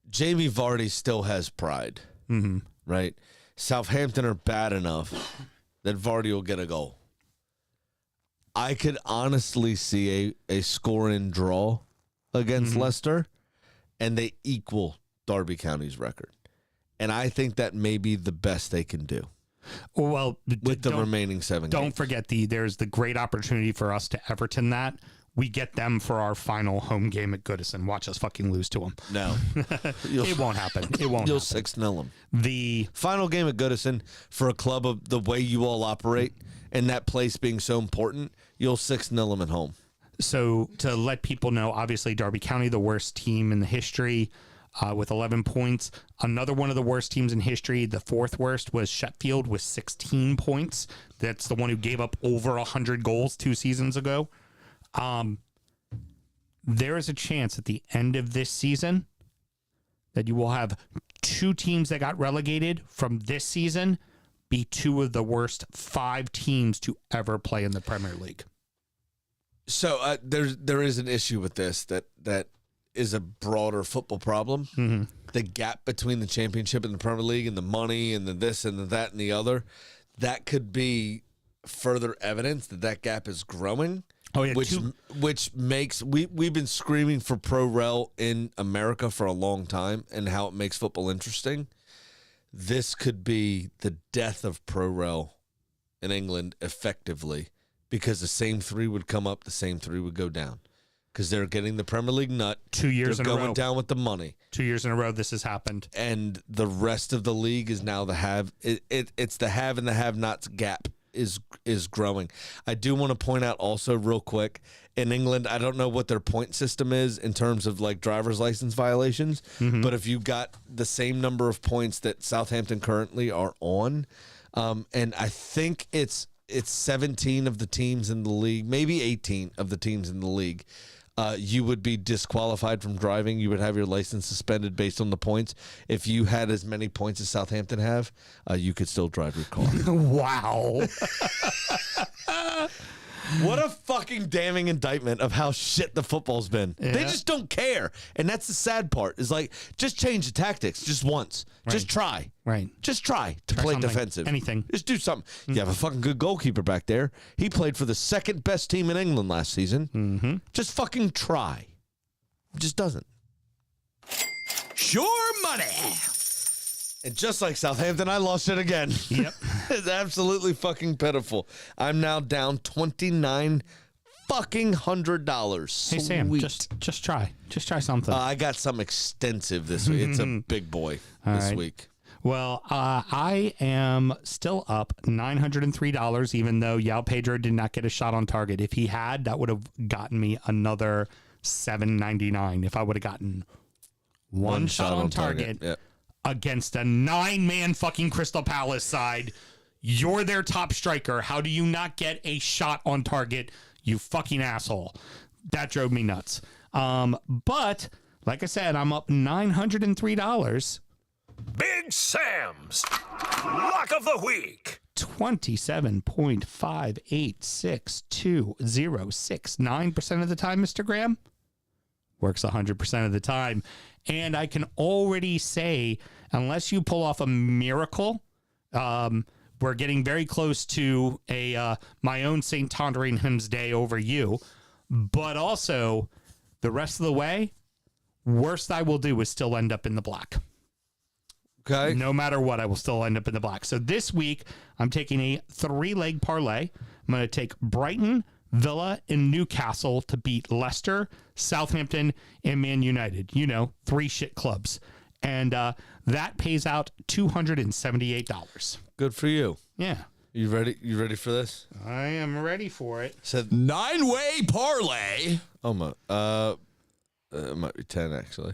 Jamie Vardy still has pride, right? Southampton are bad enough that Vardy will get a goal. I could honestly see a score-in draw against Leicester, and they equal Derby County's record. And I think that may be the best they can do Well, with the remaining 7 don't games. forget there's the great opportunity for us to Everton that. We get them for our final home game at Goodison. Watch us fucking lose to them. No. It won't happen. It won't You'll happen. 6-0 them. The Final game at Goodison for a club of the way you all operate and that place being so important, you'll 6-0 them at home. So to let people know, obviously Derby County, the worst team in the history with 11 points. Another one of the worst teams in history, the fourth worst, was Sheffield with 16 points. That's the one who gave up over 100 goals 2 seasons ago. There is a chance at the end of this season that you will have 2 teams that got relegated from this season be 2 of the worst 5 teams to ever play in the Premier League. So there is an issue with this that is a broader football problem. Mm-hmm. The gap between the championship and the Premier League and the money and the this and the that and the other, that could be further evidence that gap is growing. Oh yeah, which makes we've been screaming for pro rel in America for a long time and how it makes football interesting. This could be the death of pro rel in England effectively, because the same 3 would come up, the same 3 would go down, because they're getting the Premier League nut. 2 years they're in a row. going down with the money. 2 years in a row this has happened. And the rest of the league is now the have. It's the have and the have-nots gap is growing. I do want to point out also real quick, in England, I don't know what their point system is in terms of like driver's license violations, but if you got the same number of points that Southampton currently are on, and I think it's 17 of the teams in the league, maybe 18 of the teams in the league, you would be disqualified from driving. You would have your license suspended based on the points. If you had as many points as Southampton have, you could still drive your car. Wow. What a fucking damning indictment of how shit the football's been. Yeah. They just don't care. And that's the sad part, is like, just change the tactics just once. Right. Just try. Right. Just try to play something. defensive. Anything. Just do something. Mm-hmm. You have a fucking good goalkeeper back there. He played for the second best team in England last season. Mm-hmm. Just fucking try. Just doesn't. Sure money. And just like Southampton, I lost it again. Yep. It's absolutely fucking pitiful. I'm now down $29 fucking $100. Hey, Sam, just try. Just try something. I got something extensive this week. It's a big boy this week. Well, I am still up $903, even though Yao Pedro did not get a shot on target. If he had, that would have gotten me another $7.99. If I would have gotten one shot on target. Yep. Against a 9-man fucking Crystal Palace side. You're their top striker. How do you not get a shot on target, you fucking asshole? That drove me nuts. But, like I said, I'm up $903. Big Sam's Lock of the Week. 27.586206.9% of the time, Mr. Graham. Works 100% of the time. And I can already say, unless you pull off a miracle, we're getting very close to my own St. Tondringham's Day over you. But also, the rest of the way, worst I will do is still end up in the black. Okay. No matter what, I will still end up in the black. So this week, I'm taking a 3-leg parlay. I'm going to take Brighton, Villa, and Newcastle to beat Leicester, Southampton, and Man United. 3 shit clubs. And that pays out $278. Good for you. Yeah. You ready? You ready for this? I am ready for it. Said 9-way parlay. Oh my. It might be 10 actually.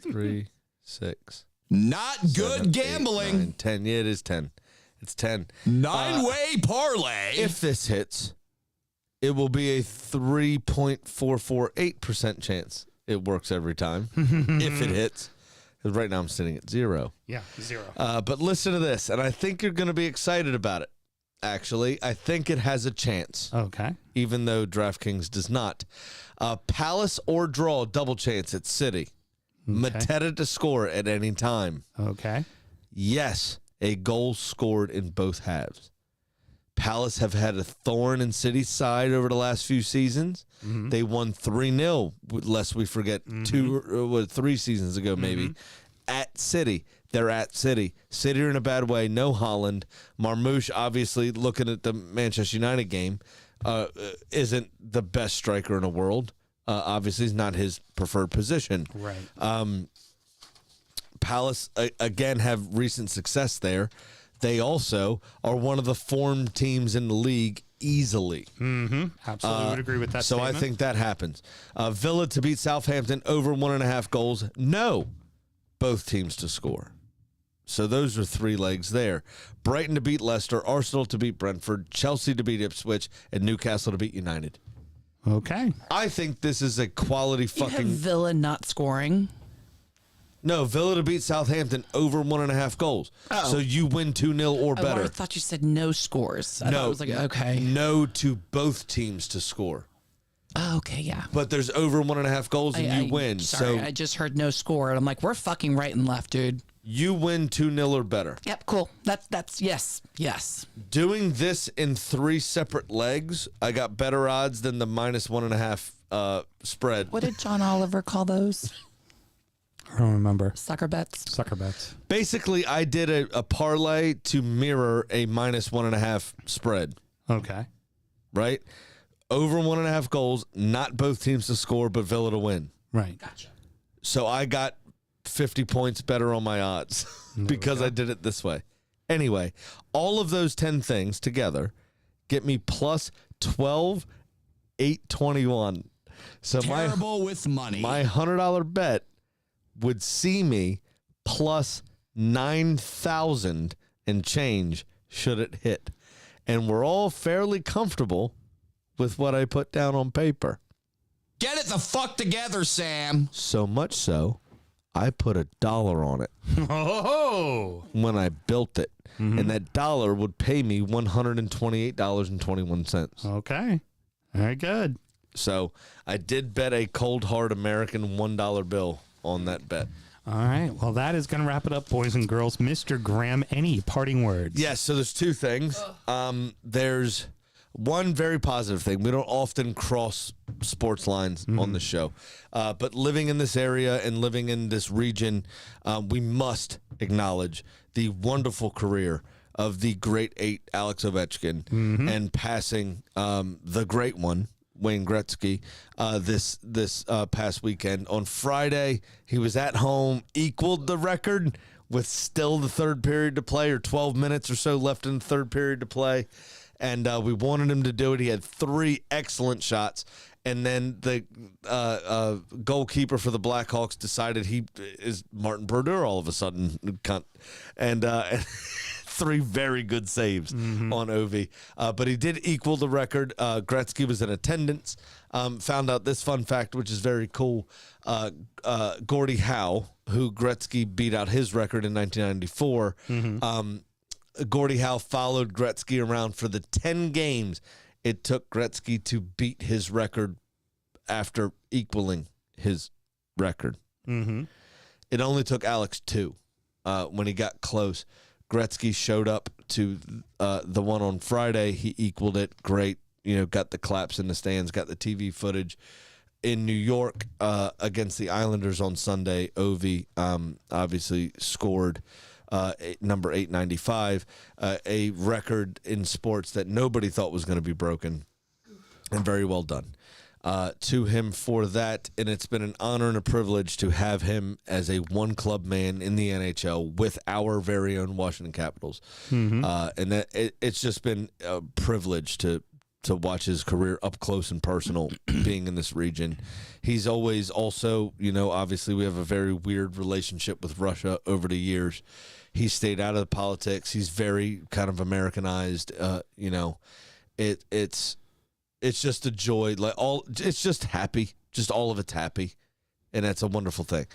3, 6. Not good 7, gambling. 8, 9, 10. Yeah, it is 10. It's 10. 9-way parlay. If this hits, it will be a 3.448% chance it works every time. If it hits. Because right now I'm sitting at 0. Yeah, 0. But listen to this, and I think you're going to be excited about it. Actually, I think it has a chance. Okay. Even though DraftKings does not. Palace or draw, double chance at City. Okay. Mateta to score at any time. Okay. Yes, a goal scored in both halves. Palace have had a thorn in City's side over the last few seasons. Mm-hmm. They won 3-0, lest we forget, 3 seasons ago maybe, at City. They're at City. City are in a bad way. No Haaland. Marmoush, obviously, looking at the Manchester United game, isn't the best striker in the world. Obviously, it's not his preferred position. Right. Palace, again, have recent success there. They also are one of the formed teams in the league easily. Absolutely would agree with that So statement. I think that happens. Villa to beat Southampton over 1.5 goals. No. Both teams to score. So those are 3 legs there. Brighton to beat Leicester, Arsenal to beat Brentford, Chelsea to beat Ipswich, and Newcastle to beat United. Okay. I think this is a quality You have fucking... Villa not scoring. No, Villa to beat Southampton over 1.5 goals. Oh. So you win 2-0 or Oh, better. I thought you said no scores. I thought No. it was like, okay. No to both teams to score. Oh, okay, yeah. But there's over 1.5 goals and you win. Sorry, So I just heard no score, and I'm like, we're fucking right and left, dude. you win 2-0 or better. Yep, cool. That's yes. Doing this in 3 separate legs, I got better odds than the -1.5 spread. What did John Oliver call those? I don't remember. Sucker bets. Sucker bets. Basically, I did a parlay to mirror a -1.5 spread, Okay. right? Over 1.5 goals, not both teams to score, but Villa to win. Right. So I got 50 points better on my odds because I did it this way. Anyway, all of those 10 things together get me plus 12,821. So Terrible with money. my $100 bet would see me plus 9,000 and change should it hit. And we're all fairly comfortable with what I put down on paper. Get it the fuck together, Sam. So much so, I put $1 on it Oh. when I built it. And that dollar would pay me $128.21. Okay. Very good. So I did bet a cold hard American $1 bill on that bet. All right. Well, that is going to wrap it up, boys and girls. Mr. Graham, any parting words? Yes, so there's 2 things. There's one very positive thing. We don't often cross sports lines on the show. But living in this area and living in this region, we must acknowledge the wonderful career of the great 8 Alex Ovechkin and passing the great one, Wayne Gretzky, this past weekend. On Friday, he was at home, equaled the record with still the third period to play, or 12 minutes or so left in the third period to play. And we wanted him to do it. He had 3 excellent shots. And then the goalkeeper for the Blackhawks decided he is Martin Brodeur all of a sudden. Cunt. And 3 very good saves on Ovi. But he did equal the record. Gretzky was in attendance. Found out this fun fact, which is very cool. Gordie Howe, who Gretzky beat out his record in 1994, Gordie Howe followed Gretzky around for the 10 games it took Gretzky to beat his record after equaling his record. It only took Alex 2 when he got close. Gretzky showed up to the one on Friday. He equaled it. Great. Got the claps in the stands, got the TV footage. In New York against the Islanders on Sunday, Ovi obviously scored number 895, a record in sports that nobody thought was going to be broken, and very well done to him for that. And it's been an honor and a privilege to have him as a one-club man in the NHL with our very own Washington Capitals. And that it's just been a privilege to watch his career up close and personal being in this region. He's always also, obviously we have a very weird relationship with Russia over the years. He stayed out of the politics. He's very kind of Americanized. It's just a joy. It's just happy. Just all of it's happy. And that's a wonderful thing.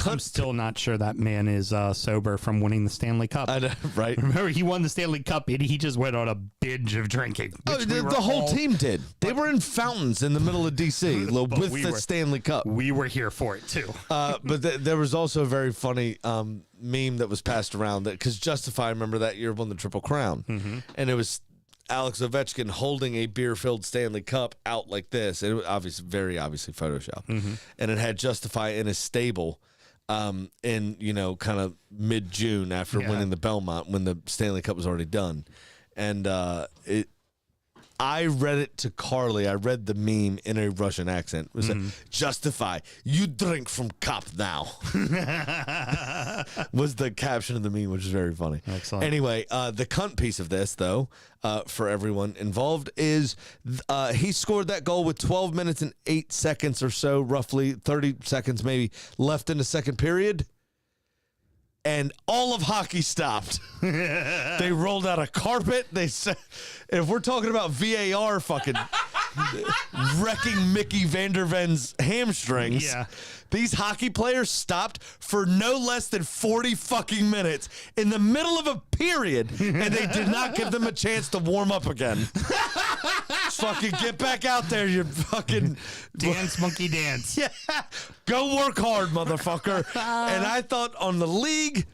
I'm still not sure that man is sober from winning the Stanley Cup. I know, right? Remember, he won the Stanley Cup and he just went on a binge of drinking. Oh, the whole team did. They were in fountains in the middle of D.C. with the Stanley Cup. We were here for it, too. But there was also a very funny meme that was passed around because Justify, remember that year, won the Triple Crown. And it was Alex Ovechkin holding a beer-filled Stanley Cup out like this. And it was very obviously Photoshopped. And it had Justify in his stable in, kind of mid-June after winning the Belmont when the Stanley Cup was already done. And I read it to Carly. I read the meme in a Russian accent. It was justify. You drink from cup now. Was the caption of the meme, which is very funny. Excellent. Anyway, the cunt piece of this, though, for everyone involved, is he scored that goal with 12 minutes and 8 seconds or so, roughly 30 seconds maybe, left in the second period. And all of hockey stopped. They rolled out a carpet. They said, if we're talking about VAR fucking wrecking Mickey Vanderven's hamstrings, these hockey players stopped for no less than 40 fucking minutes in the middle of a period, and they did not give them a chance to warm up again. Fucking get back out there, you fucking Dance, monkey dance. yeah, go work hard, motherfucker. And I thought on the league,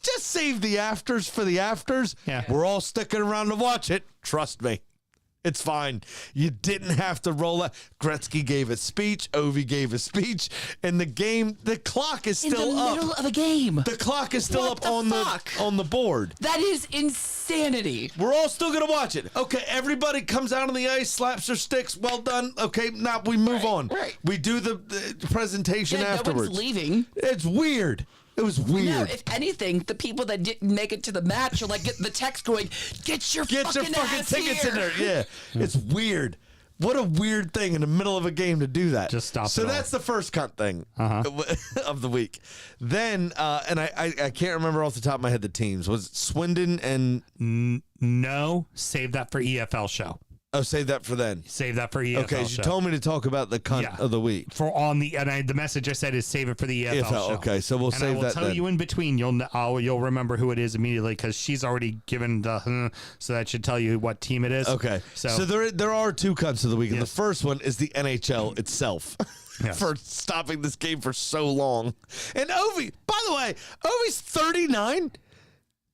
just save the afters for the afters. Yeah. We're all sticking around to watch it. Trust me. It's fine. You didn't have to roll out. Gretzky gave a speech. Ovi gave a speech. And the clock is still in the up. middle of a game. The clock is still What up the on the board. That is insanity. We're all still going to watch it. Okay, everybody comes out on the ice, slaps their sticks. Well done. Okay, now we move on. right. We do the presentation Yeah, afterwards. no one's leaving. It's weird. It was weird. No, if anything, the people that didn't make it to the match are like get the text going, get your fucking ass tickets here. in there. Yeah, it's weird. What a weird thing in the middle of a game to do that. Just stop So it all. that's the first cunt thing of the week. Then, and I can't remember off the top of my head the teams. Was it Swindon and... No, save that for EFL show. Oh, save that for then. Save that for EFL Okay, show. you told me to talk about the cunt Yeah. of the week. The message I said is save it for the EFL show. Okay, so we'll and save I will that tell then. you in between. You'll remember who it is immediately because she's already given the so that should tell you what team it is. Okay, so there are two cunts of the week, and the Yes. first one is the NHL itself Yes. for stopping this game for so long. And Ovi, by the way, Ovi's 39.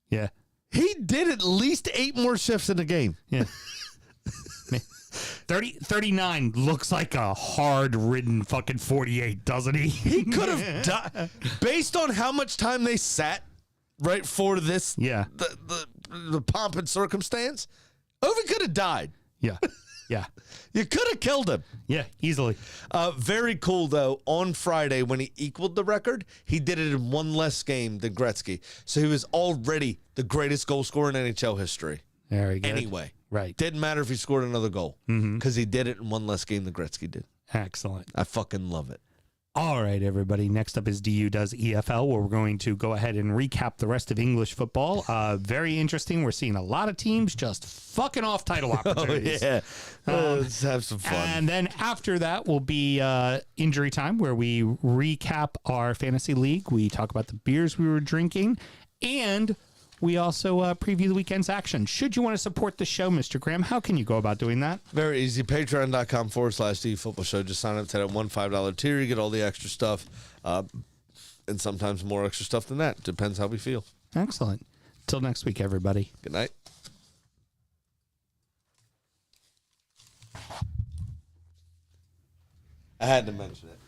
yeah, He did at least 8 more shifts in the game. yeah. 39 looks like a hard-ridden fucking 48, doesn't he? He could have died based on how much time they sat right for this. Yeah. the pomp and circumstance. Ovi could have died. Yeah, yeah, You could have killed him. yeah, easily. Very cool, though. On Friday, when he equaled the record, he did it in one less game than Gretzky. So he was already the greatest goal scorer in NHL history. Very good. Anyway. Right. Didn't matter if he scored another goal because he did it in one less game than Gretzky did. Excellent. I fucking love it. All right, everybody. Next up is DU Does EFL, where we're going to go ahead and recap the rest of English football. Very interesting. We're seeing a lot of teams just fucking off title opportunities. Yeah. Let's have some fun. And then after that will be injury time, where we recap our fantasy league. We talk about the beers we were drinking, and we also preview the weekend's action. Should you want to support the show, Mr. Graham, how can you go about doing that? Very easy. Patreon.com/DU Football Show. Just sign up to that $1 tier. You get all the extra stuff, and sometimes more extra stuff than that. Depends how we feel. Excellent. Till next week, everybody. Good night. I had to mention it.